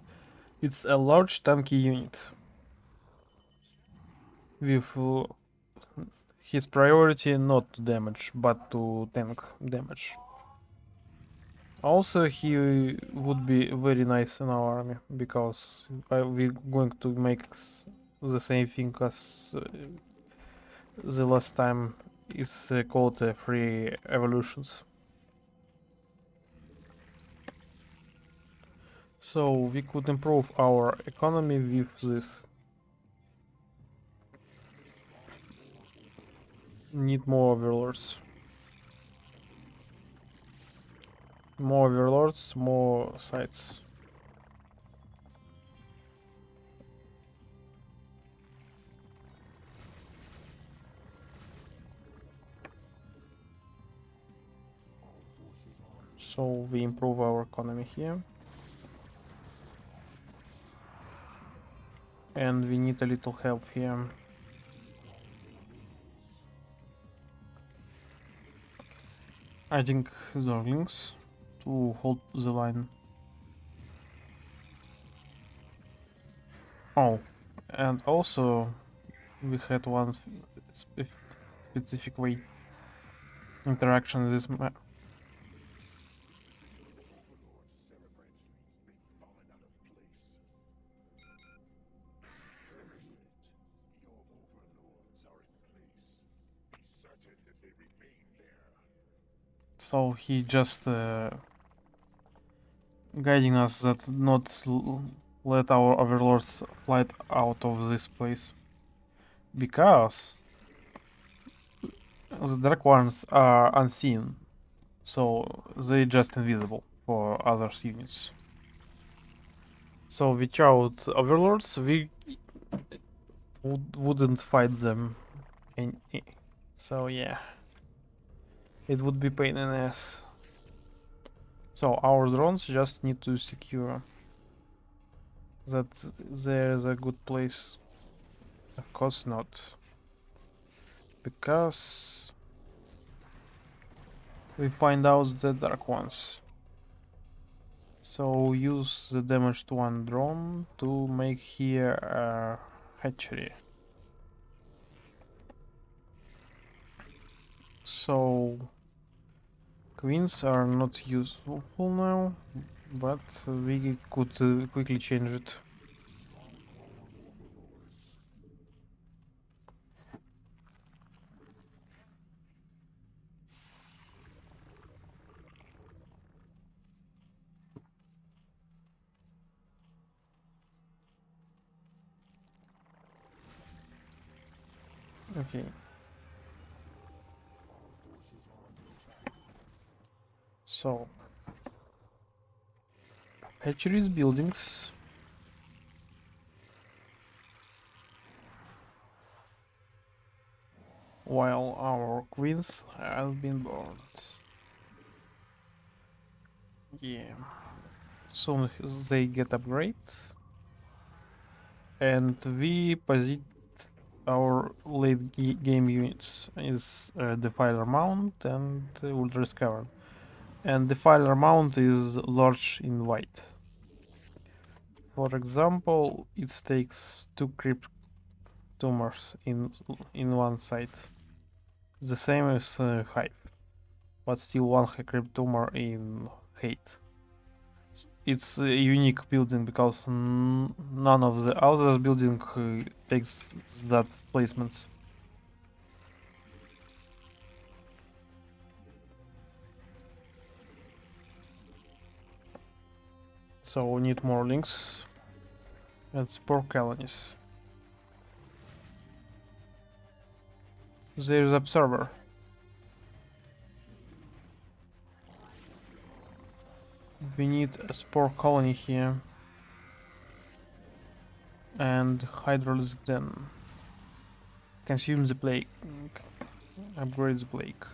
it's a large tanky unit. With his priority not to damage, but to tank damage. Also, he would be very nice in our army, because we're going to make the same thing as the last time is called 3 evolutions. So we could improve our economy with this. Need more overlords. More overlords, more sites. So we improve our economy here. And we need a little help here. Adding Zerglings to hold the line. Oh, and also we had one specific way interaction this map. So he just guiding us that not let our overlords fly out of this place, because the dark ones are unseen, so they just invisible for other units. So without overlords, we wouldn't fight them. So yeah, it would be pain in the ass. So our drones just need to secure that there is a good place. Of course not, because we find out the dark ones. So use the damaged one drone to make here a hatchery. So queens are not useful now, but we could quickly change it. Okay. So, hatcheries, buildings. While our queens have been born. Yeah. Soon they get upgrades. And we posit our late game units is Defiler Mount and Ultra Scavenger. And Defiler Mount is large in white. For example, it takes 2 crypt tumors in one site. The same as Hive, but still one crypt tumor in Hate. It's a unique building because none of the other building takes that placements. So we need more links and spore colonies. There's observer. We need a spore colony here and hydrolysis den. Consume the plague. Upgrade the plague.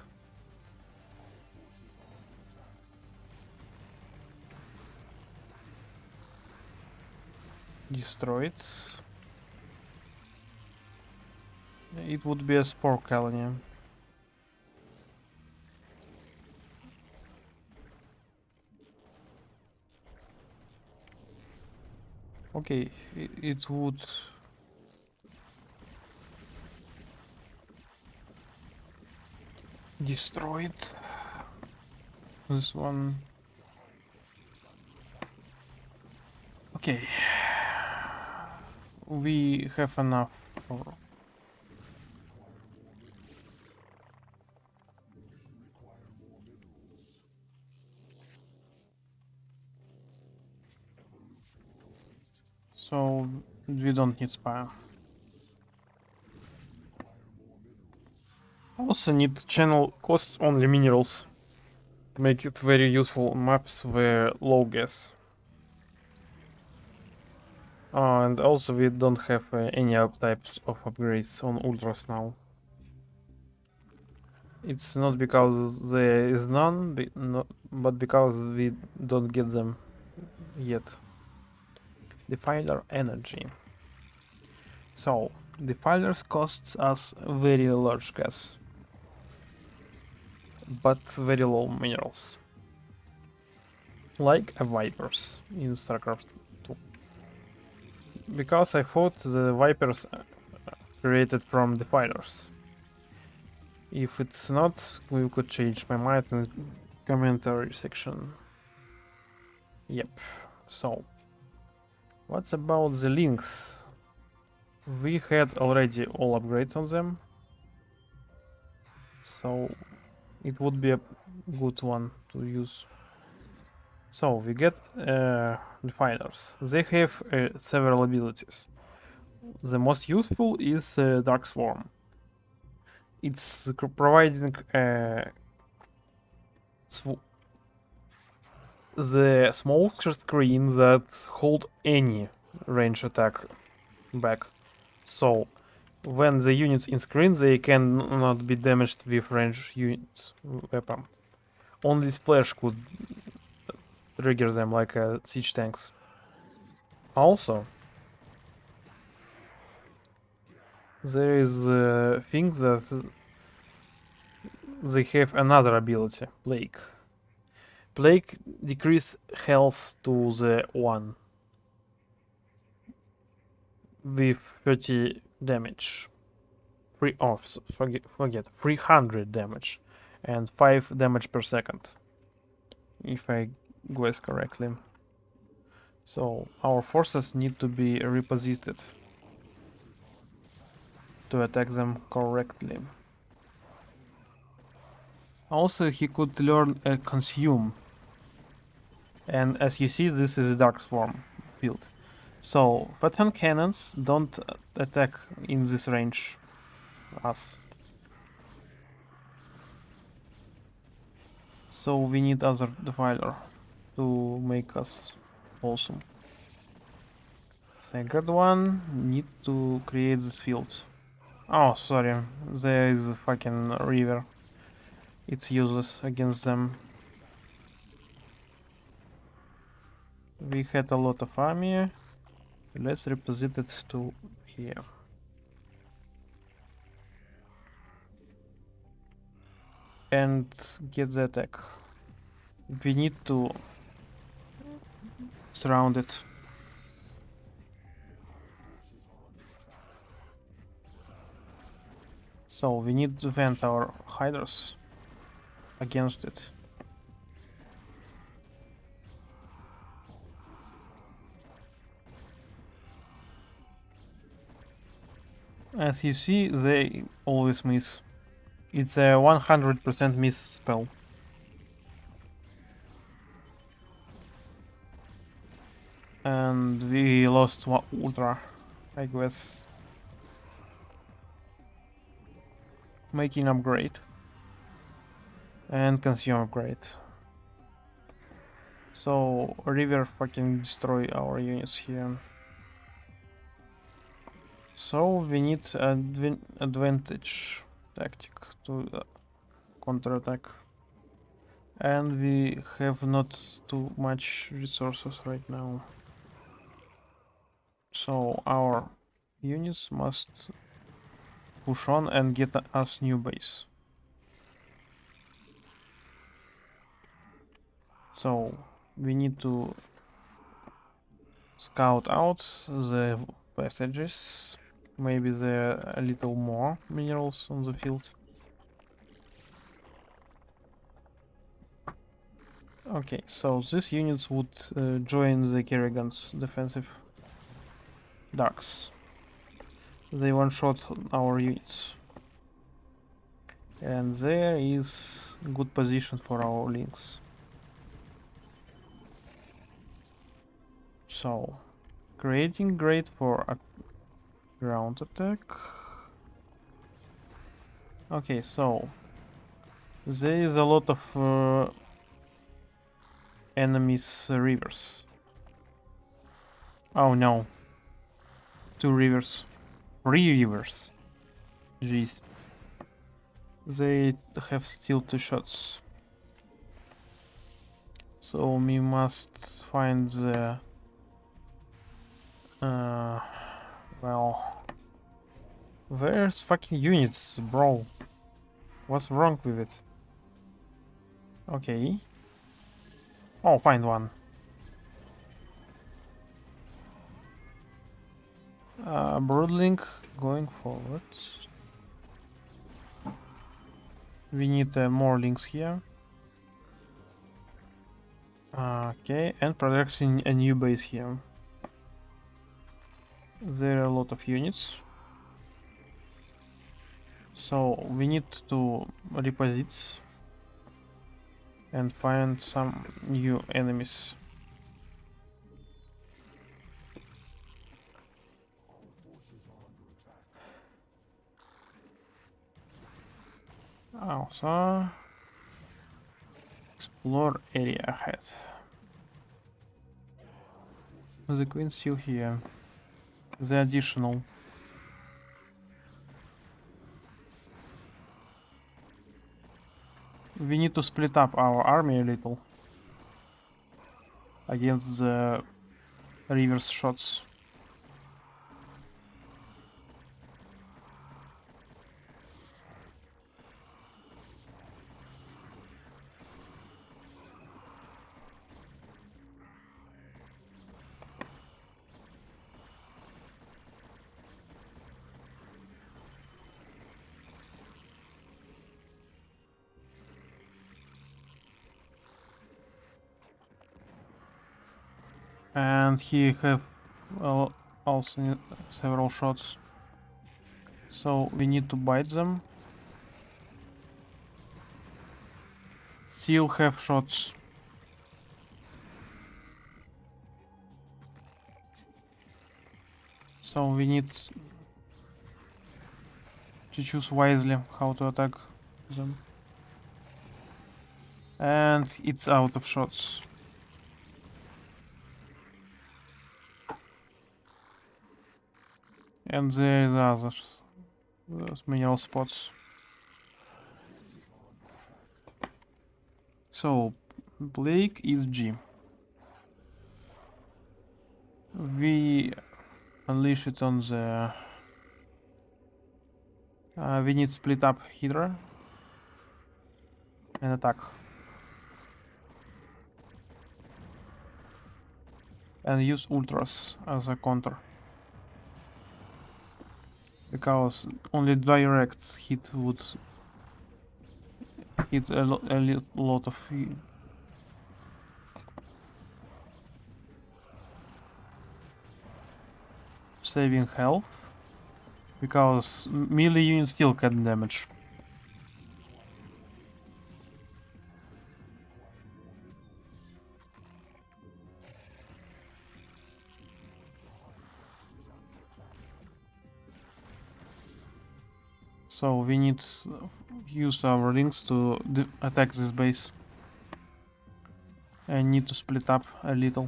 Destroy it. It would be a spore colony. Okay, it would destroy it. This one. Okay. We have enough for so we don't need spire. Also need channel costs only minerals. Make it very useful maps where low gas. And also we don't have any types of upgrades on ultras now. It's not because there is none, but because we don't get them yet. Defiler energy. So, defilers costs us very large gas, but very low minerals. Like a Vipers in Starcraft 2. Because I thought the Vipers created from defilers. If it's not, we could change my mind in the commentary section. Yep, so what's about the links? We had already all upgrades on them, so it would be a good one to use. So we get defilers. They have several abilities. The most useful is Dark Swarm. It's providing the smoke screen that hold any range attack back. So when the units in screen, they cannot be damaged with range units weapon. Only splash could trigger them like siege tanks. Also, there is the thing that they have another ability, Plague. Plague decrease health to the 1 with 30 damage. Forget 300 damage and 5 damage per second, if I guess correctly. So our forces need to be repositioned to attack them correctly. Also, he could learn a consume, and as you see, this is a Dark Swarm build. So photon cannons don't attack in this range. us. So we need other defiler to make us awesome. Second one, need to create this field. Oh, sorry, there is a fucking river. It's useless against them. We had a lot of army. Let's reposit it to here. And get the attack. We need to surround it. So we need to vent our hydras against it. As you see, they always miss. It's a 100% miss spell. And we lost ultra, I guess. Making upgrade. And consume upgrade. So river fucking destroy our units here. So we need advantage tactic to counterattack. And we have not too much resources right now. So our units must push on and get us new base. So we need to scout out the passages. Maybe there are a little more minerals on the field. Okay, so these units would join the Kerrigan's defensive darks. They one-shot our units. And there is good position for our links. So, creating grade for a ground attack. Okay, so there is a lot of enemies rivers. Oh no. 2 rivers. 3 rivers. Jeez. They have still 2 shots. So we must find the well, where's fucking units, bro? What's wrong with it? Okay. Oh, find one. Broodlink going forward. We need more links here. Okay, and producing a new base here. There are a lot of units. So we need to reposit and find some new enemies. Also, explore area ahead. The queen's still here. The additional. We need to split up our army a little against the reverse shots. And he have also several shots, so we need to bite them. Still have shots. So we need to choose wisely how to attack them. And it's out of shots. And there is others. Those mineral spots. So, Blake is G. We unleash it on the... we need split up Hydra and attack. And use ultras as a counter. Because only direct hit would hit a lot of saving health. Because melee units still can damage. So we need to use our rings to attack this base. I need to split up a little.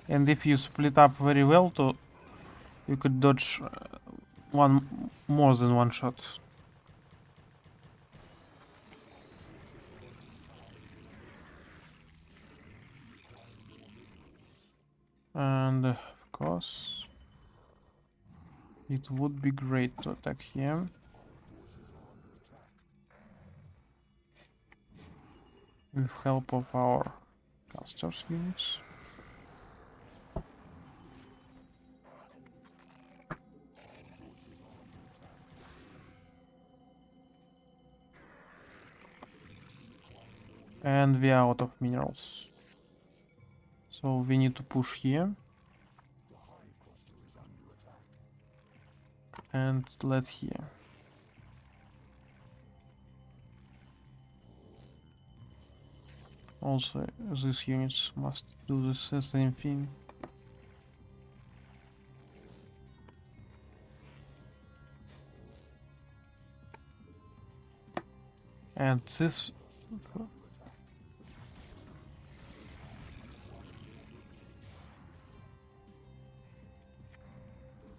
And if you split up very well, you could dodge more than one shot. And of course, it would be great to attack him. With help of our casters units. And we are out of minerals. So we need to push here. And let here. Also, these units must do the same thing. And this...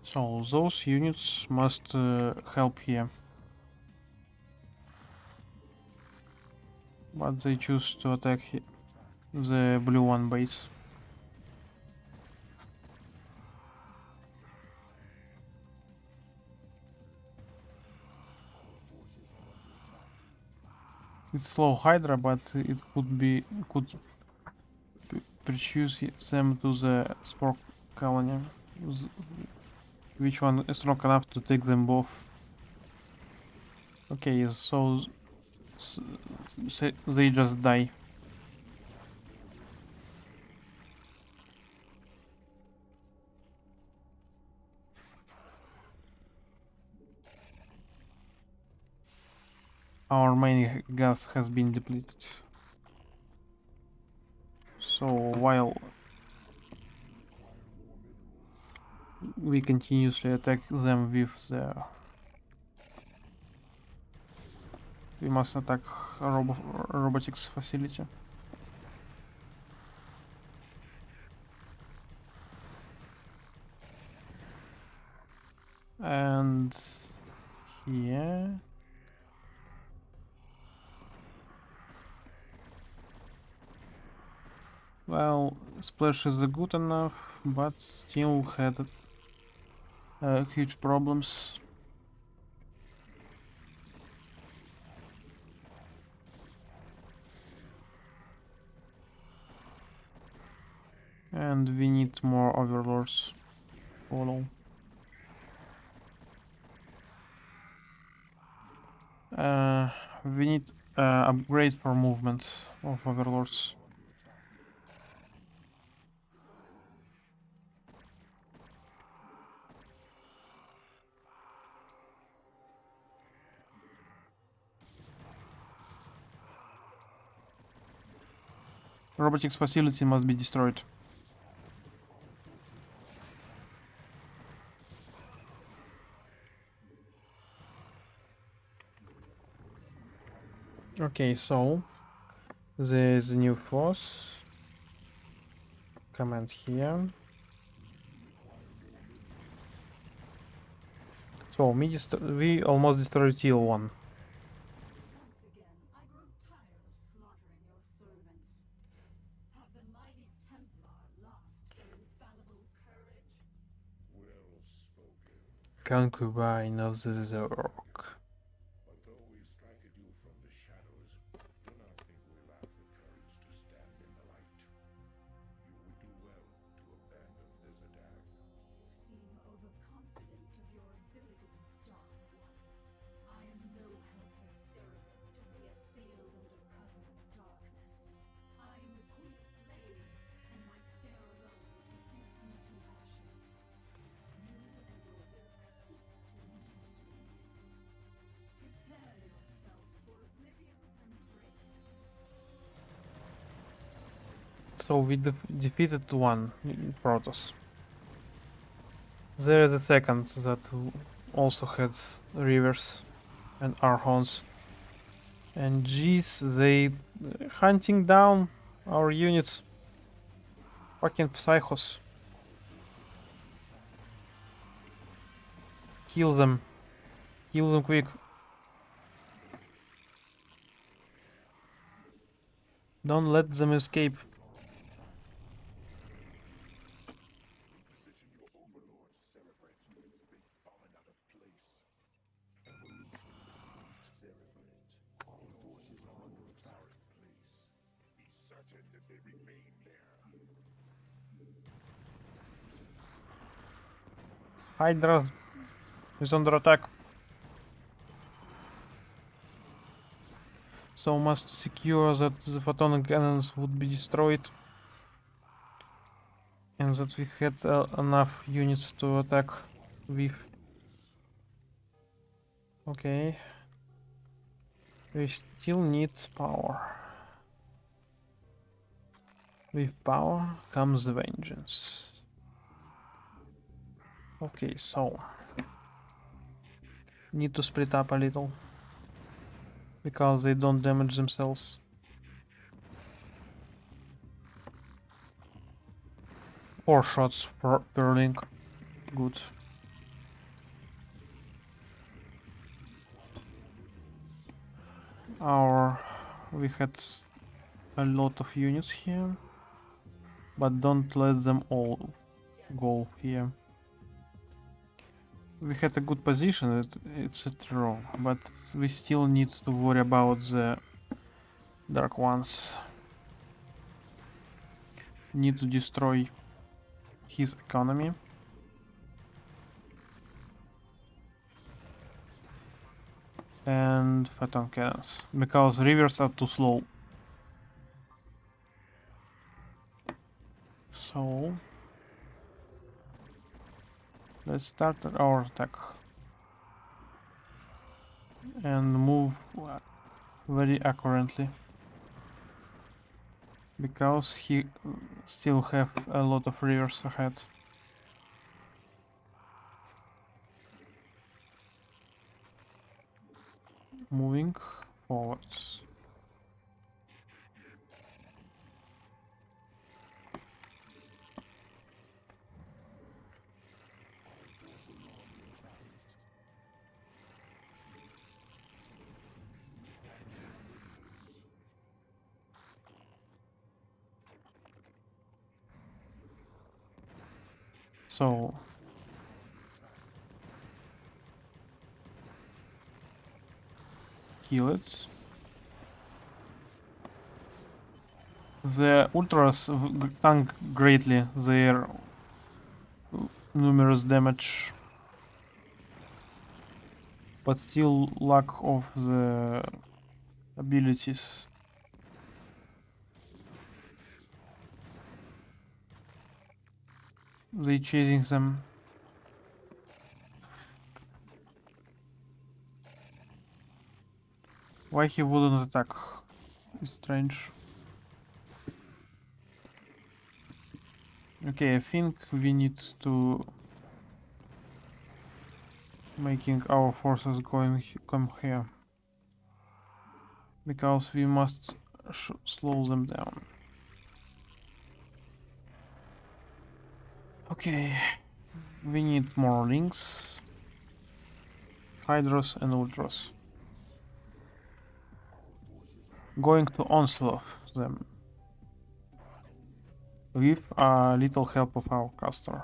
So those units must help here. But they choose to attack the blue one base. It's slow Hydra, but it could choose them to the Spore colony. Which one is strong enough to take them both? Okay, so they just die. Our main gas has been depleted. So while we continuously attack them with the... We must attack robotics facility. And here... Well, splash is good enough, but still had huge problems. And we need more overlords. Follow. We need upgrade for movement of overlords. Robotics facility must be destroyed. Okay, so there's a new force. Command here. So we almost destroyed Teal 1. Once again, I grow tired of slaughtering your servants. Have the mighty Templar lost their infallible courage? Well spoken. Concubine of the Zerg. But though we strike at you from the shadows, do not think we lack the courage to stand in the light. You would do well to abandon this attack. You seem overconfident of your abilities, Dark One. I am no helpless surrogate to be assailed under cover of darkness. I am the Queen of Flames, and my stare alone would reduce me to ashes. You and your ilk cease to amuse me. Prepare yourself for Oblivion's embrace. So we defeated one Protoss. There is a second that also had rivers and archons. And geez, they hunting down our units. Fucking psychos. Kill them. Kill them quick. Don't let them escape. Position your overlord Seraphite. They've fallen out of place. Seraphite, our forces are under attack. Place. Be certain that they remain there. Hydra is under attack. So must secure that the photon cannons would be destroyed. And that we had enough units to attack with. Okay. We still need power. With power comes the vengeance. Okay, so need to split up a little because they don't damage themselves. Four shots per link. Good. We had a lot of units here, but don't let them all go here. We had a good position, it's a draw, but we still need to worry about the dark ones. Need to destroy his economy. And photon cannons, because rivers are too slow. So let's start our attack and move very accurately, because he still have a lot of rivers ahead. Moving forwards. So kill it. The ultras tank greatly their numerous damage, but still lack of the abilities. They chasing them. Why he wouldn't attack? It's strange. Okay, I think we need to making our forces come here because we must slow them down. Okay, we need more links, hydras and ultras. Going to onslaught them with a little help of our caster.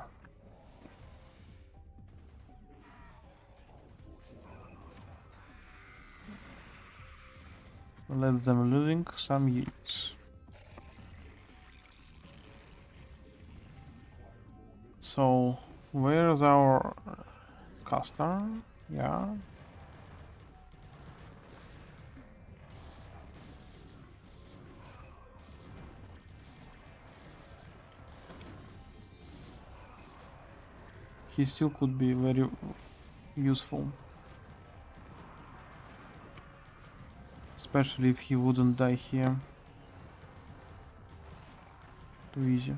Let them losing some units. So, where's our caster? Yeah. He still could be very useful. Especially if he wouldn't die here. Too easy.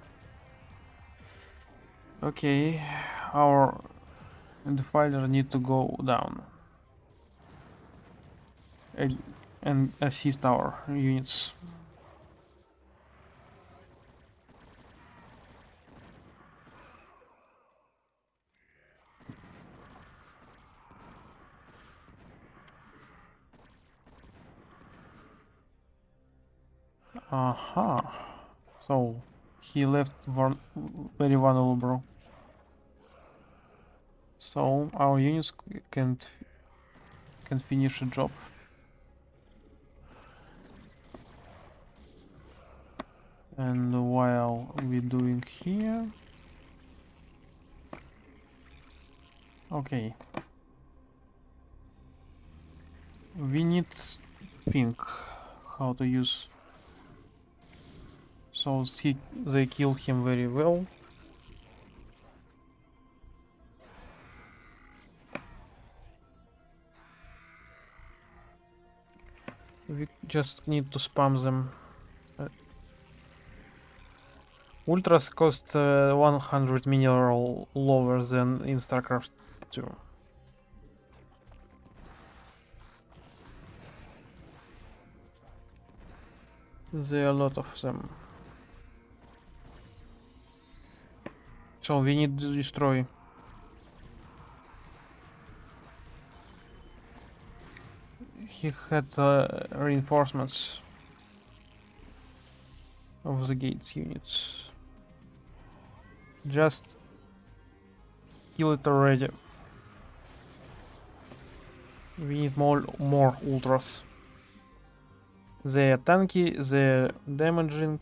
Okay, our defiler need to go down and assist our units. Aha. So he left very vulnerable. So our units can finish the job. And while we're doing here, okay, we need think how to use. So they kill him very well. We just need to spam them. Ultras cost 100 mineral lower than in Starcraft 2. There are a lot of them. So we need to destroy. He had reinforcements of the gates units. Just kill it already. We need more ultras. They're tanky, they're damaging,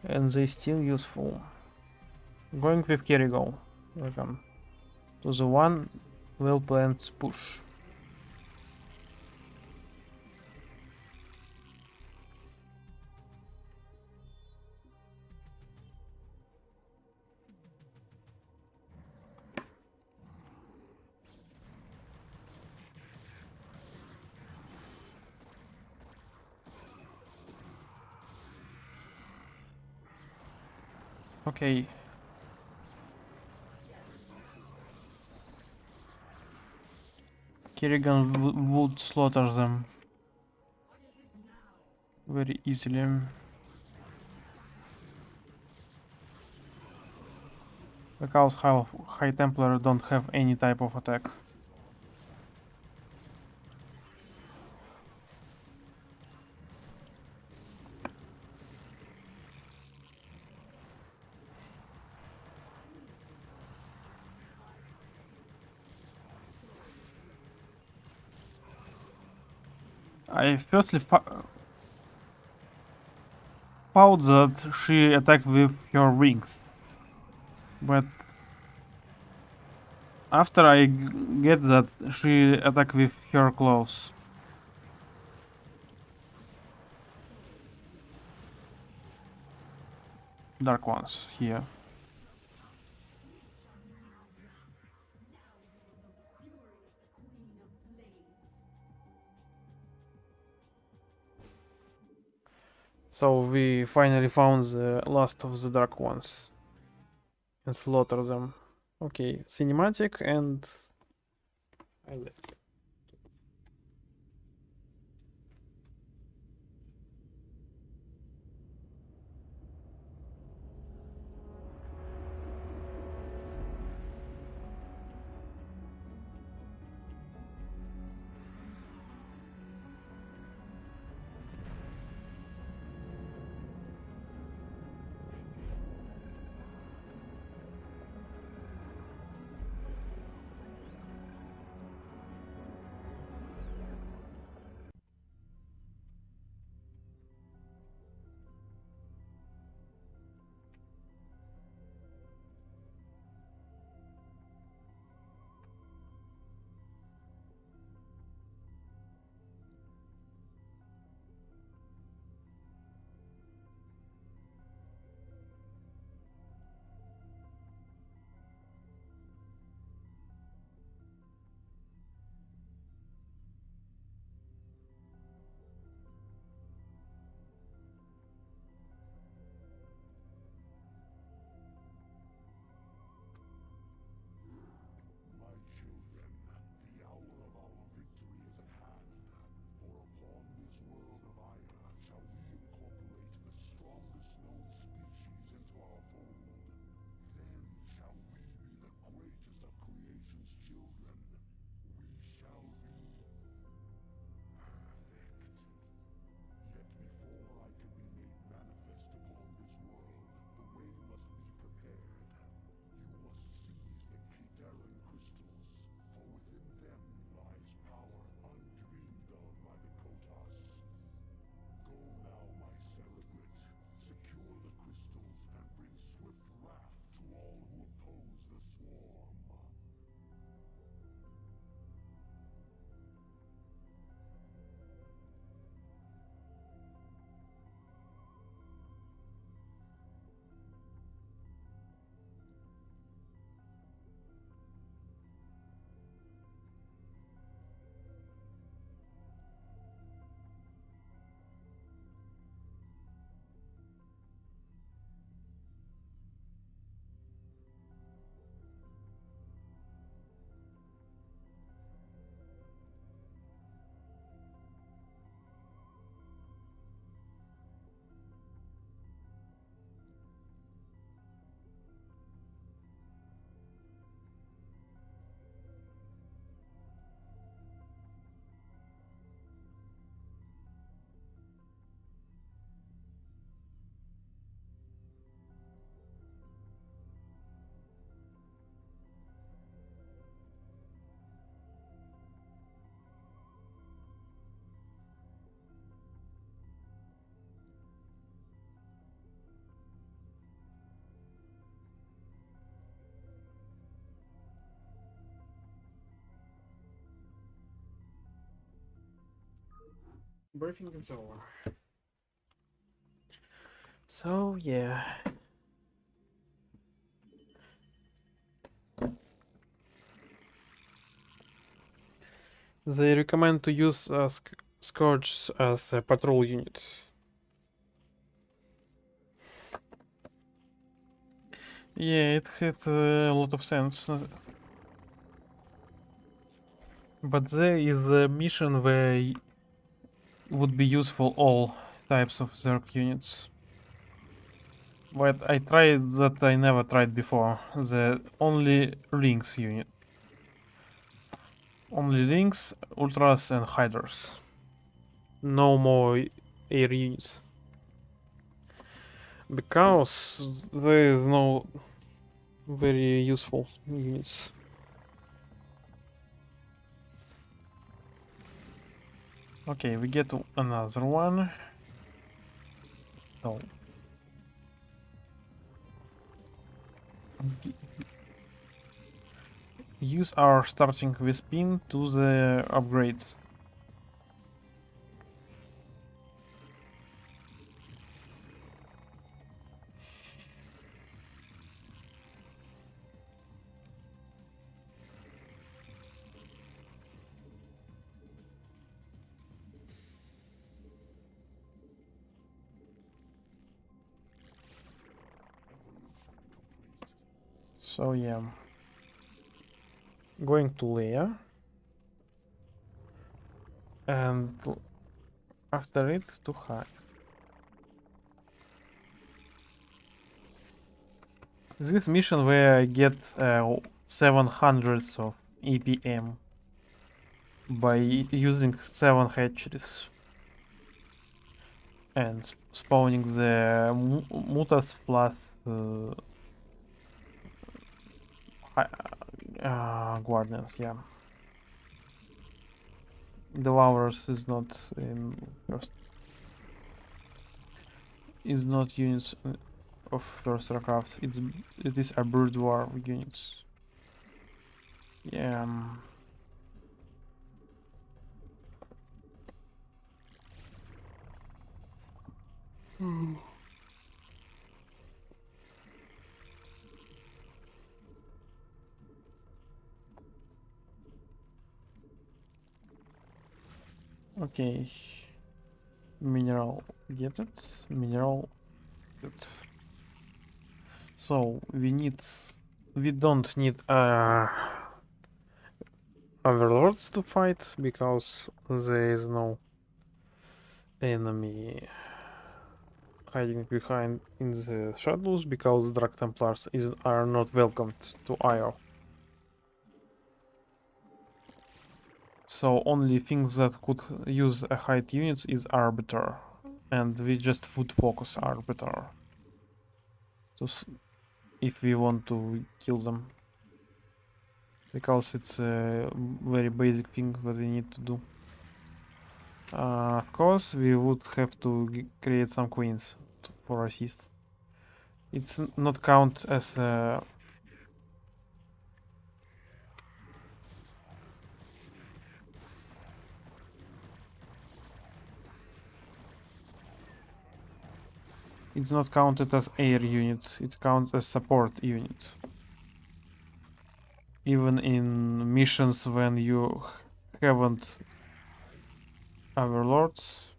and they still useful. Going with Kerrigan. Welcome to the one well planned push. Okay. Kerrigan would slaughter them very easily. Because High Templar don't have any type of attack. I firstly found that she attacked with her wings, but after I get that she attacked with her claws. Dark ones here. So we finally found the last of the dark ones and slaughter them. Okay, cinematic and I left it. My children, the hour of our victory is at hand. For upon this world of Aya shall we incorporate the strongest known species into our fold. Then shall we be the greatest of creation's children. We shall be perfect. Yet before I can be made manifest upon this world, the way must be prepared. You must seize the Kitaran crystals, for within them lies power undreamed of by the Kotas. Go now, my Cerebrate. Secure the crystals and bring swift wrath to all who oppose the swarm. Briefing is over. So yeah. They recommend to use Scourge as a patrol unit. Yeah, it had a lot of sense. But there is a mission where would be useful all types of Zerg units. But I tried that I never tried before. The only Lynx unit. Only Lynx, Ultras and Hydras. No more air units. Because there is no very useful units. Okay, we get another one. So use our starting with pin to the upgrades. So yeah, going to layer, and after it to high. This mission where I get 700 of EPM by using 7 hatcheries and spawning the mutas plus guardians. Yeah, devourers is not in first. Is not units of First Starcraft. It is a bird war units. Yeah. Okay. Mineral get it. Mineral get it. So we don't need overlords to fight because there is no enemy hiding behind in the shadows because Dark Templars are not welcomed to IO. So only things that could use a hide units is Arbiter, and we just would focus Arbiter. So if we want to kill them, because it's a very basic thing that we need to do. Of course, we would have to create some queens for assist. It's not count as a it's not counted as air unit, it's counted as support unit. Even in missions when you haven't overlords.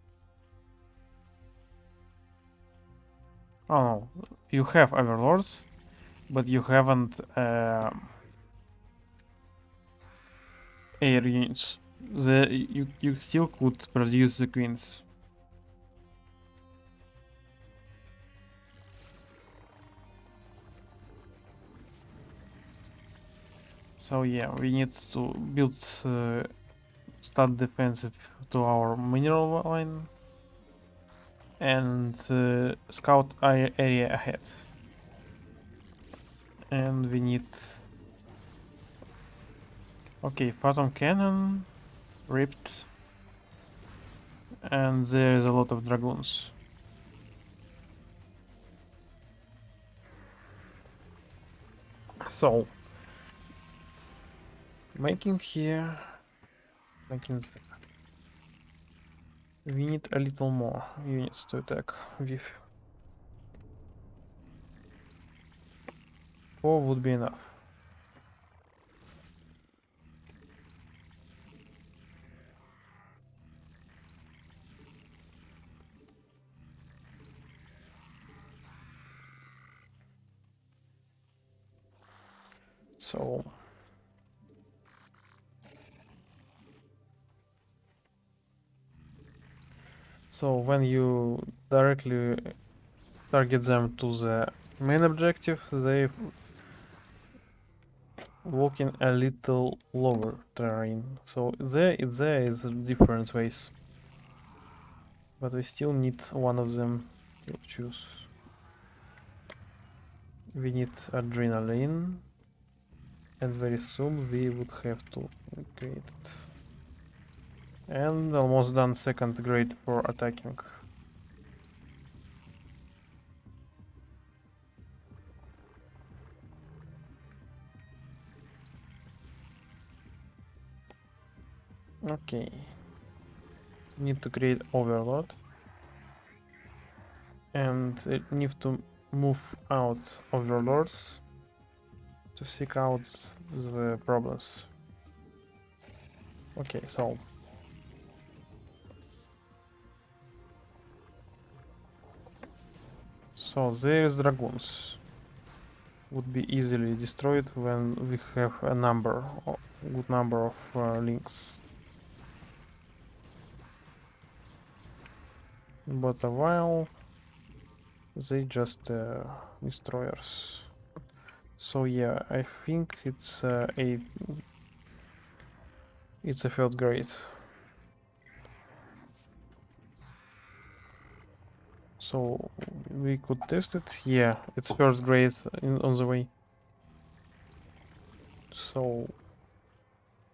Oh no, you have overlords, but you haven't air units. You still could produce the queens. So yeah, we need to build stat defensive to our mineral line and scout area ahead. And we need phantom cannon, ripped, and there's a lot of dragoons. So making here, we need a little more units to attack with. 4 would be enough. So when you directly target them to the main objective, they walk in a little lower terrain. So there is different ways, but we still need one of them to choose. We need adrenaline, and very soon we would have to create it. And almost done second grade for attacking. Okay. Need to create overload. And need to move out overlords to seek out the problems. Okay, so there's dragoons. would be easily destroyed when we have a number, good number of links. But a while they just destroyers. So yeah, I think it's it's a third grade. So we could test it. Yeah, it's first grade on the way. So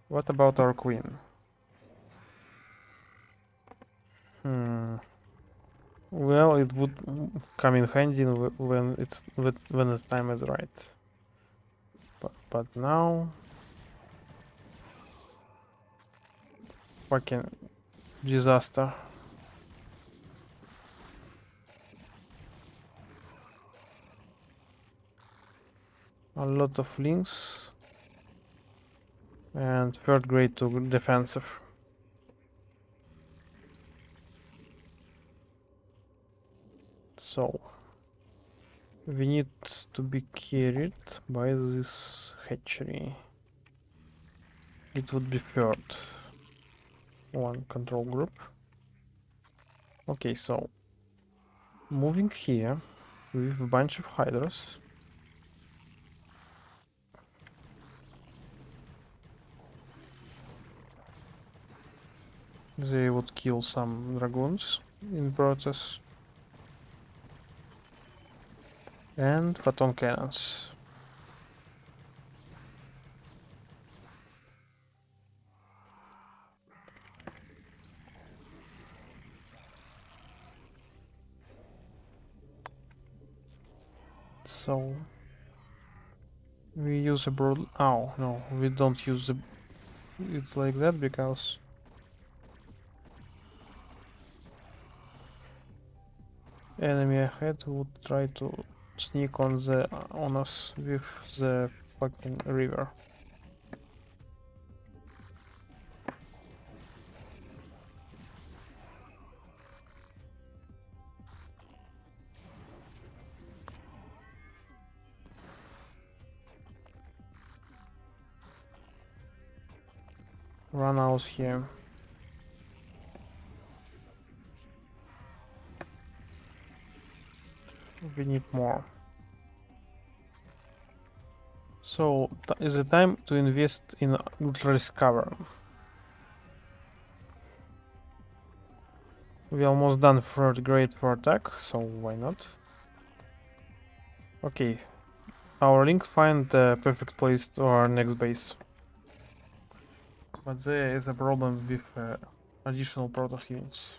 what about our queen? Well, it would come in handy when the time is right. But now, fucking disaster. A lot of links and third grade to defensive. So we need to be carried by this hatchery. It would be third. One control group. Okay, so moving here with a bunch of hydras. They would kill some dragoons in process. And photon cannons. So we use a broad. Oh no, we don't use it like that because enemy ahead would try to sneak on us with the fucking river. Run out here. We need more. So is the time to invest in ultra risk cover. We almost done third grade for attack, so why not? Okay, our links find the perfect place to our next base. But there is a problem with additional Protoss units.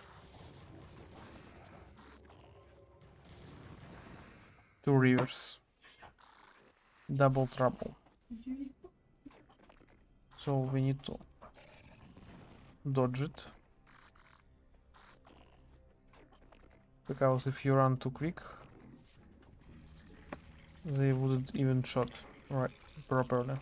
Two rivers. Double trouble. So we need to dodge it. Because if you run too quick, they wouldn't even shot right properly.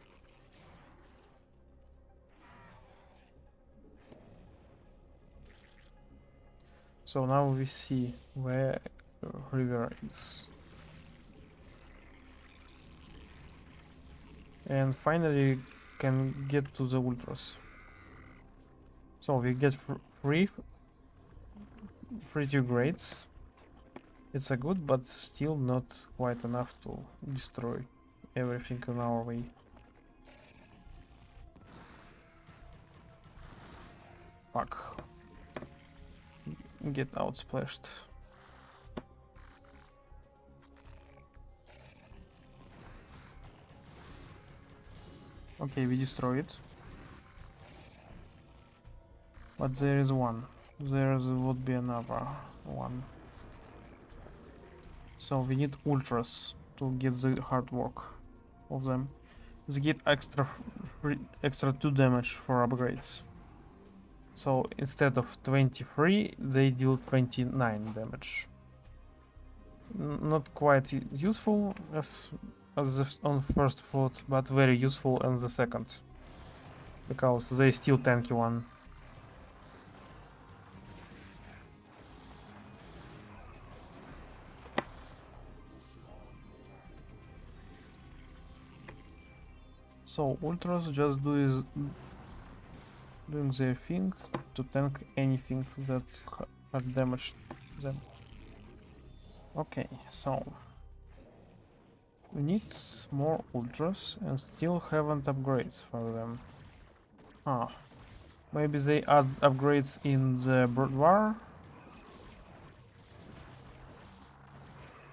So now we see where the river is. And finally can get to the ultras. So we get free 2 grades. It's a good, but still not quite enough to destroy everything in our way. Fuck. Get outsplashed. Okay, we destroy it. But there is one. There would be another one. So we need ultras to get the hard work of them. They get extra 2 damage for upgrades. So instead of 23, they deal 29 damage. Not quite useful as on first thought, but very useful on the second. Because they still tanky one. So ultras just doing their thing to tank anything that's had damaged them. Okay, so we need more ultras and still haven't upgrades for them. Ah, maybe they add upgrades in the war.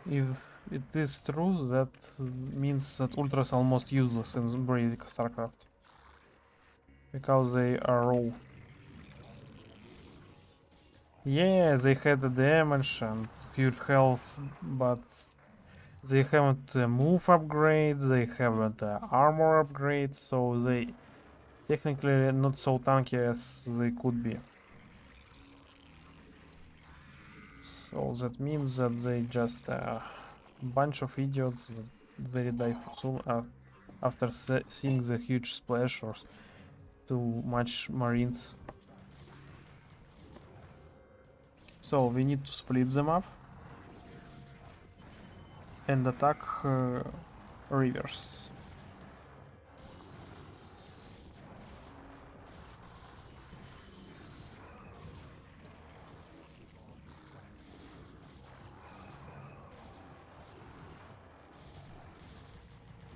If it is true, that means that ultras are almost useless in basic StarCraft because they are raw. Yeah, they had the damage and huge health, but they haven't move upgrade, they haven't armor upgrade, so they technically not so tanky as they could be. So that means that they just a bunch of idiots that very die soon after seeing the huge splash or too much marines. So we need to split them up and attack rivers.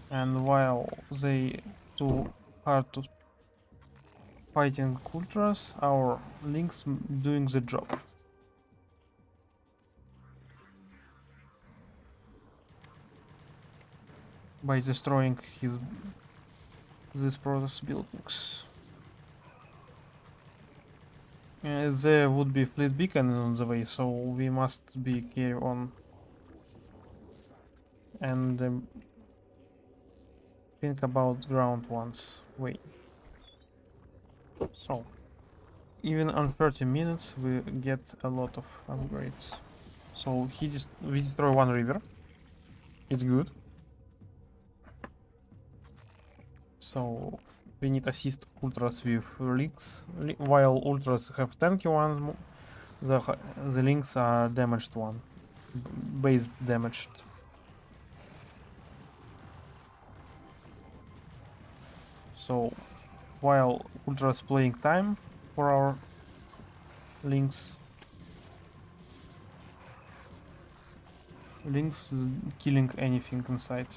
And while they too hard to fighting ultras, our links doing the job. By destroying these Protoss buildings. There would be fleet beacon on the way, so we must be carry on and think about ground once. Wait. So even on 30 minutes we get a lot of upgrades. So we destroy one river. It's good. So we need assist ultras with links. While ultras have tanky one, the links are damaged one, base damaged. So while ultras playing time for our links killing anything inside.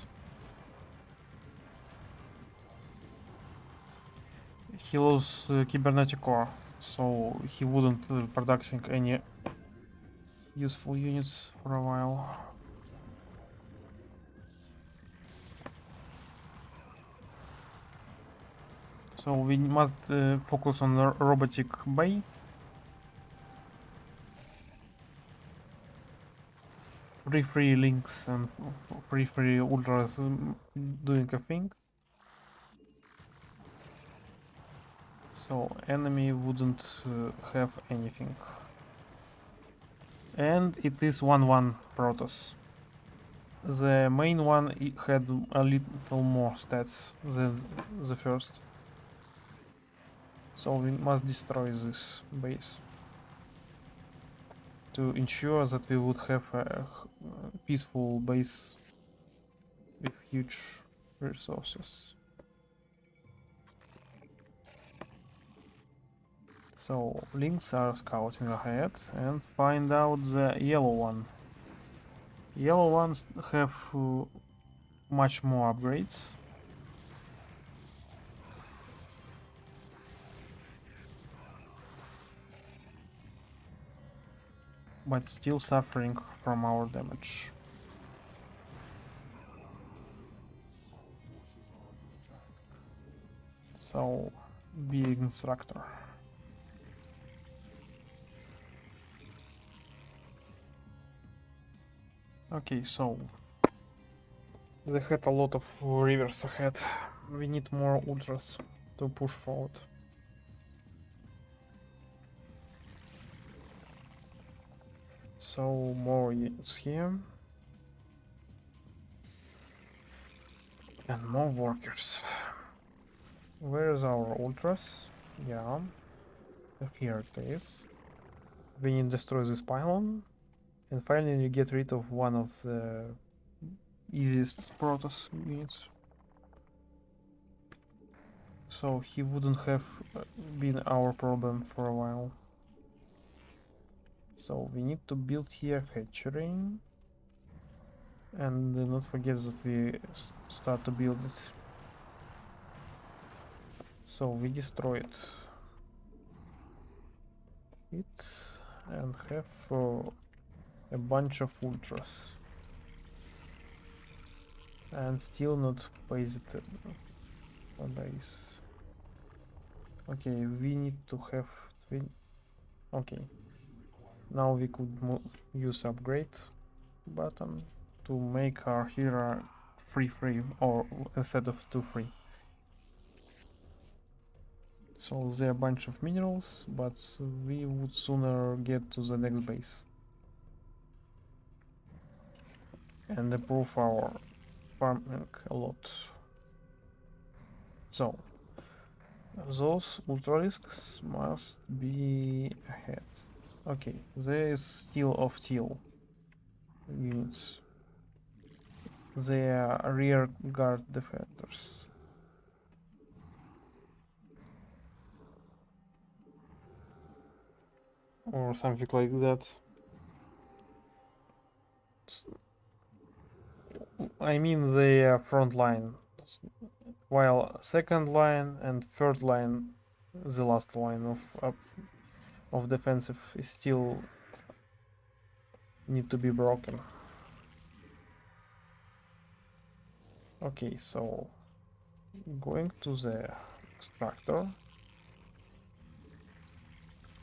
He lost cybernetic core, so he wouldn't producing any useful units for a while. So we must focus on the robotic bay. Free links and free ultras doing a thing. So enemy wouldn't have anything. And it is 1-1 Protoss. The main one had a little more stats than the first. So we must destroy this base to ensure that we would have a peaceful base with huge resources. So links are scouting ahead and find out the yellow one. Yellow ones have much more upgrades. But still suffering from our damage. So, be an instructor. Okay, so they had a lot of rivers ahead. We need more ultras to push forward. So more units here. And more workers. Where is our ultras? Yeah. Here it is. We need to destroy this pylon. And finally get rid of one of the easiest Protoss units. So he wouldn't have been our problem for a while. So we need to build here hatchery. And do not forget that we start to build it. So we destroy it and have a bunch of ultras. And still not based on base. Okay, we need to have okay. Now we could use upgrade button to make our hero free or instead of 2 free. So there are a bunch of minerals, but we would sooner get to the next base and improve our farming a lot. So those ultralisks must be ahead. Okay, there is still of teal units. They are rear guard defenders. Or something like that. I mean the front line, while second line and third line, the last line of defensive is still need to be broken. Okay, so going to the extractor,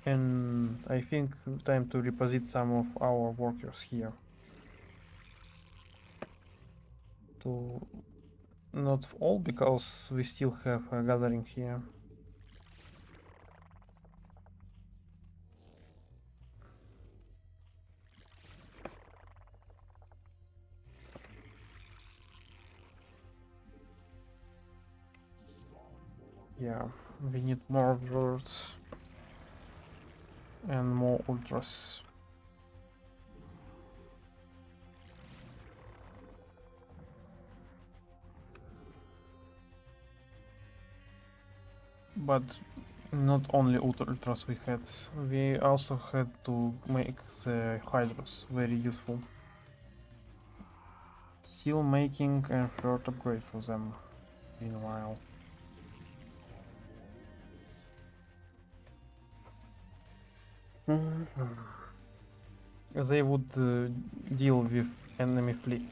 and I think time to reposit some of our workers here. To not all, because we still have a gathering here. Yeah, we need more birds and more ultras. But not only ultras we also had to make the hydras very useful. Still making a third upgrade for them meanwhile. They would deal with enemy fleet,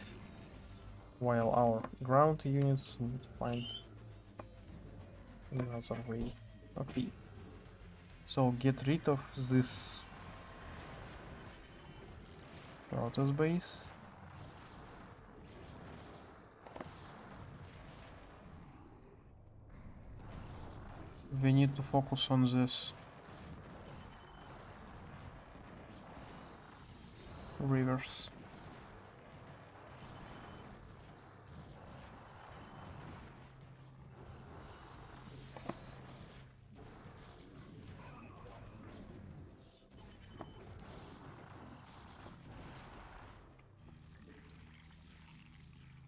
while our ground units would find another way. Okay, so get rid of this Protoss base. We need to focus on this rivers.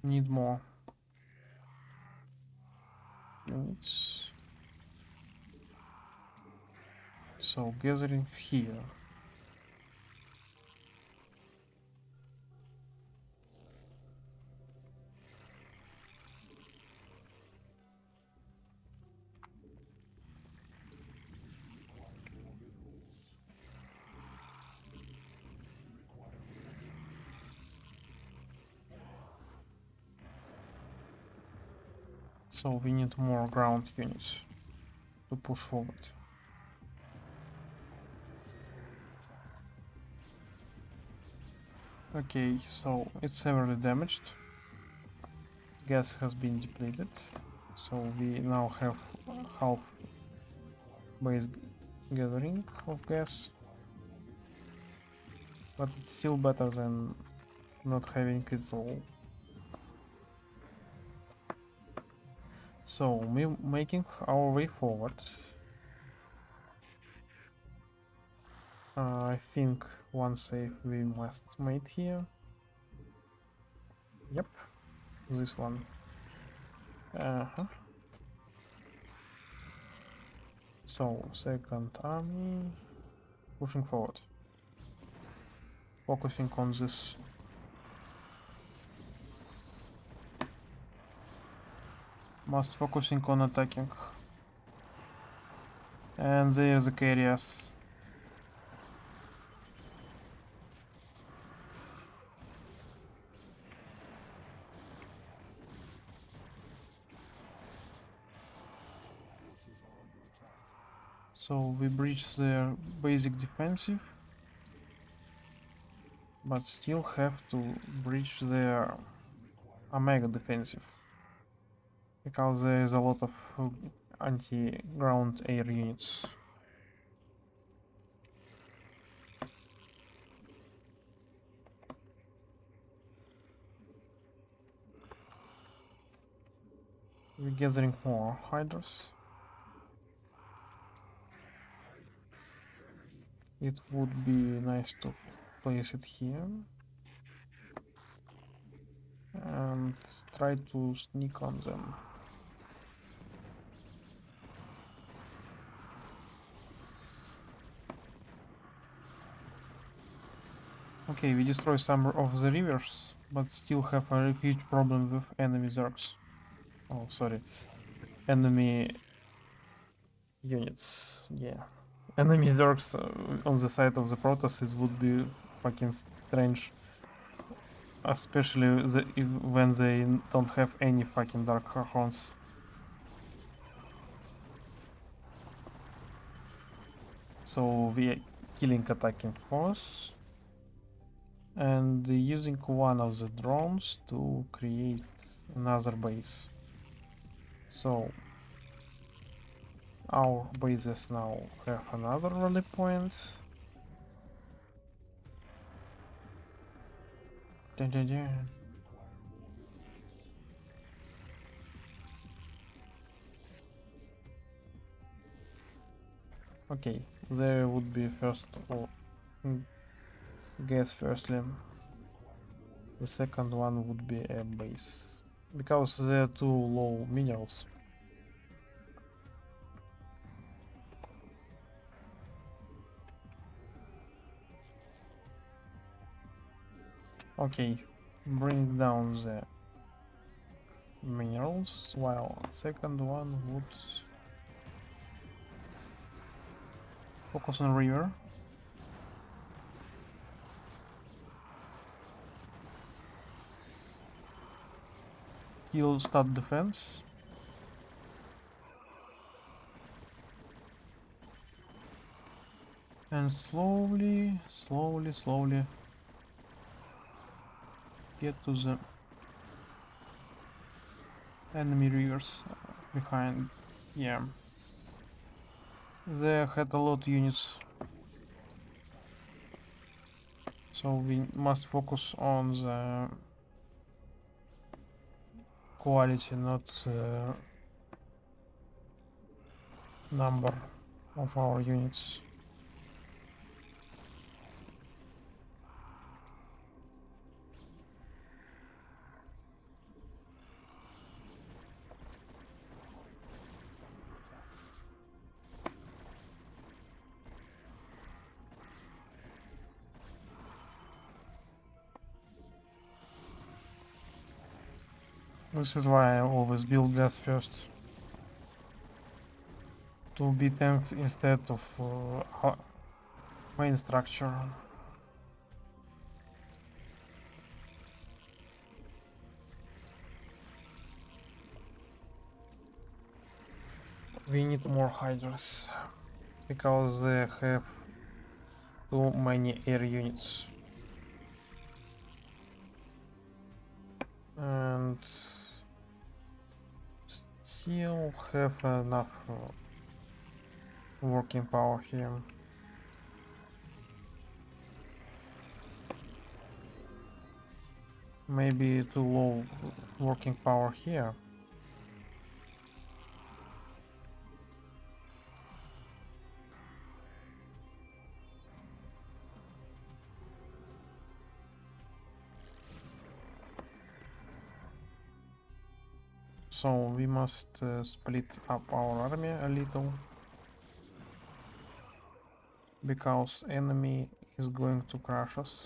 Need more units. So gathering here. So we need more ground units to push forward. Okay, so it's severely damaged. Gas has been depleted, so we now have half base gathering of gas, but it's still better than not having it all. So we're making our way forward. I think one save we must make here. Yep, this one. So, second army pushing forward. Focusing on this. Must focusing on attacking. And there's the carriers. So we breach their basic defensive, but still have to breach their Omega defensive, because there is a lot of anti-ground air units. We're gathering more hydras. It would be nice to place it here and try to sneak on them. Okay, we destroy some of the rivers, but still have a huge problem with enemy Zergs. Oh, sorry. Enemy units, yeah. Enemy Zergs on the side of the Protosses would be fucking strange. Especially when they don't have any fucking Dark Horns. So we are killing attacking force and using one of the drones to create another base. So our bases now have another rally point. Dun, dun, dun. Okay, there would be first or gas firstly. The second one would be a base, because they're too low minerals. Okay, bring down the minerals, while second one would focus on river. Kill stud defense. And slowly get to the enemy rivers behind. Yeah, they had a lot of units, so we must focus on the quality, not the number of our units. This is why I always build gas first, to be tanked instead of main structure. We need more hydras, because they have too many air units. And still have enough working power here. Maybe too low working power here. So we must split up our army a little. because enemy is going to crush us.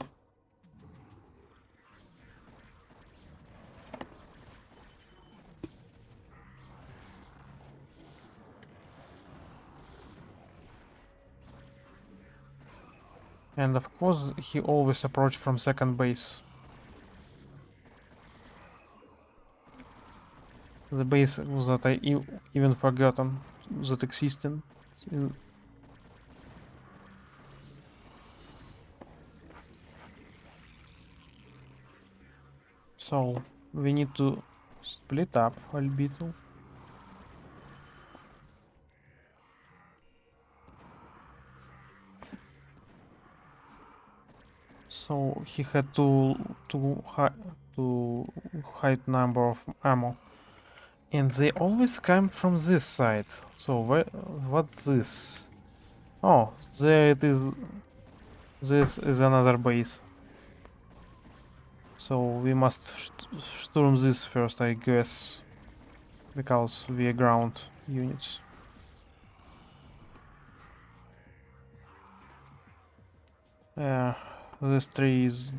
And of course he always approach from second base. The base that I even forgotten that existing. So we need to split up a little. So he had to hide number of ammo, and they always come from this side. So what's this? Oh, there it is. This is another base. So we must storm this first, I guess, because we are ground units. This tree is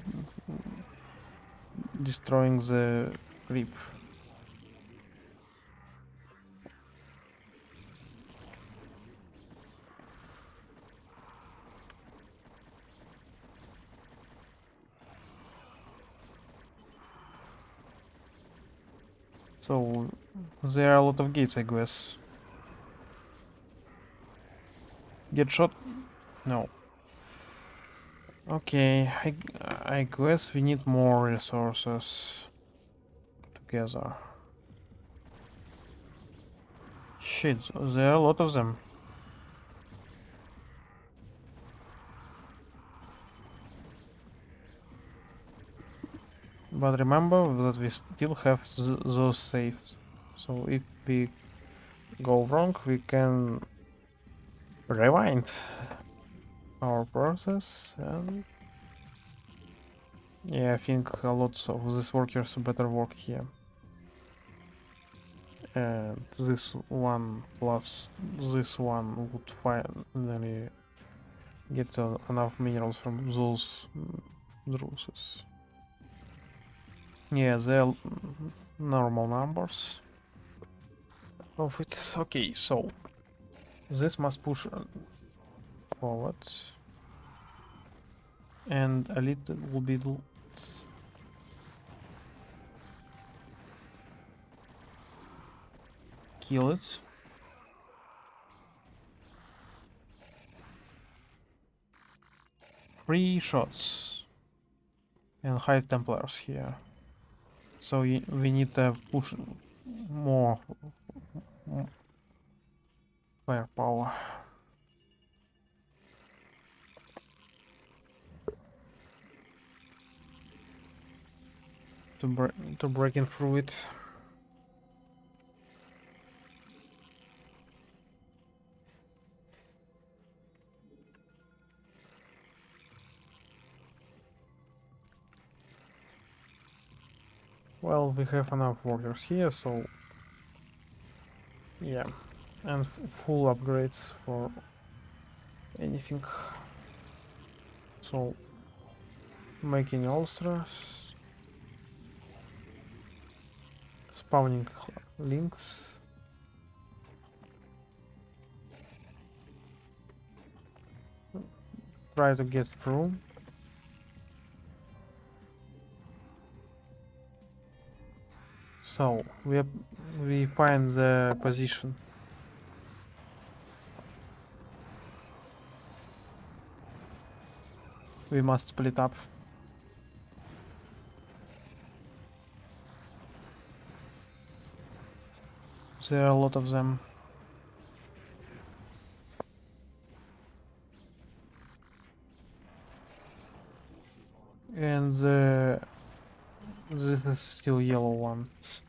destroying the creep. So there are a lot of gates, I guess. Get shot? No. Okay, I guess we need more resources together. Shit, there are a lot of them. But remember that we still have those safes. So if we go wrong, we can rewind our process and yeah, I think a lot of these workers better work here. And this one plus this one would finally get enough minerals from those druses. Yeah, they're normal numbers of it. Okay, so this must push forward and a little bit kill it. Three shots and high Templars here. So we need to push more firepower. To breaking through it. Well, we have enough workers here, so yeah, and full upgrades for anything. So making ulcers, spawning links. Try to get through. So we find the position. We must split up. There are a lot of them. And this is still yellow ones.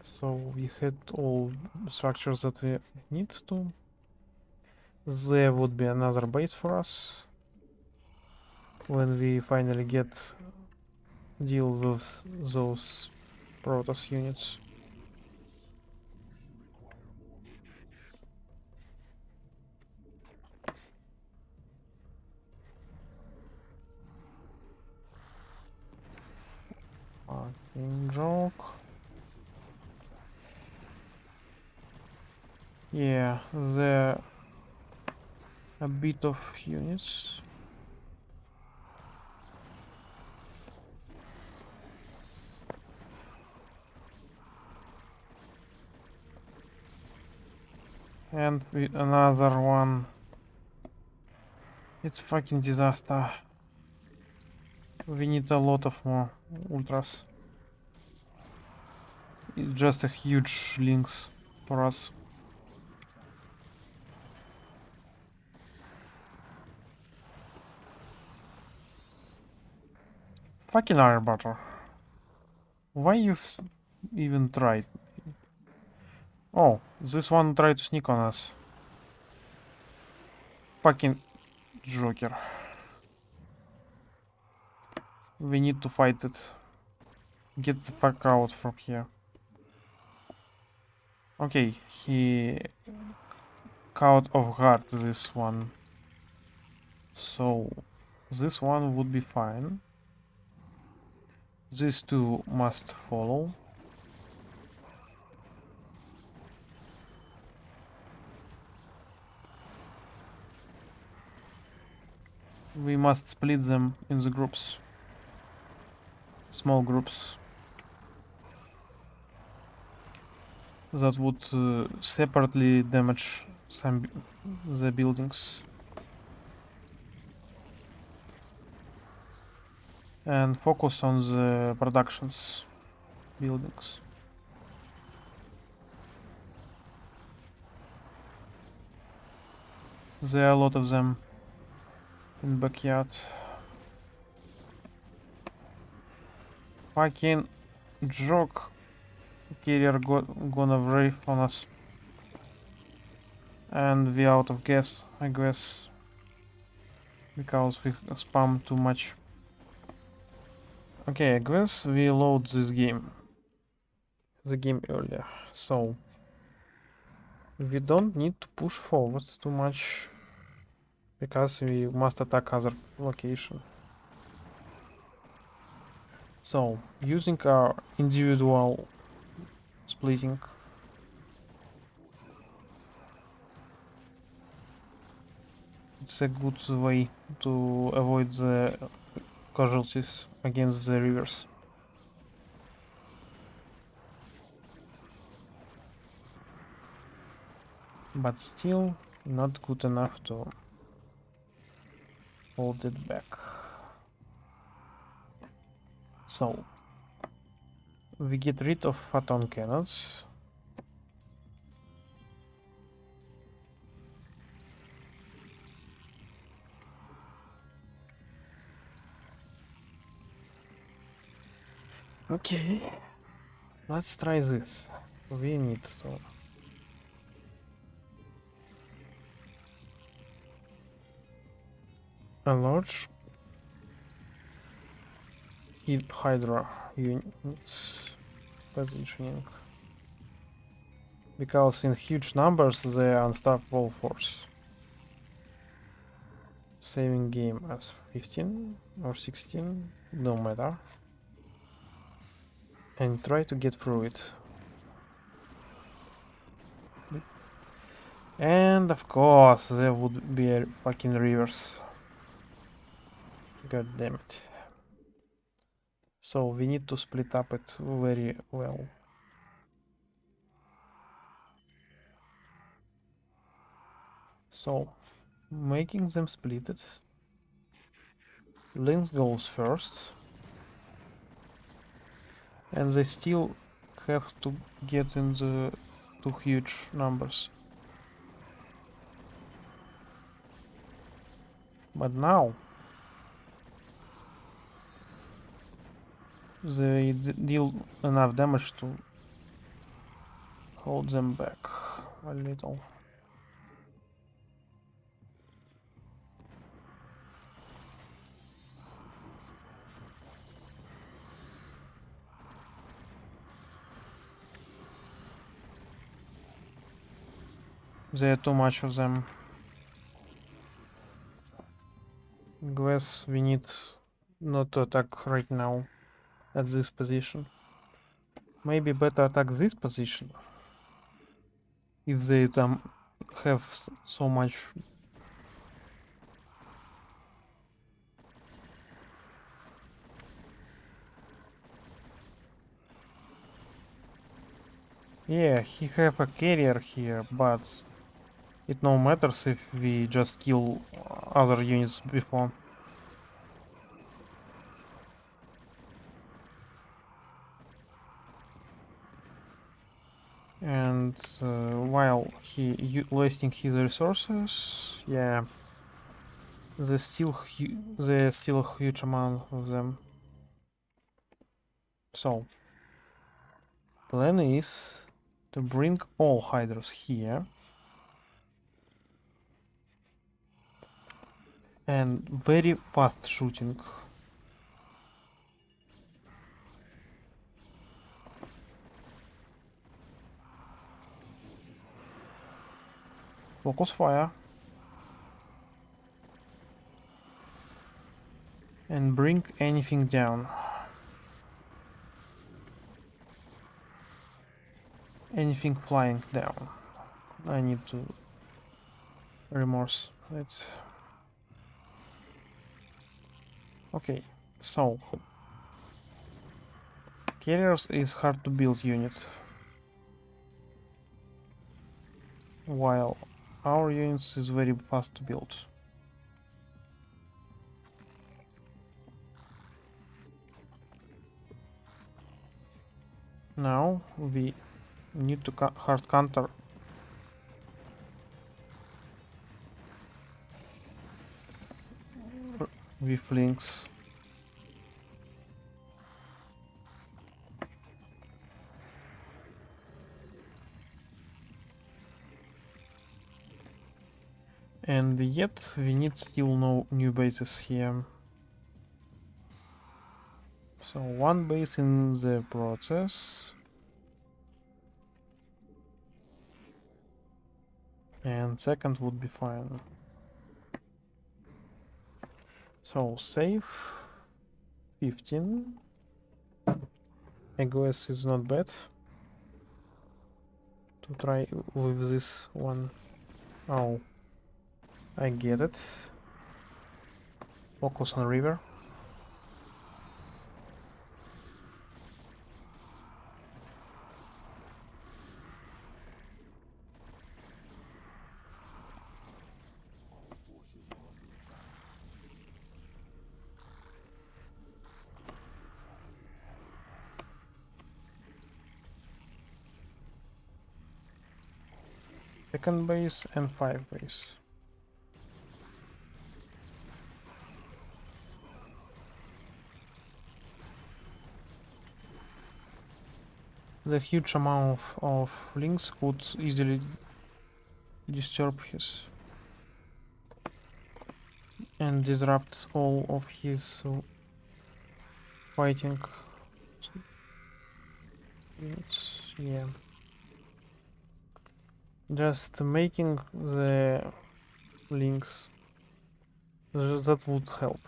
So we had all structures that we need to. There would be another base for us when we finally get deal with those Protoss units. Fucking joke. Yeah, there a bit of units. And with another one. It's fucking disaster. We need a lot of more ultras. It's just a huge links for us. Fucking air butter. Why you even tried? Oh, this one tried to sneak on us. Fucking Joker. We need to fight it. Get the fuck out from here. Okay, he caught off guard this one. So, this one would be fine. These two must follow. We must split them in the groups. Small groups. That would separately damage the buildings. And focus on the productions buildings. There are a lot of them in backyard. Fucking joke. Carrier gonna brave on us. And we out of gas, I guess. Because we spam too much. Okay, I guess we load this game. The game earlier. So we don't need to push forward too much. Because we must attack other location. So, using our individual splitting. It's a good way to avoid the casualties against the rivers. But still not good enough to hold it back. So we get rid of photon cannons. Okay, let's try this. We need to a large Hydra units positioning. Because in huge numbers they are unstoppable force. Saving game as 15 or 16, no matter. And try to get through it. And of course there would be a fucking rivers. God damn it. So we need to split up it very well. So making them split it. Link goes first. And they still have to get in the two huge numbers. But now they deal enough damage to hold them back a little. There are too much of them. Guess we need not to attack right now at this position. Maybe better attack this position if they have so much. Yeah, he have a carrier here, but it no matters if we just kill other units before. And while he wasting his resources, yeah, there's still a huge amount of them. So plan is to bring all hydras here and very fast shooting. Focus fire. And bring anything down. Anything flying down. I need to remorse it. Okay, so carriers is hard to build unit, while our units is very fast to build. Now we need to hard counter with links. And yet we need still no new bases here. So one base in the process. And second would be fine. So save 15. I guess is not bad to try with this one. Oh, I get it. Focus on river. Second base and 5 base. The huge amount of links could easily disturb his and disrupt all of his fighting units. Yeah. Just making the links that would help.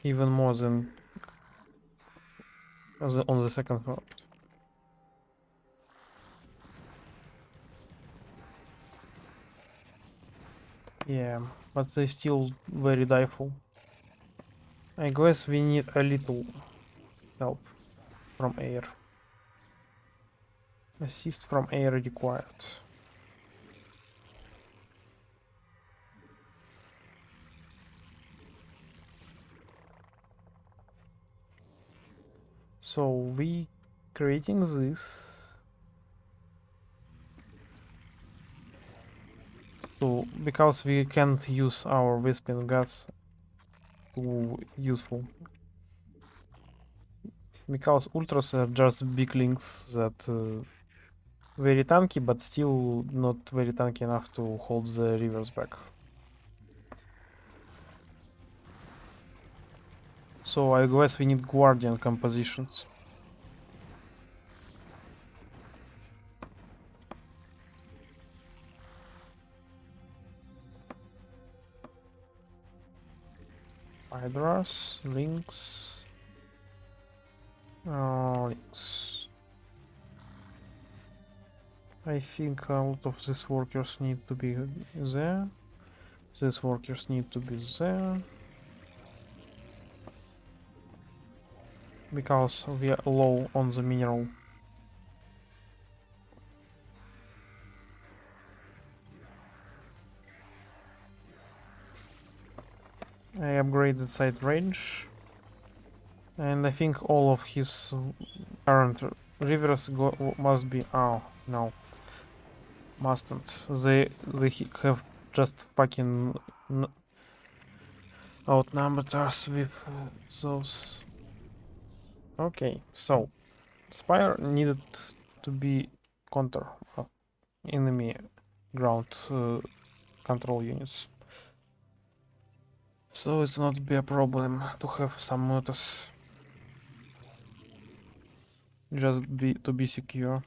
Even more than on the second part. Yeah, but they still very dieful. I guess we need a little help from air. Assist from air required. So we creating this to because we can't use our Wisping Guts to useful. Because ultras are just big links that very tanky, but still not very tanky enough to hold the rivers back. So I guess we need guardian compositions. Hydras, links. Links. I think a lot of these workers need to be there. These workers need to be there. Because we are low on the mineral. I upgraded side range. And I think all of his current rivers must be... Oh, no. Mustn't. They have just fucking outnumbered us with those. Okay, so Spire needed to be counter enemy ground control units. So it's not be a problem to have some notice. Just to be secure.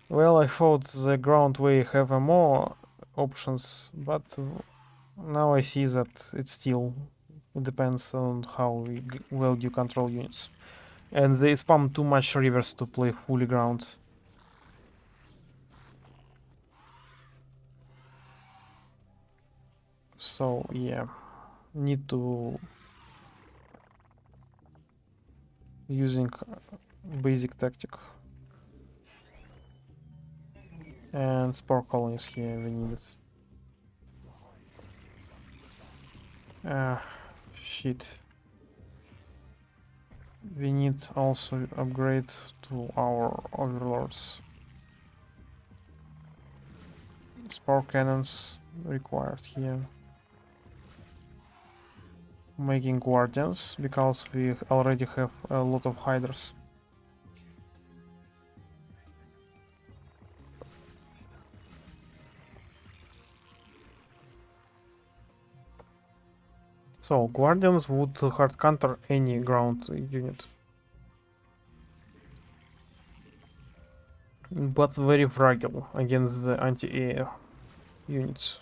Well, I thought the ground way have more options, but now I see that it still depends on how well you control units. And they spam too much rivers to play fully ground. So yeah, need to using basic tactic. And spore colonies here we need it. Shit. We need also upgrade to our overlords. Spore cannons required here. Making guardians because we already have a lot of hiders. So guardians would hard counter any ground unit. But very fragile against the anti-air units.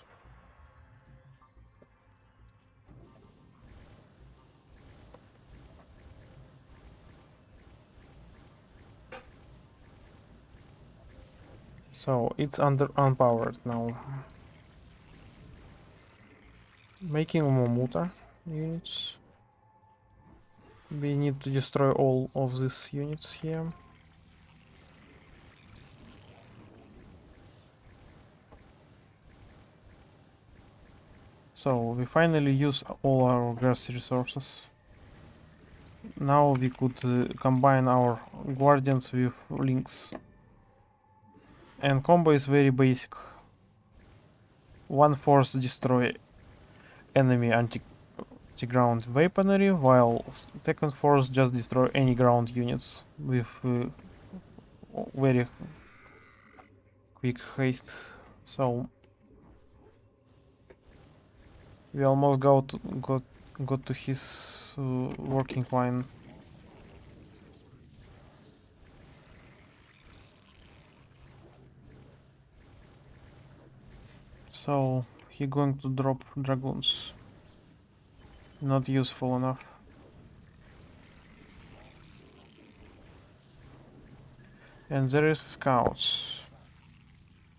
So it's unpowered now. Making Momuta units. We need to destroy all of these units here. So we finally use all our gas resources. Now we could combine our guardians with links. And combo is very basic. One force destroy enemy anti-ground weaponry, while second force just destroy any ground units with very quick haste. So we almost got to his working line. So he going to drop dragoons. Not useful enough. And there is scouts.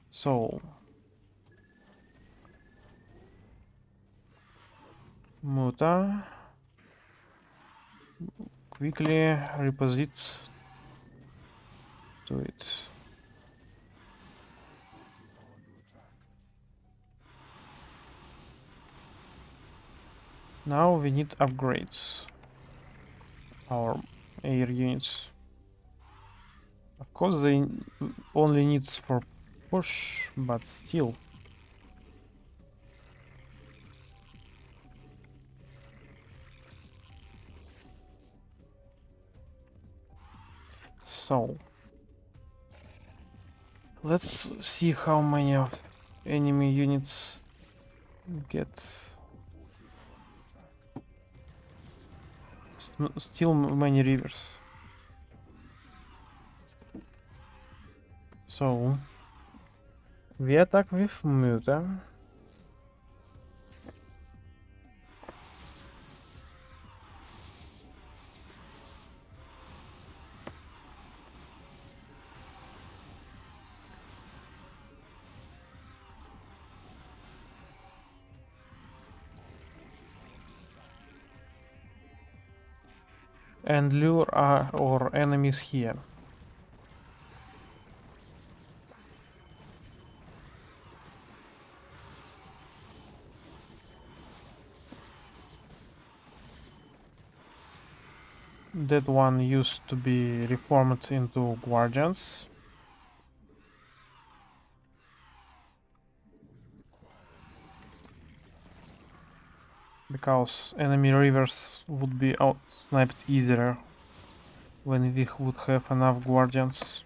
So Muta quickly reposits to it. Now we need upgrades our air units. Of course they only needs for push, but still. So let's see how many of enemy units get. Still many rivers. So we attack with Muta. and lure our enemies here. That one used to be reformed into guardians. Because enemy rivers would be out sniped easier when we would have enough guardians.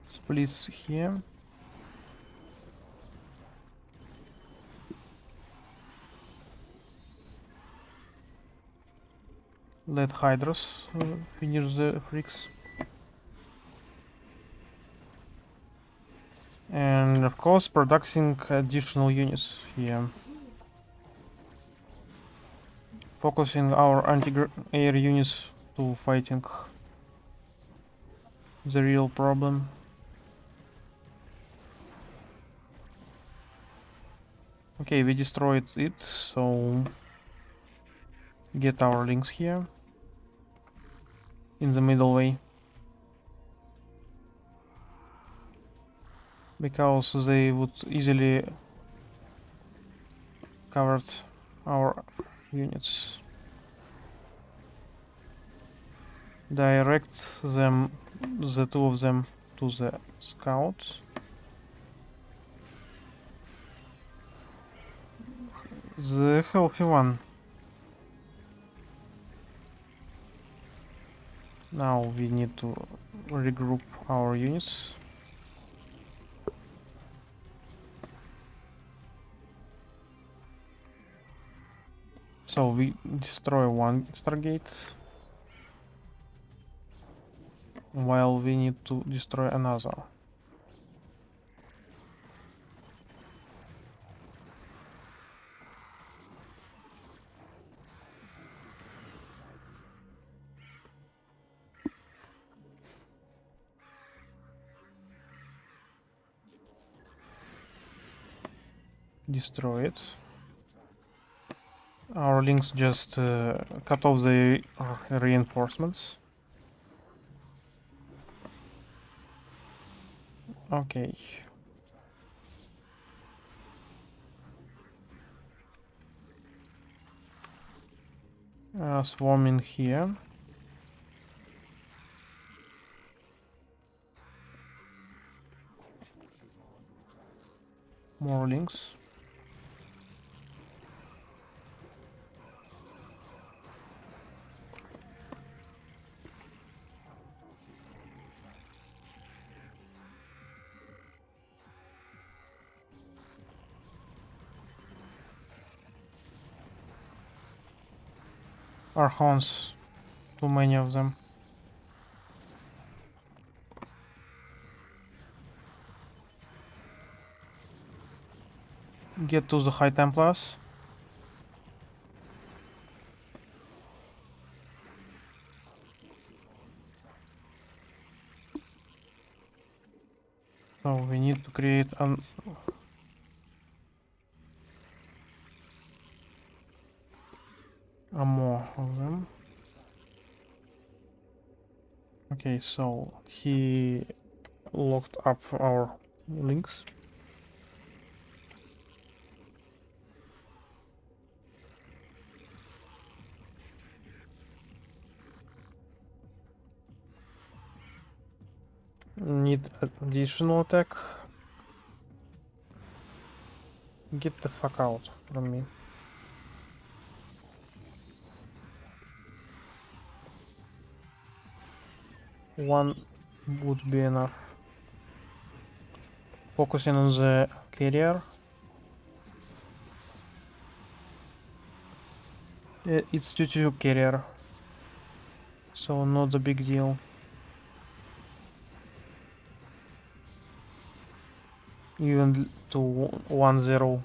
Splits here. Let Hydras finish the freaks. And of course producing additional units here. Focusing our anti-air units to fighting the real problem. Okay, we destroyed it, so get our links here in the middle way, because they would easily cover our units. Direct them, the two of them, to the scout. The healthy one. Now we need to regroup our units. So we destroy one Stargate, while we need to destroy another. Destroy it. Our links just cut off the reinforcements. Okay. Swarming here. More links. Archons, too many of them. Get to the High Templars. So we need to create an more of them. Okay, so he locked up our links. Need additional attack. Get the fuck out from me. One would be enough. Focusing on the carrier. It's 2-2 carrier, so not a big deal. Even to 1-0.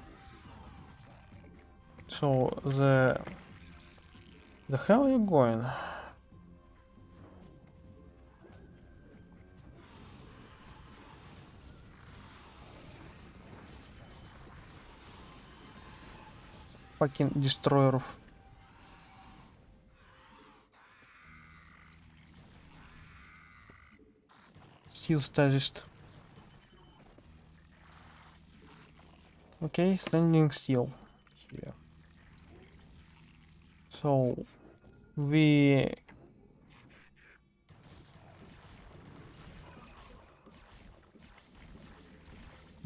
So the hell are you going? fucking destroyer. Steel stasis. Okay, standing still here. So we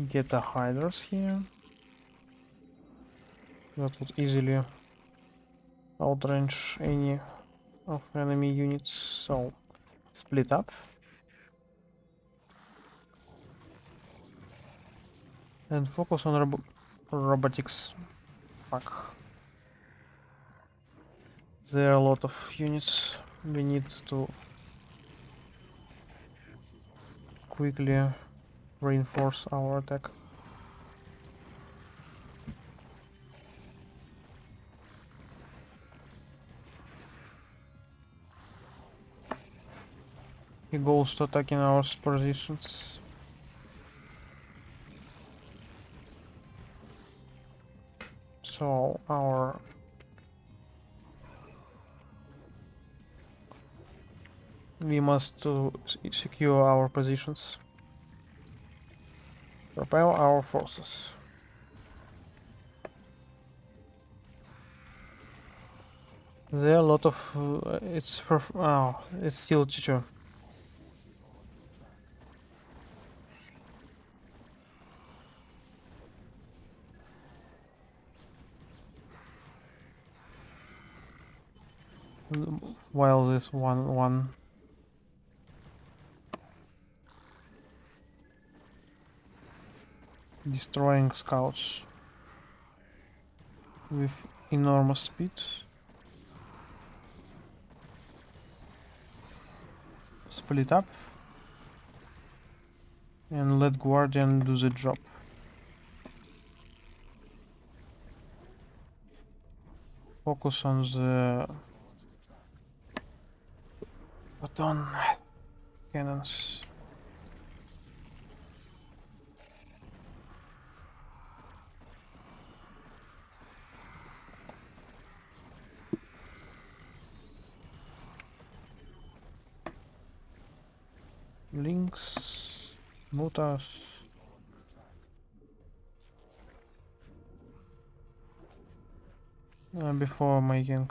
get the hiders here. That would easily outrange any of enemy units. So split up. And focus on robotics. Fuck. There are a lot of units. We need to quickly reinforce our attack. He goes to attacking our positions. So we must secure our positions. Propel our forces. There are a lot of it's still teacher. While this one destroying scouts with enormous speed. Split up and let Guardian do the job. Focus on the button cannons. Links, motors. Before making,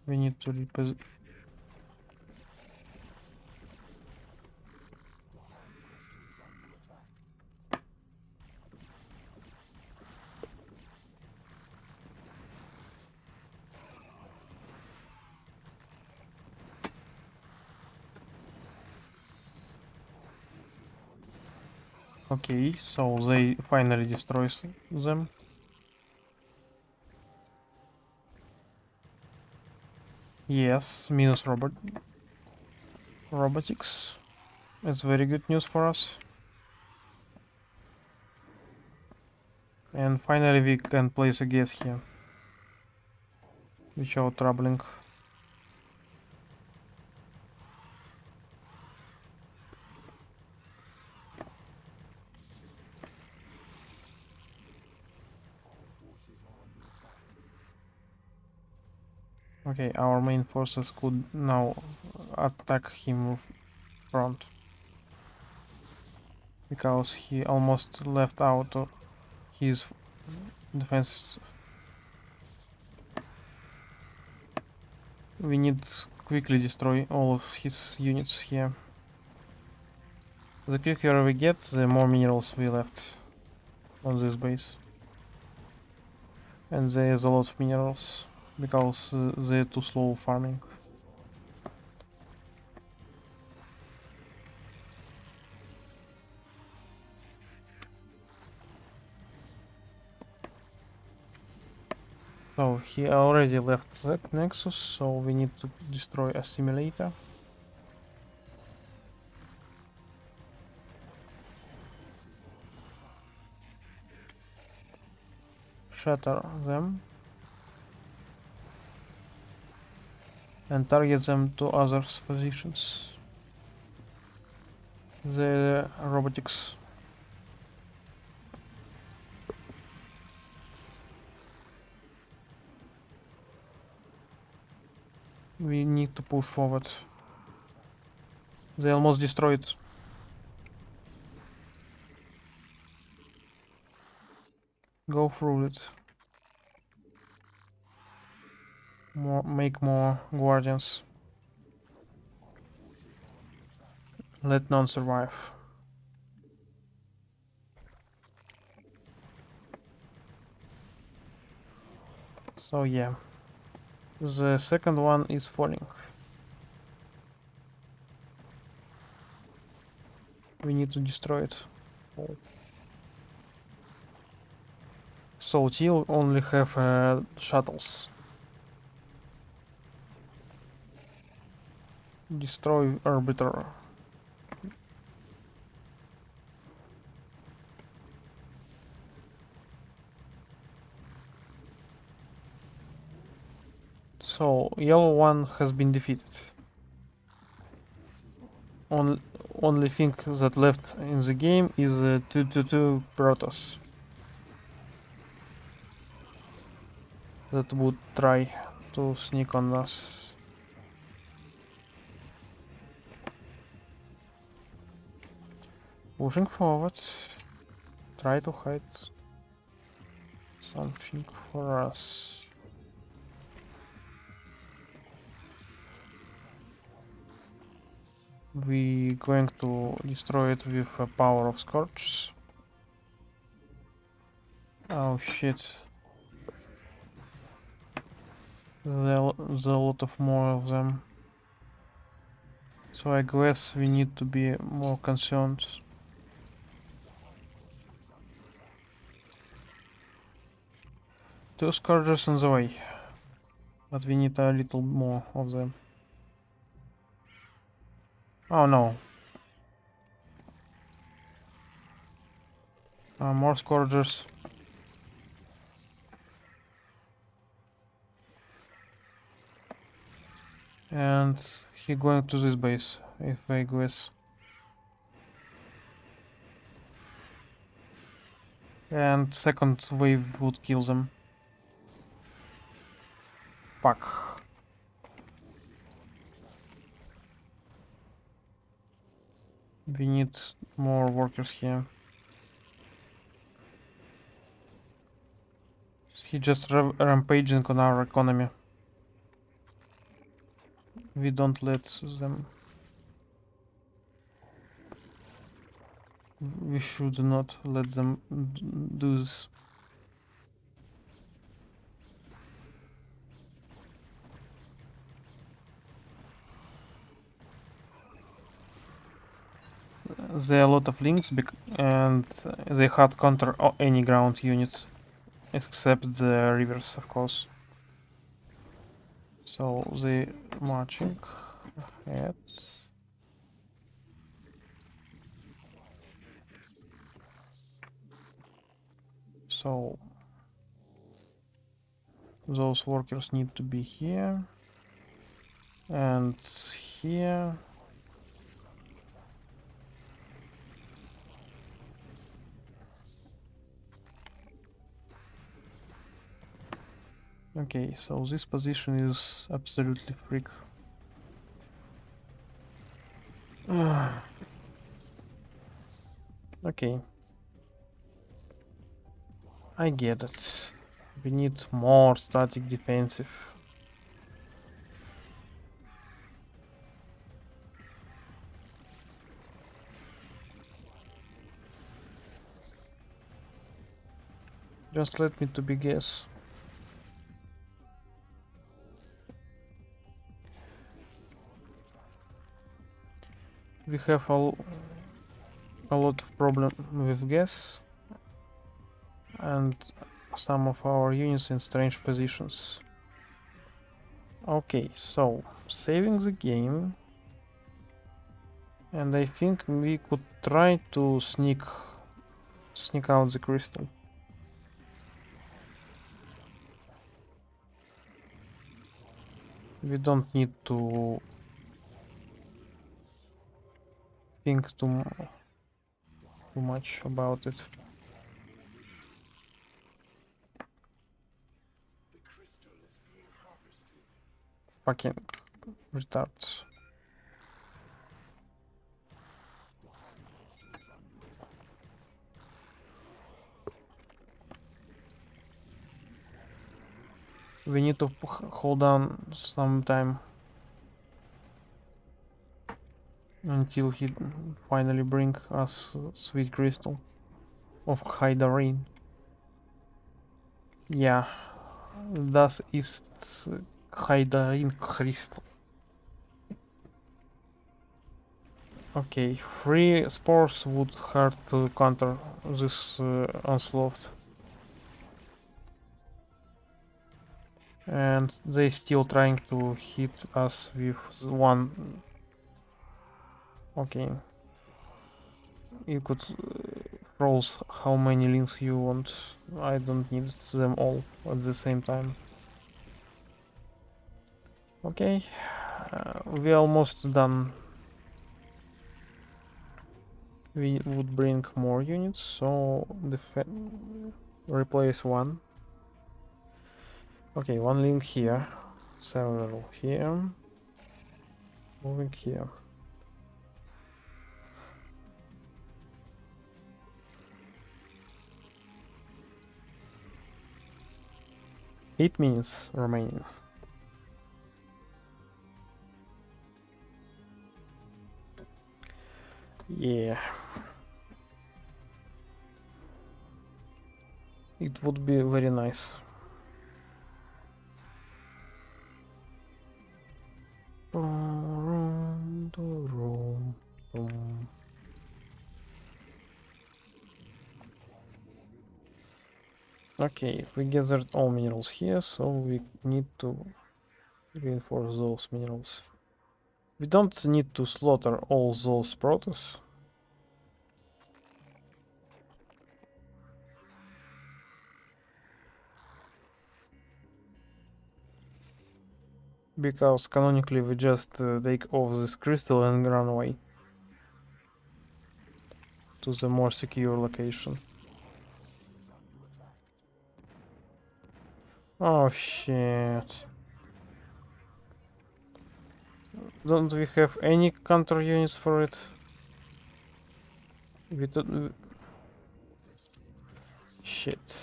we need to reposition. Okay, so they finally destroy them. Yes, minus robotics. It's very good news for us. And finally we can place a gas here without troubling. Okay, our main forces could now attack him front because he almost left out his defenses. We need to quickly destroy all of his units here. The quicker we get, the more minerals we left on this base. And there is a lot of minerals because they're too slow farming. So he already left that nexus, so we need to destroy a simulator. Shatter them and target them to others' positions. The robotics. We need to push forward. They almost destroyed. Go through it. Make more guardians. Let none survive. So yeah, the second one is falling. We need to destroy it. Oh. So Teal only have shuttles. Destroy Arbiter. So yellow one has been defeated. Only thing that left in the game is 222 Protoss that would try to sneak on us. Pushing forward. Try to hide something for us. We going to destroy it with a power of Scorches. Oh shit. There's a lot of more of them. So I guess we need to be more concerned. Two Scourges on the way. But we need a little more of them. Oh no. More Scourgers. And he going to this base, if I guess. And second wave would kill them. Fuck. We need more workers here. He just rampaging on our economy. We don't let them. We should not let them do this. There are a lot of links and they hard counter any ground units except the rivers, of course. So they marching ahead. So those workers need to be here and here. Okay, so this position is absolutely freak. Okay. I get it. We need more static defensive. Just let me to be guess. We have a lot of problem with gas and some of our units in strange positions. Okay, so saving the game, and I think we could try to sneak out the crystal. We don't need to think too much about it. Fucking retards. We need to hold on some time until he finally bring us sweet crystal of Hydarine. Yeah, das ist Hydarine crystal. Okay, 3 spores would hard to counter this onslaught. And they still trying to hit us with one. Okay. You could roll how many links you want. I don't need them all at the same time. Okay. We're almost done. We would bring more units, so replace one. Okay, one link here, several here, moving here. Eight minutes remaining. Yeah. It would be very nice. Okay, we gathered all minerals here, so we need to reinforce those minerals. We don't need to slaughter all those protoss. Because canonically we just take off this crystal and run away to the more secure location. Oh shit. Don't we have any counter units for it? We don't... Shit.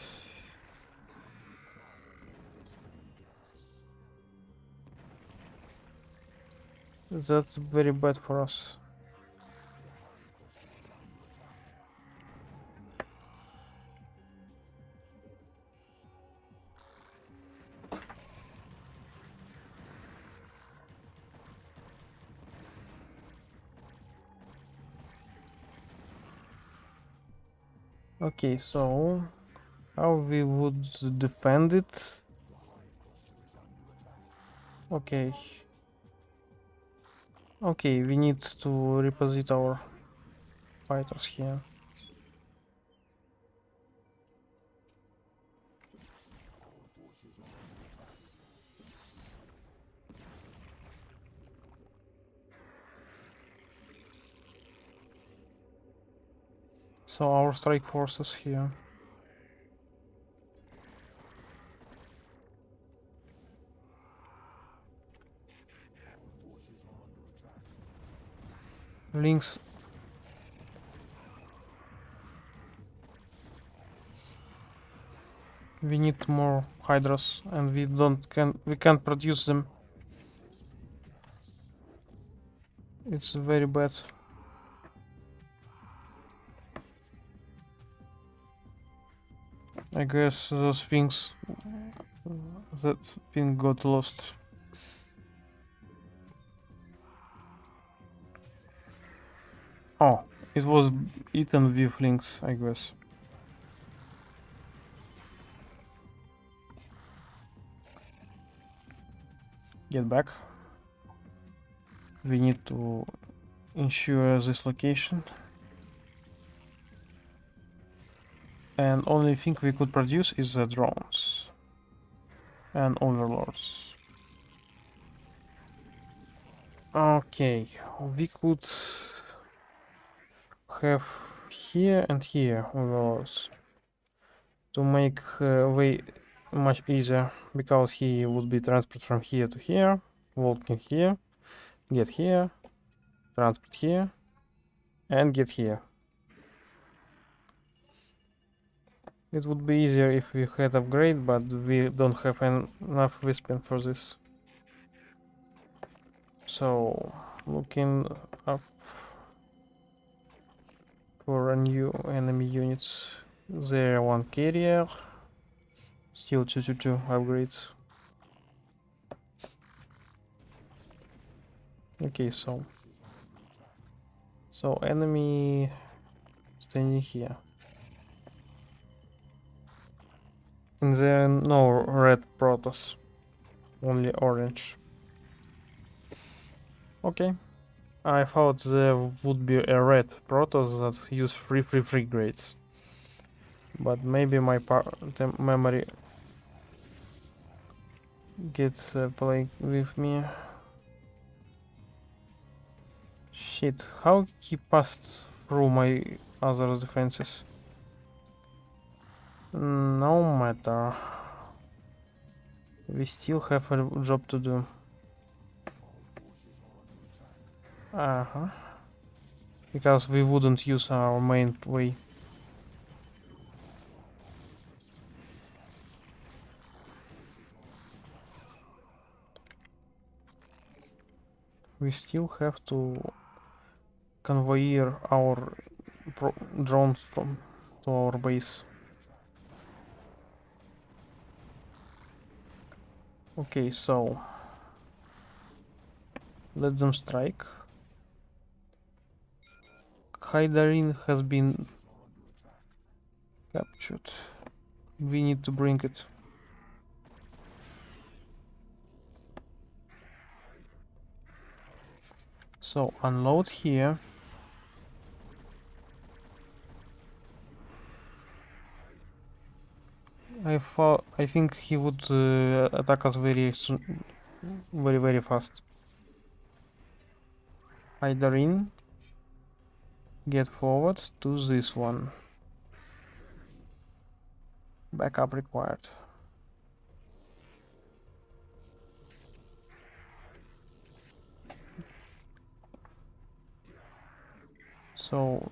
That's very bad for us. Okay, so how we would defend it? Okay. Okay, we need to reposit our fighters here. So our strike forces here. Links. We need more hydras, and we can't produce them. It's very bad. I guess those things, that thing got lost. Oh, it was eaten with links, I guess. Get back. We need to ensure this location. And only thing we could produce is the drones and overlords. Okay, we could have here and here overlords to make way much easier, because he would be transferred from here to here, walking here, Get here, transport here, and get here. It would be easier if we had upgrade, but we don't have enough Wispin for this. So, looking up for a new enemy units. There one carrier. Still 222 upgrades. Okay, so enemy standing here. And there are no red protoss, only orange. Okay, I thought there would be a red protoss that use free grades, but maybe my the memory gets playing with me. Shit, how he passed through my other defenses? No matter. We still have a job to do. Uh-huh. Because we wouldn't use our main way. We still have to convoy our drones to our base. Okay, so let them strike. Hydarin has been captured. We need to bring it. So unload here. I think he would attack us very soon, very fast. Hydarin, get forward to this one. Backup required. So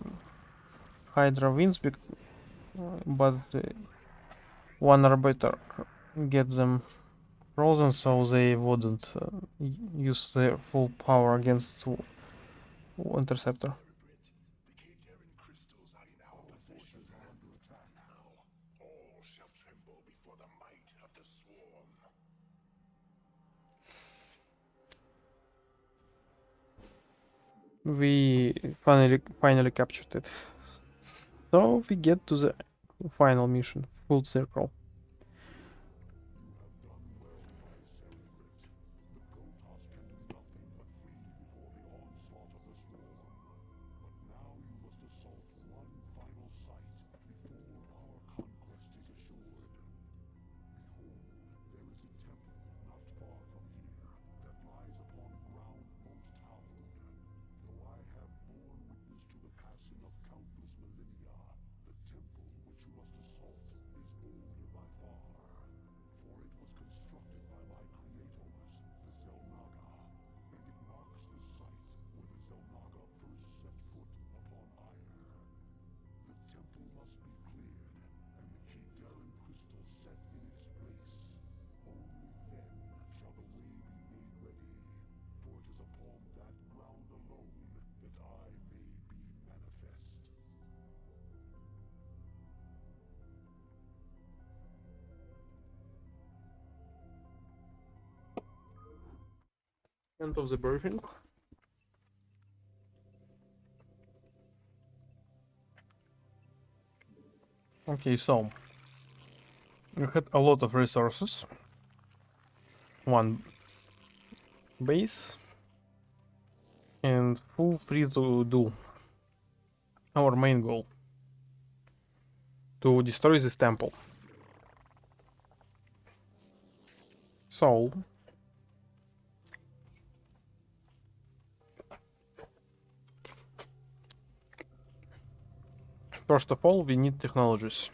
Hydra wins, but one arbiter gets them frozen, so they wouldn't use their full power against interceptor. The Kadarin crystals are in our possession. Now, all shall tremble before the might of the swarm. We finally captured it. So we get to the final mission, full circle. End of the briefing. Okay, so we had a lot of resources, one base, and full free to do our main goal, to destroy this temple. So first of all, we need technologies.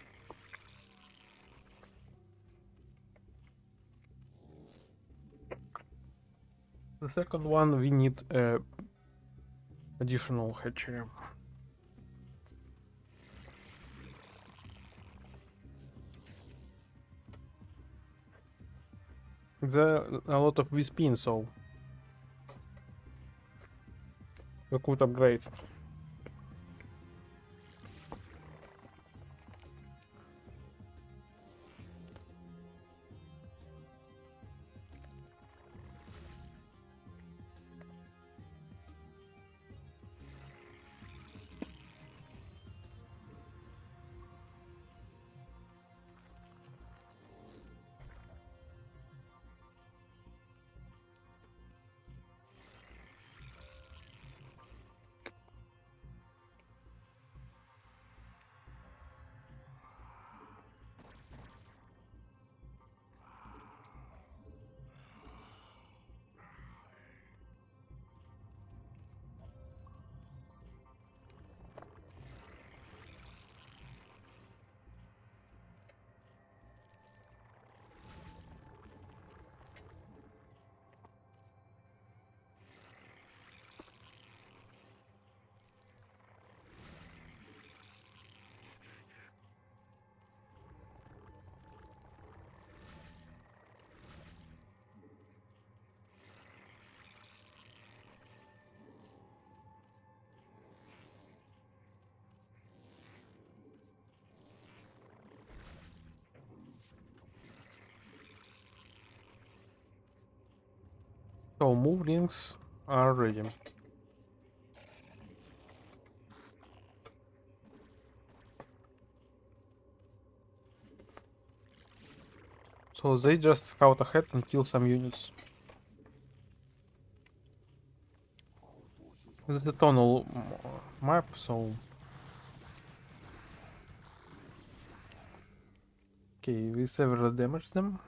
The second one, we need additional hatchery. There are a lot of Wispin, so we could upgrade. So move links are ready. So they just scout ahead and kill some units. This is a tunnel map, so... Okay, we severely damage them.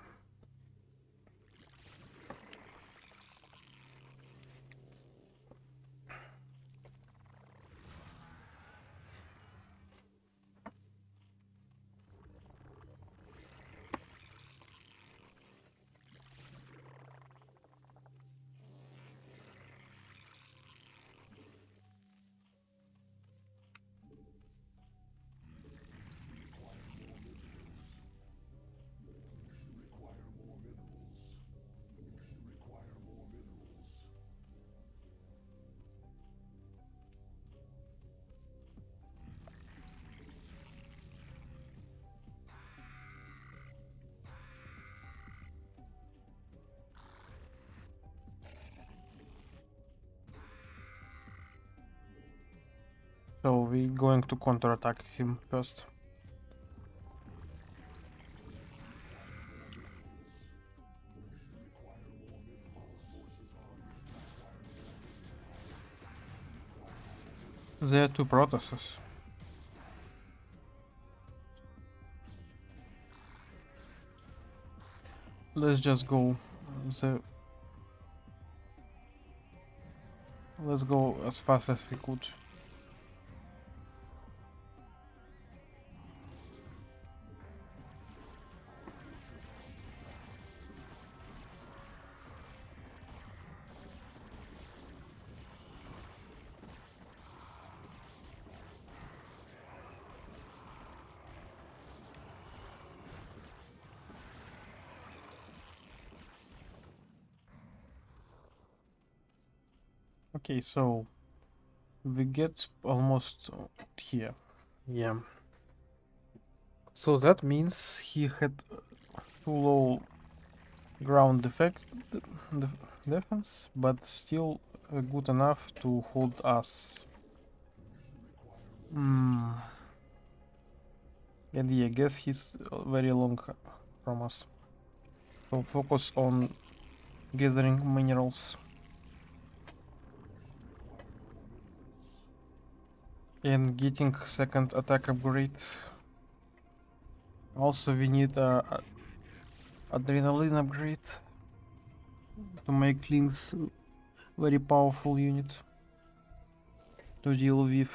So we're going to counterattack him first. There are two Protosses. Let's just go. Let's go as fast as we could. Okay, so we get almost here. Yeah. So that means he had too low ground defense, but still good enough to hold us. And yeah, I guess he's very long from us. So focus on gathering minerals. And getting second attack upgrade. Also we need a adrenaline upgrade to make Lynx very powerful unit to deal with.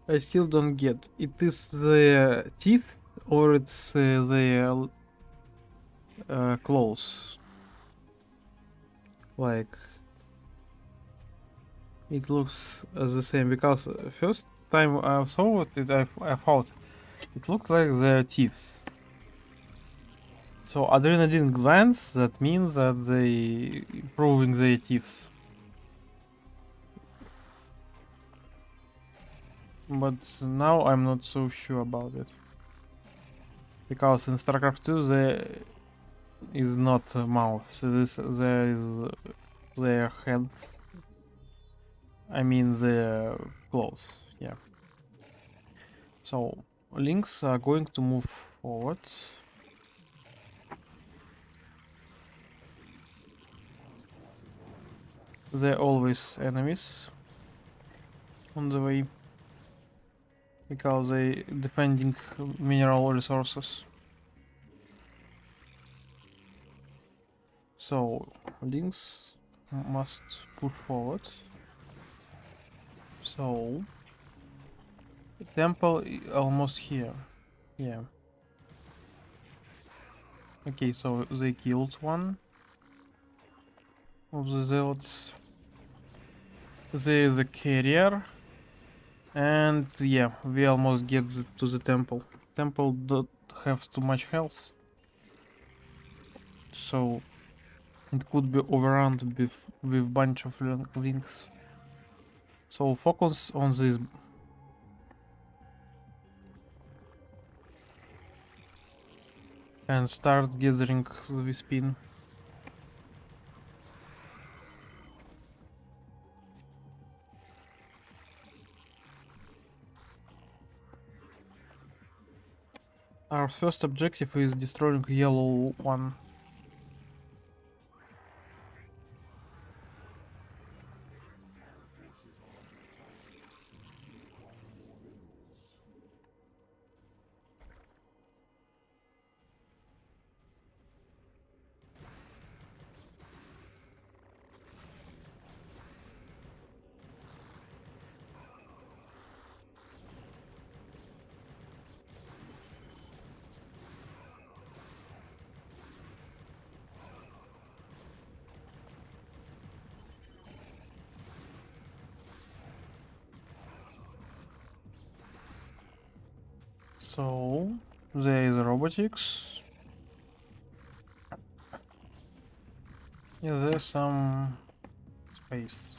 I still don't get. It is the teeth or it's the claws? Like, it looks the same because first time I saw it, I thought it looked like the teeth. So adrenaline glands, that means that they improving their teeth. But now I'm not so sure about it. Because in StarCraft 2 there is not a mouth, so there is their heads. I mean the claws, yeah. So links are going to move forward. They're always enemies on the way because they defending mineral resources. So links must push forward. So temple almost here. Yeah. Okay, so they killed one of the zealots. There is a carrier. And yeah, we almost get to the temple. Temple don't have too much health. So it could be overrun with bunch of links. So focus on this. And start gathering the spin. Our first objective is destroying yellow one. So there is robotics. Yeah, there's some space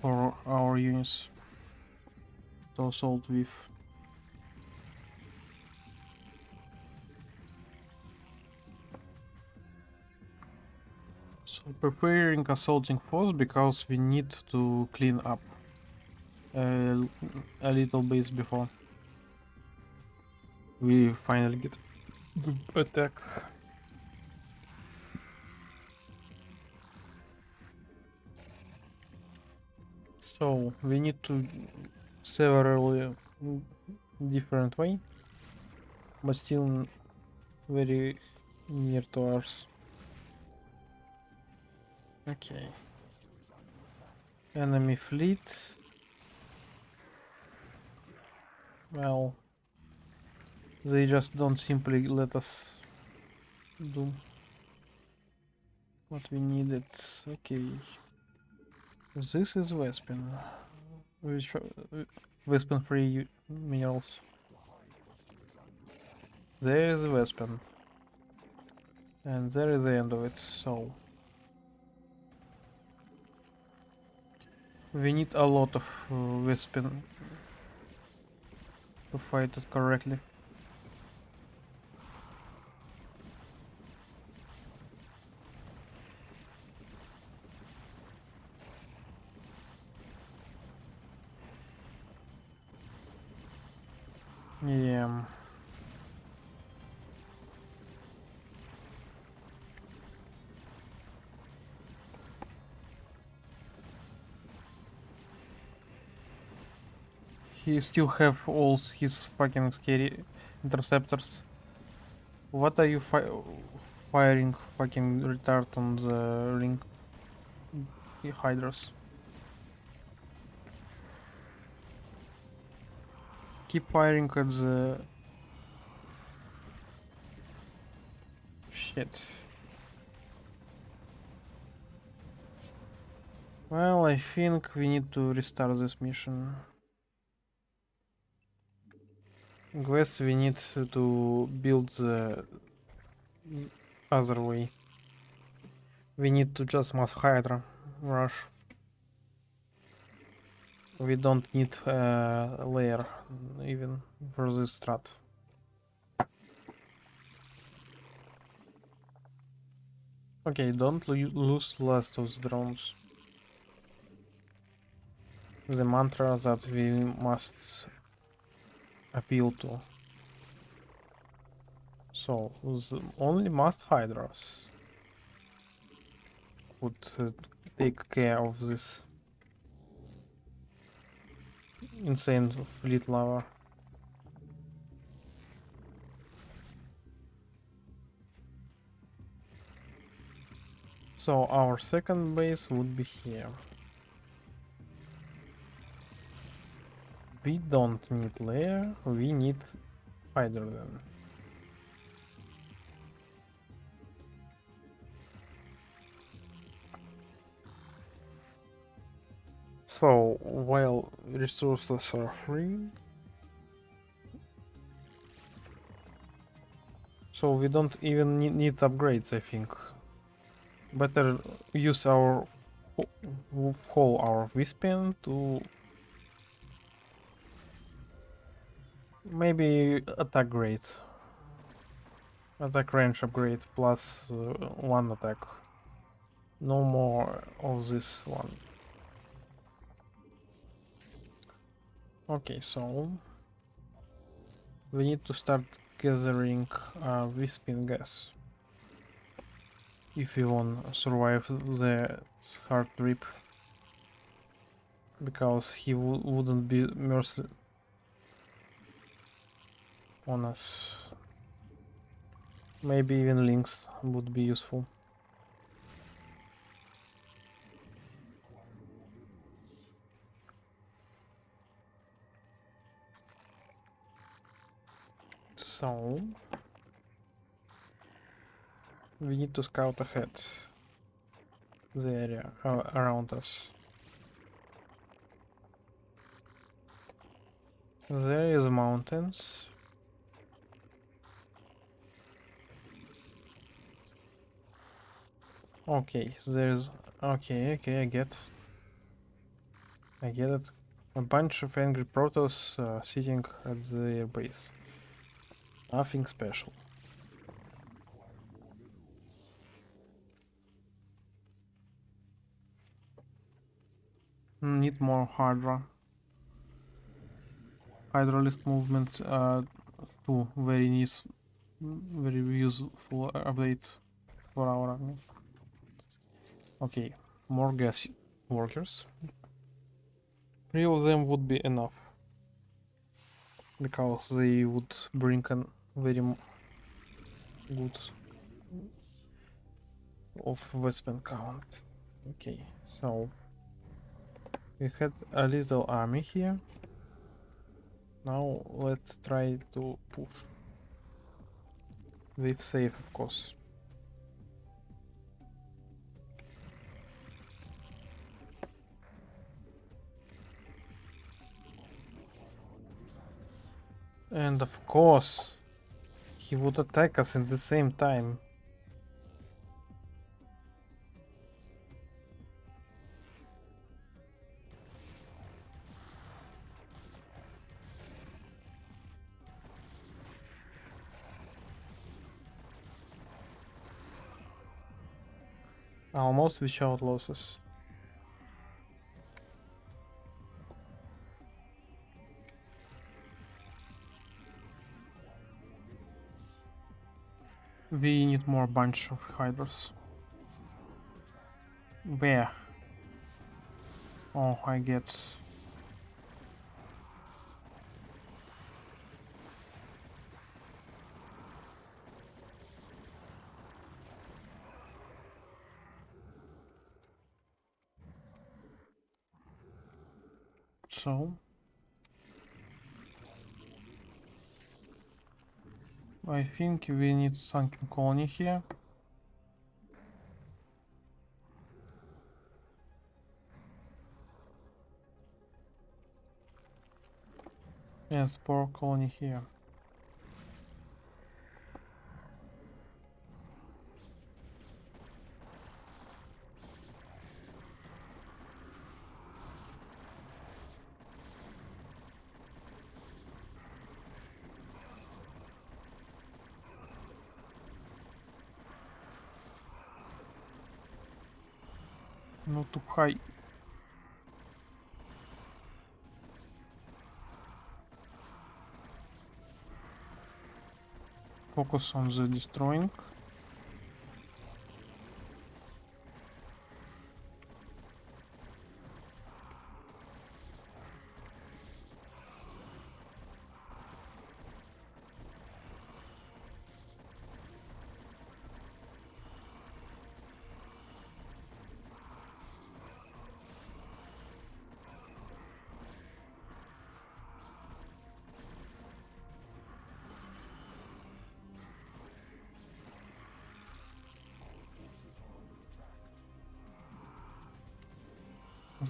for our units to assault with. So preparing assaulting force because we need to clean up a little base before we finally get the attack. So we need to several different way, but still very near to ours. Okay. Enemy fleet. Well, they just don't simply let us do what we needed. Okay. This is Vespin. Which Vespin free minerals. There is Vespin. And there is the end of it, so we need a lot of Vespin to fight it correctly. Yeah. He still have all his fucking scary interceptors. What are you firing fucking retard on the ring hydras? keep firing at the... Shit. Well, I think we need to restart this mission. Guess we need to build the other way. We need to just mass Hydra rush. We don't need a layer even for this strat. Okay, don't lose last of the drones. The mantra that we must appeal to. So, only must Hydras would take care of this insane fleet lava. So our second base would be here. We don't need layer, we need hydrogen. So while resources are free, so we don't even need upgrades, I think. Better use our whole our Wispin to maybe attack grade, attack range upgrade plus one attack. No more of this one. Okay, so we need to start gathering Wispin gas if we want to survive the hard trip, because he wouldn't be merciless on us. Maybe even links would be useful. So we need to scout ahead the area around us. There is mountains. Okay, there's okay, I get it. A bunch of angry protoss sitting at their base. Nothing special. Need more Hydra. Hydralist movements too. Very nice, very useful update for our army. Okay, more gas workers. 3 of them would be enough, because they would bring a very good of weapon count. Okay, so we had a little army here. Now let's try to push with safe, of course. And of course, he would attack us at the same time. Almost without losses. We need more bunch of hydras. Where? Oh, I get. So I think we need sunken colony here. And spore colony here. Not too high. Focus on the destroying.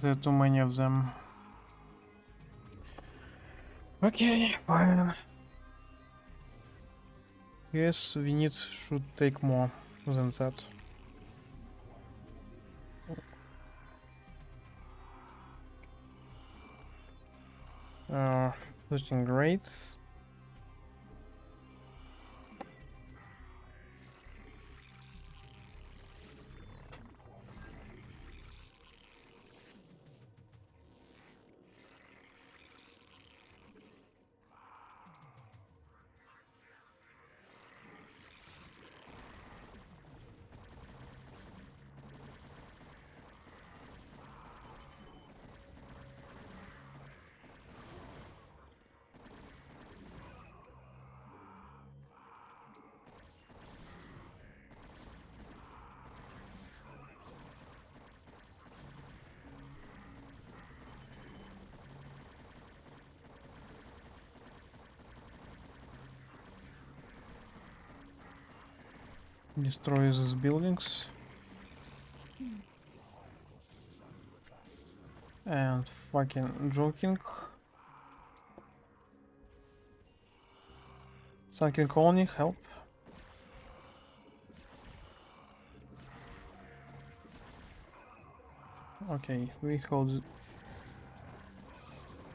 There are too many of them. Okay, fine. Yes, we need should take more than that. Looting great. Destroy these buildings. And fucking joking. Sunken colony, help. Okay, we hold it.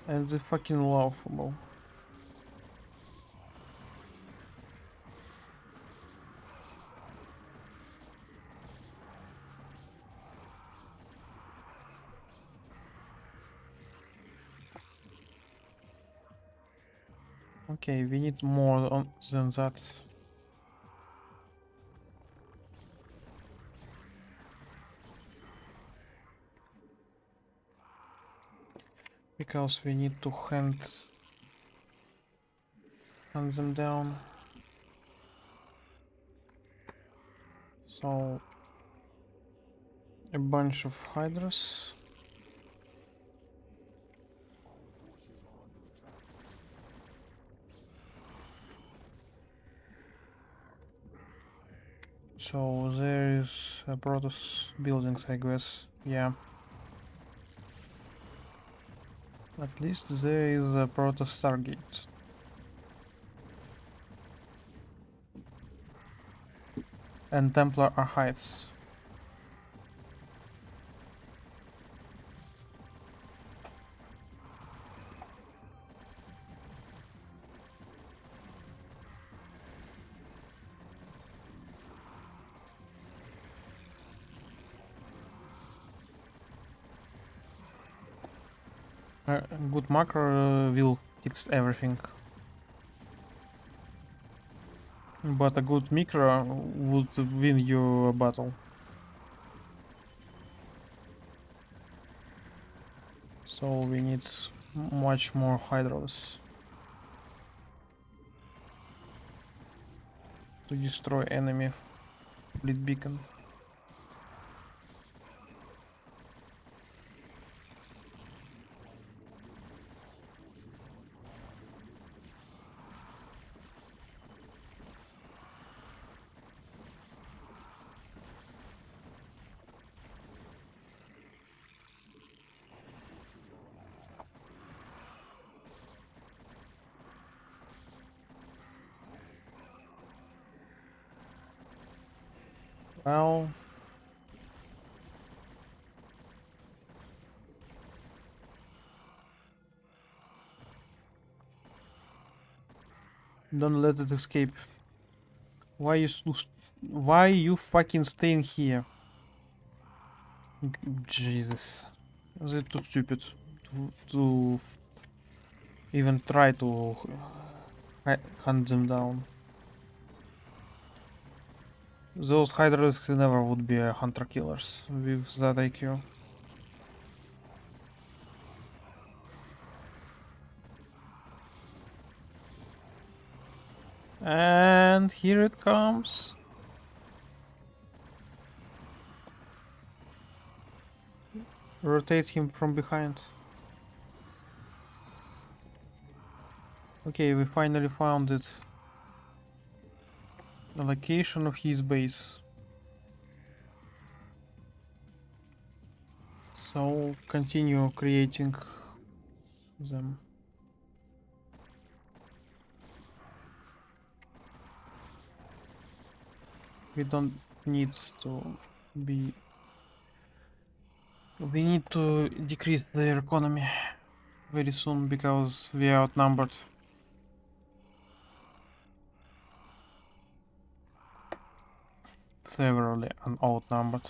And the fucking laughable. Okay, we need more than that. Because we need to hand them down. So a bunch of hydras. So there is a Protoss buildings, I guess. Yeah. At least there is a Protoss Stargate. And Templar Archives. Good macro will fix everything. But a good micro would win you a battle. So we need much more hydras to destroy enemy fleet beacon. Well, don't let it escape. Why you fucking staying here? Jesus, they're too stupid to even try to hunt them down. Those hydras never would be hunter killers with that IQ. And here it comes. Rotate him from behind. Okay, we finally found it. The location of his base. So continue creating them. We don't need to be. We need to decrease their economy very soon because we are outnumbered. Severely outnumbered.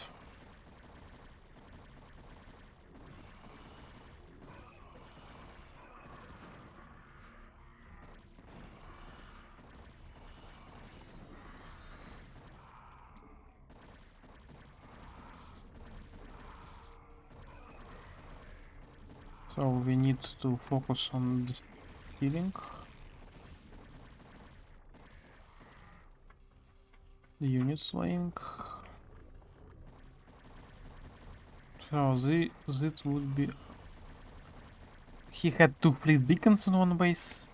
So we need to focus on the stealing. The unit slaying. So this would be. He had 2 fleet beacons on one base.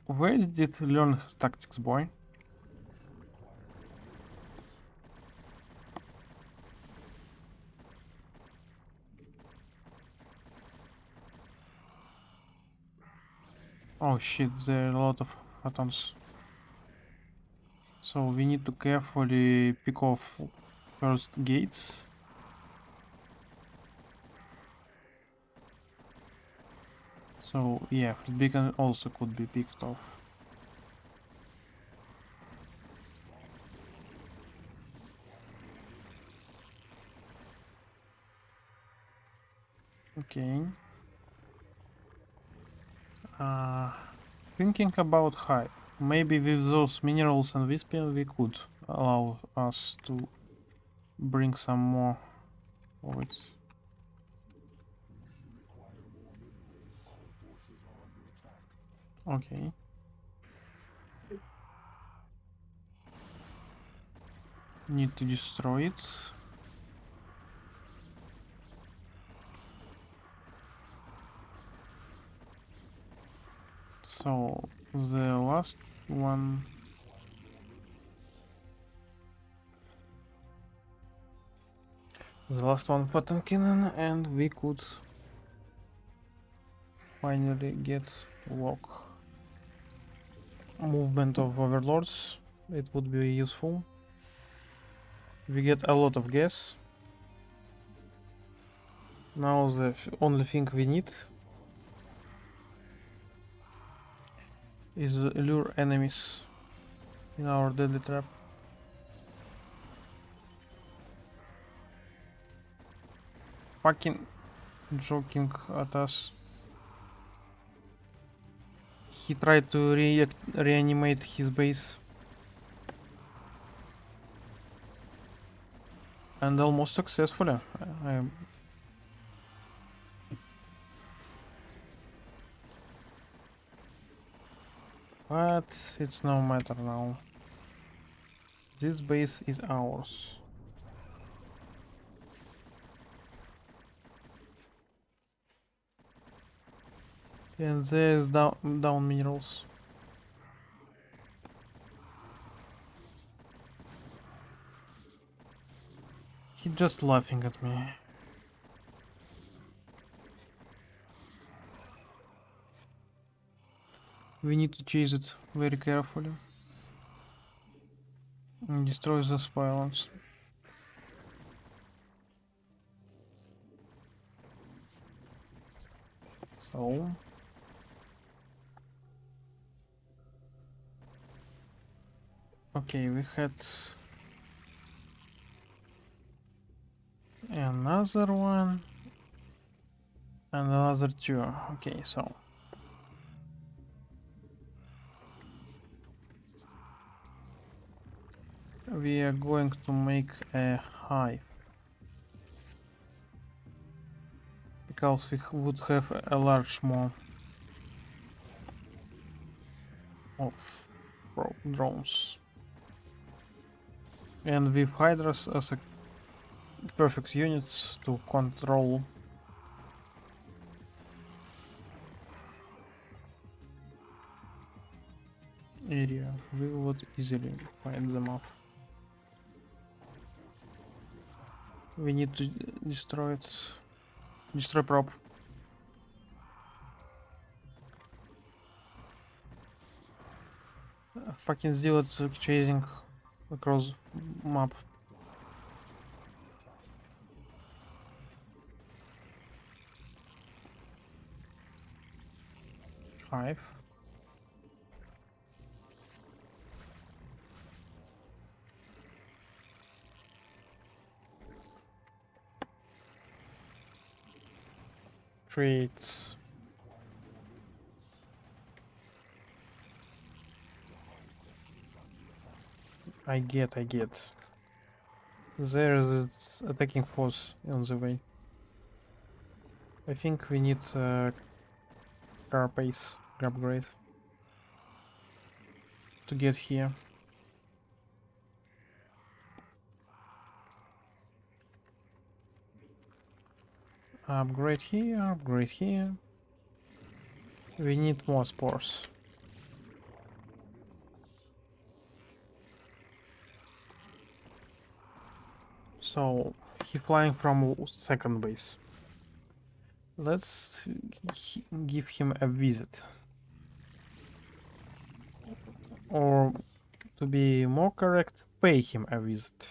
Where did he learn his tactics, boy? Oh shit, there are a lot of atoms. So we need to carefully pick off first gates. So yeah, the beacon also could be picked off. Okay. Thinking about hive. Maybe with those minerals and Wispian we could allow us to bring some more of it. Okay. Need to destroy it. So the last one. The last one Potemkin, and we could finally get walk movement of overlords. It would be useful. We get a lot of gas. Now the only thing we need is lure enemies in our deadly trap. Fucking joking at us. He tried to reanimate his base. And almost successfully. But it's no matter now. This base is ours. And there's down minerals. He's just laughing at me. We need to chase it very carefully. And destroy those pylons. So... Okay, we had... another one. And another two. Okay, so... we are going to make a hive. Because we would have a large more of drones. And with hydras as a perfect units to control area, we would easily find them off. We need to destroy it. Destroy prop. Fucking zealot chasing across map. Hive. Creates I get. There is attacking force on the way. I think we need carapace upgrade to get here. Upgrade here, upgrade here. We need more spores. So he flying from second base. Let's give him a visit. Or to be more correct, pay him a visit.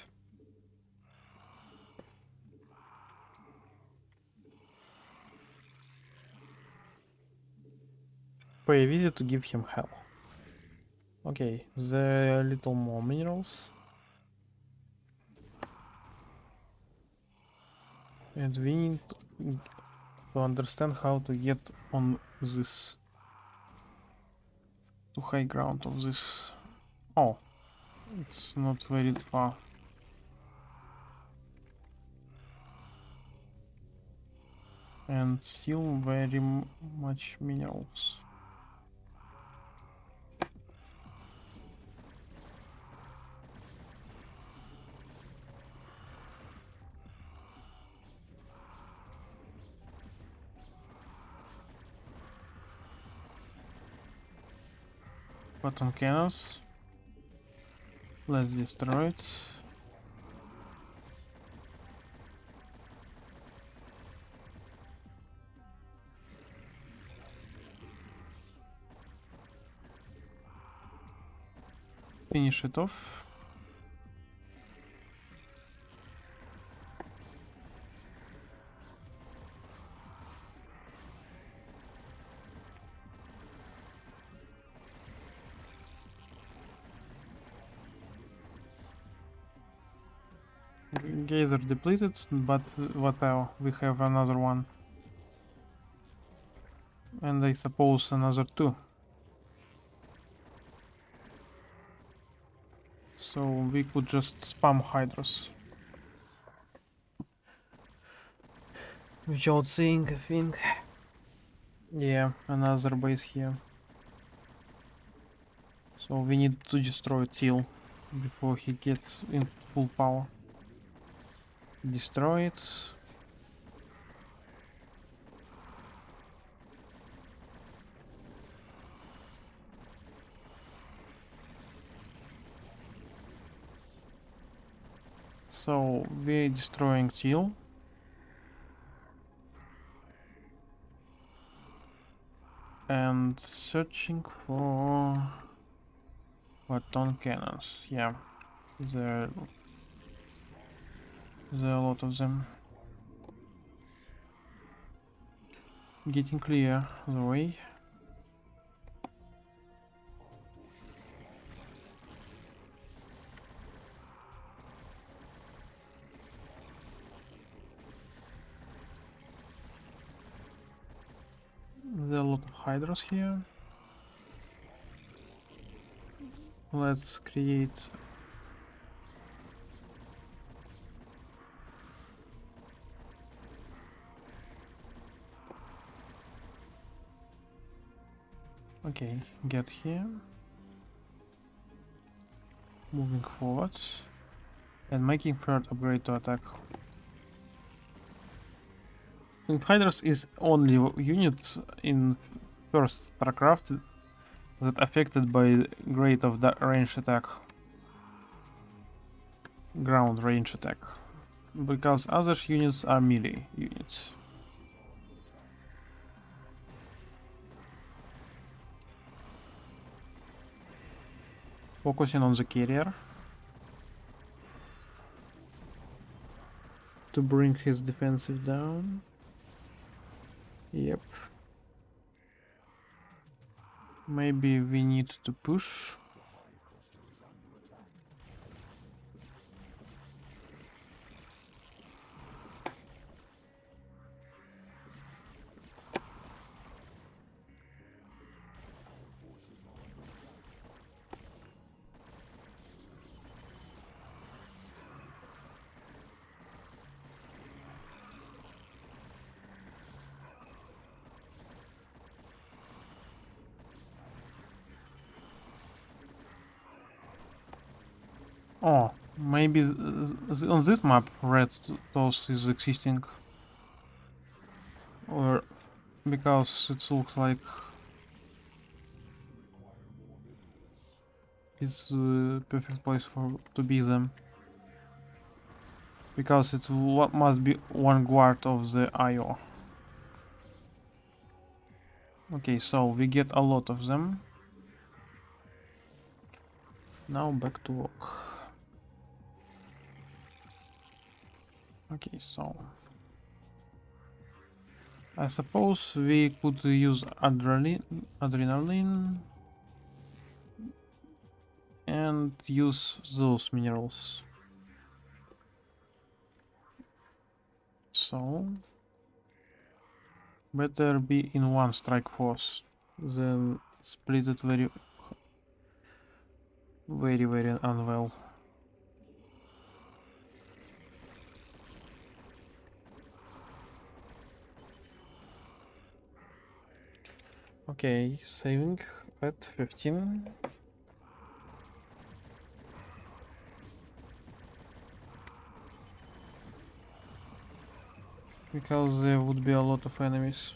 Pay a visit to give him hell. Okay, the little more minerals. And we need to understand how to get on this to high ground of this. Oh, it's not very far. And still very much minerals. Bottom cannons. Let's destroy it. Finish it off. Gazer depleted, but whatever, we have another one. And I suppose another two. So we could just spam hydras. Without seeing a thing. Yeah, another base here. So we need to destroy Teal before he gets in full power. Destroy it. So we're destroying Teal. and searching for photon cannons. Yeah, there are a lot of them. Getting clear the way. There are a lot of hydras here. Let's create okay, get here. Moving forwards and making third upgrade to attack. Hydras is only unit in first Starcraft that affected by grade of the range attack, ground range attack, because other units are melee units. Focusing on the carrier to bring his defensive down. Yep. Maybe we need to push. Oh, maybe on this map red toss is existing, or because it looks like it's the perfect place for to be them, because it's what must be one guard of the IO. Okay, so we get a lot of them. Now back to work. Okay, so I suppose we could use adrenaline and use those minerals. So better be in one strike force than split it very unwell. Okay, saving at 15. Because there would be a lot of enemies.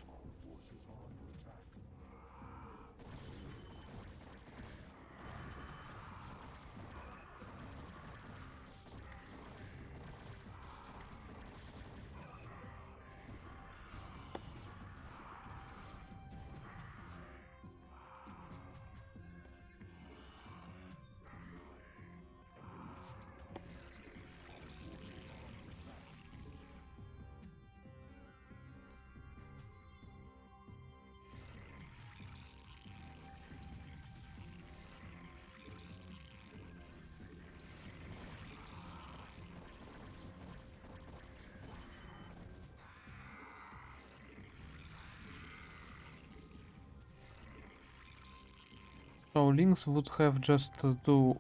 So links would have just to do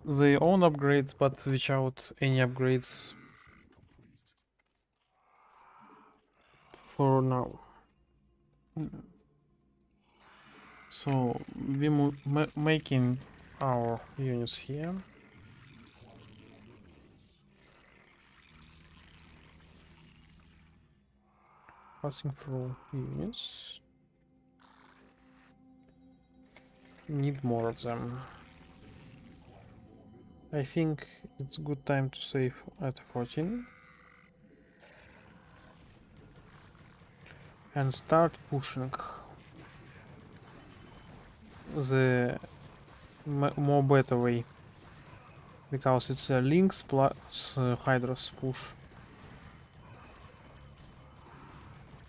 their own upgrades, but without any upgrades for now. So we making our units here. Passing through units. Need more of them. I think it's good time to save at 14 and start pushing. the more better way, because it's a Lynx plus Hydras push.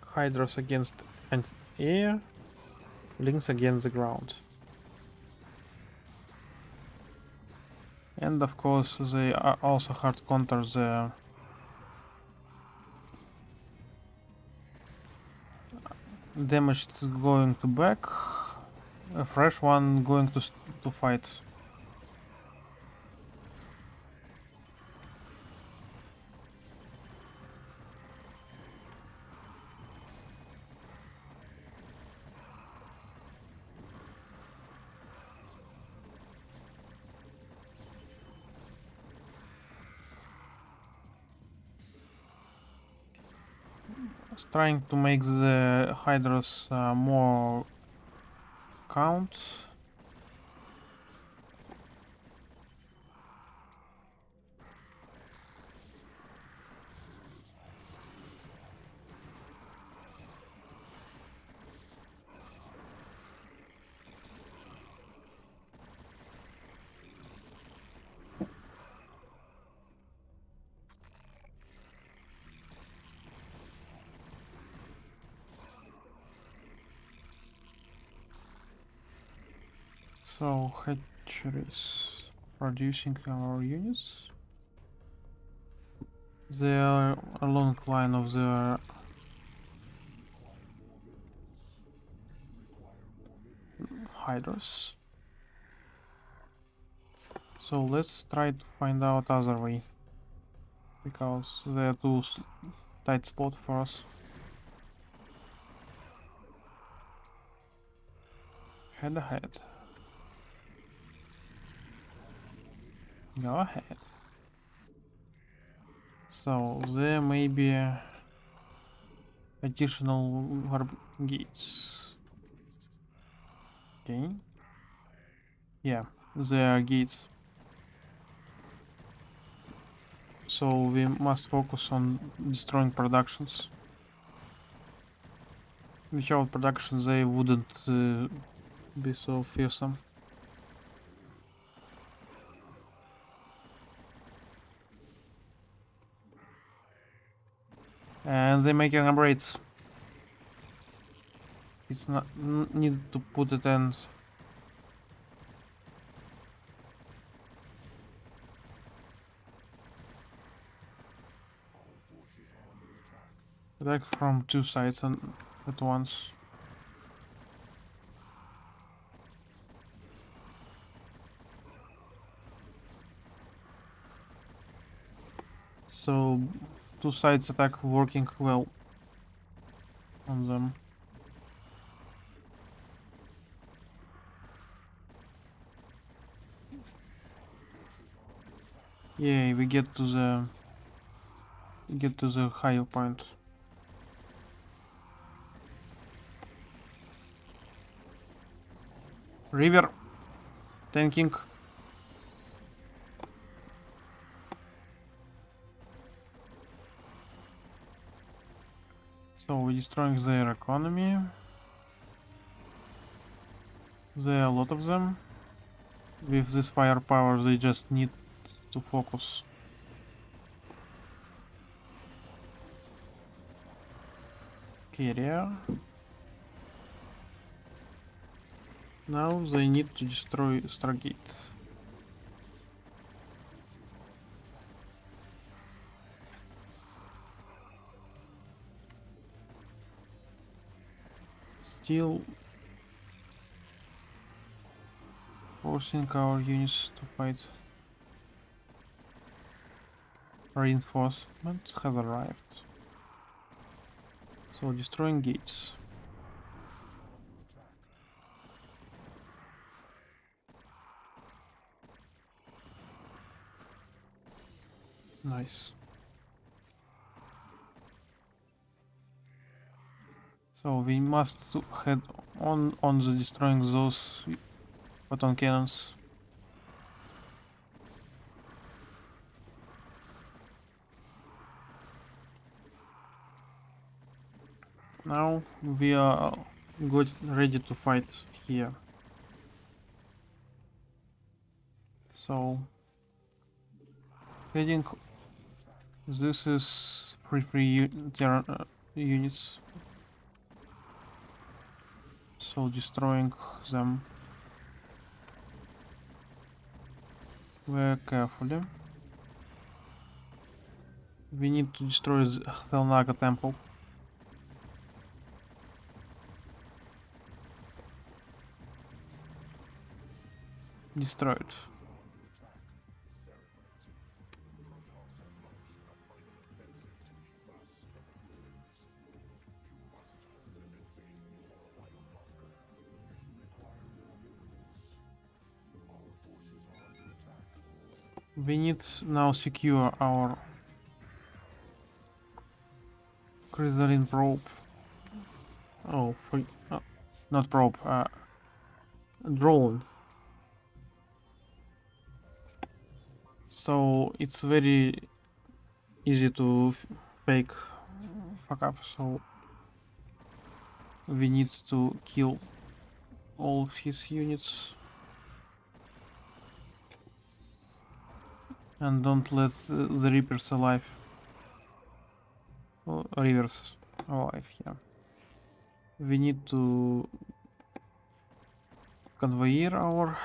Hydras against anti-air, Lynx against the ground. And of course they are also hard counter the damage going to back, a fresh one going to fight. Trying to make the Hydras more count. So hatcheries producing our units. They are along line of the Hydras. So let's try to find out other way, because they are too tight spot for us. Head ahead. Go ahead. So there may be additional warp gates. Okay. Yeah, there are gates. So we must focus on destroying productions. Without productions they wouldn't be so fearsome. And they're making upgrades. It's not need to put it in. Attack from two sides at once. So two sides attack working well on them. Yeah, we get to the higher point. River tanking. So we're destroying their economy. There are a lot of them. With this firepower they just need to focus. Carrier. Now they need to destroy Stargate. Still forcing our units to fight. Reinforcement has arrived. So destroying gates. Nice. So we must head on the destroying those photon cannons. Now we are ready to fight here. So heading. This is free units. So destroying them very carefully. We need to destroy the Helnaga temple. Destroyed. We need now secure our crystalline probe. Oh, free, not probe, drone. So it's very easy to fake fuck up. So we need to kill all of his units and don't let the Reapers alive. Rivers alive here. We need to convoy our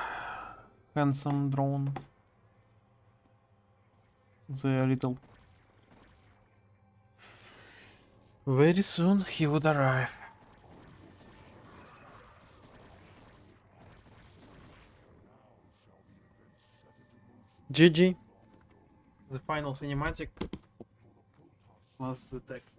handsome drone. The little. Very soon he would arrive. GG. The final cinematic plus the text.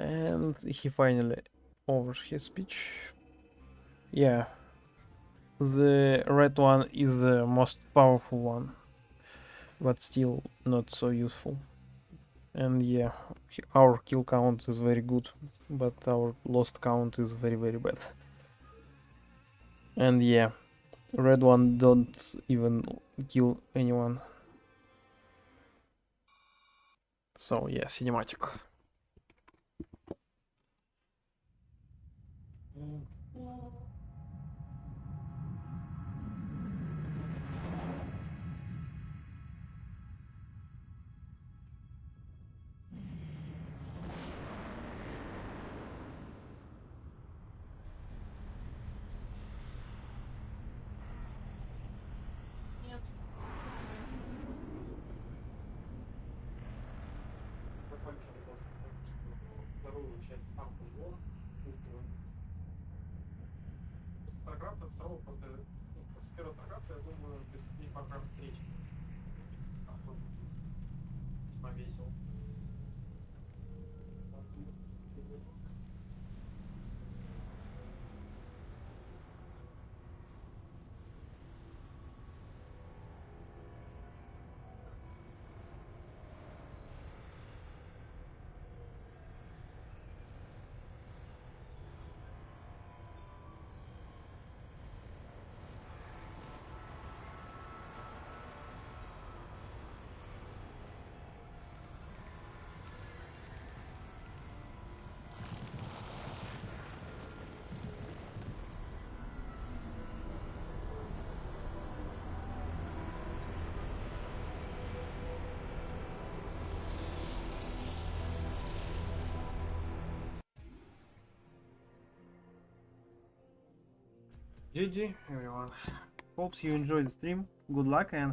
And he finally over his speech. Yeah, the red one is the most powerful one, but still not so useful. And yeah, our kill count is very good, but our lost count is very bad. And yeah, red one don't even kill anyone. So yeah, cinematic. Вторую часть сам полгон, Старкрафта второго после первого Старкрафта, я думаю, без ней пока третий. Весьма весел. GG everyone. Hope you enjoyed the stream. Good luck and